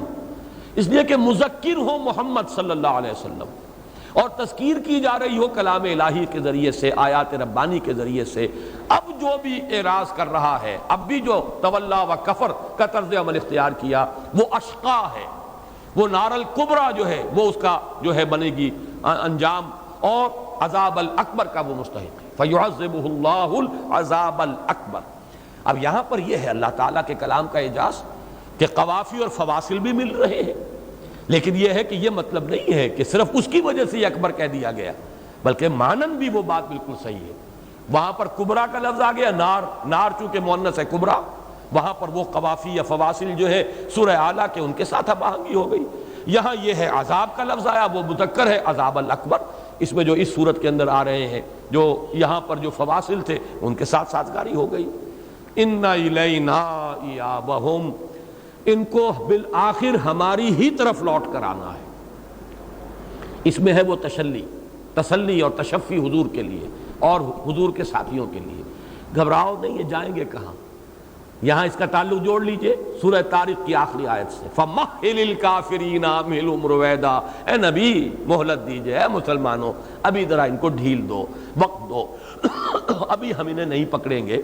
اس لیے کہ مذکر ہو محمد صلی اللہ علیہ وسلم، اور تذکیر کی جا رہی ہو کلام الہی کے ذریعے سے، آیات ربانی کے ذریعے سے۔ اب جو بھی اعراض کر رہا ہے، اب بھی جو تولا و کفر کا طرز عمل اختیار کیا، وہ اشقا ہے، وہ نار الکبریٰ جو ہے وہ اس کا جو ہے بنے گی انجام، اور عذاب الاکبر کا وہ مستحق ہے، فیعذبہ اللہ العذاب الاکبر۔ اب یہاں پر یہ ہے اللہ تعالیٰ کے کلام کا اعجاز کہ قوافی اور فواصل بھی مل رہے ہیں، لیکن یہ ہے کہ یہ مطلب نہیں ہے کہ صرف اس کی وجہ سے یہ اکبر کہہ دیا گیا، بلکہ مانن بھی وہ بات بالکل صحیح ہے۔ وہاں پر کبرا کا لفظ آ گیا، نار چونکہ مؤنث ہے کبرا، وہاں پر وہ قوافی یا فواصل جو ہے سورہ اعلیٰ کے ان کے ساتھ اب آہنگی ہو گئی۔ یہاں یہ ہے عذاب کا لفظ آیا، وہ مذکر ہے عذاب الاکبر، اس میں جو اس صورت کے اندر آ رہے ہیں، جو یہاں پر جو فواصل تھے ان کے ساتھ سازگاری ہو گئی۔ ان الینا ایابہم، ان کو بالآخر ہماری ہی طرف لوٹ کر آنا ہے۔ اس میں ہے وہ تسلی اور تشفی حضور کے لیے اور حضور کے ساتھیوں کے لیے۔ گھبراؤ نہیں، یہ جائیں گے کہاں؟ یہاں اس کا تعلق جوڑ لیجئے سورہ طارق کی آخری آیت سے، فَمَحِّلِ الْكَافِرِينَ أَمْهِلْهُمْ رُوَيْدًا، اے نبی مہلت دیجئے، اے مسلمانوں ابھی ذرا ان کو ڈھیل دو، وقت دو، ابھی ہم انہیں نہیں پکڑیں گے،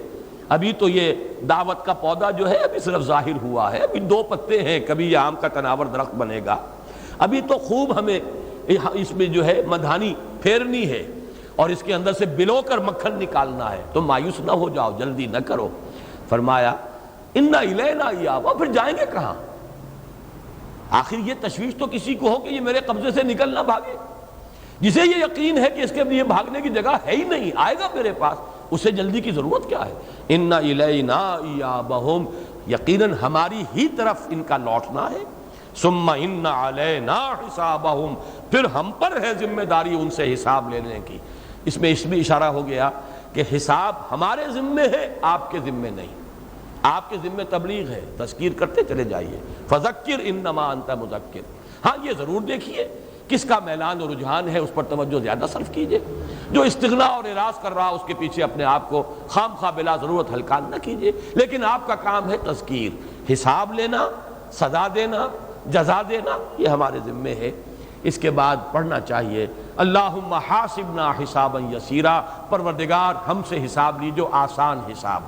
ابھی تو یہ دعوت کا پودا جو ہے ابھی صرف ظاہر ہوا ہے، ابھی 2 پتے ہیں، کبھی یہ آم کا تناور درخت بنے گا، ابھی تو خوب ہمیں اس میں جو ہے مدھانی پھیرنی ہے اور اس کے اندر سے بلو کر مکھن نکالنا ہے، تم مایوس نہ ہو جاؤ، جلدی نہ کرو۔ فرمایا اِنَّ إِلَيْنَا إِيَابَهُمْ، پھر جائیں گے کہاں؟ آخر یہ تشویش تو کسی کو ہو کہ یہ میرے قبضے سے نکل نہ بھاگے، جسے یہ یقین ہے کہ اس کے لیے بھاگنے کی جگہ ہے ہی نہیں، آئے گا میرے پاس، اسے جلدی کی ضرورت کیا ہے؟ اِنَّ إِلَيْنَا إِيَابَهُمْ، یقیناً ہماری ہی طرف ان کا لوٹنا ہے، ثُمَّ إِنَّ عَلَيْنَا حِسَابَهُمْ، پھر ہم پر ہے ذمہ داری ان سے حساب لینے کی۔ اس میں بھی اشارہ ہو گیا کہ حساب ہمارے ذمے ہے، آپ کے ذمے نہیں، آپ کے ذمے تبلیغ ہے، تذکیر کرتے چلے جائیے، فذکر انما انت مذکر۔ ہاں یہ ضرور دیکھیے کس کا میلان اور رجحان ہے، اس پر توجہ زیادہ صرف کیجئے، جو استغنا اور اعراض کر رہا اس کے پیچھے اپنے آپ کو خام خواہ بلا ضرورت ہلکان نہ کیجئے، لیکن آپ کا کام ہے تذکیر، حساب لینا، سزا دینا، جزا دینا، یہ ہمارے ذمے ہے۔ اس کے بعد پڑھنا چاہیے اللہم حاسبنا حسابا یسیرا، پروردگار ہم سے حساب لیجو آسان حساب،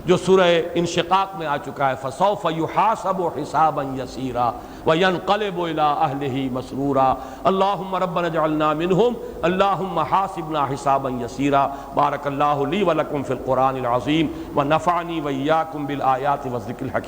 جو سورہ انشقاق میں آ چکا ہے، فسوف یحاسب حسابا یسیرا وینقلب الی اہلہ مسرورا، اللہم ربنا اجعلنا منہم، اللہم حاسبنا حسابا یسیرا۔ بارک اللہ لی ولکم فی القرآن العظیم ونفعنی وإیاکم بالآیات والذکر الحکیم۔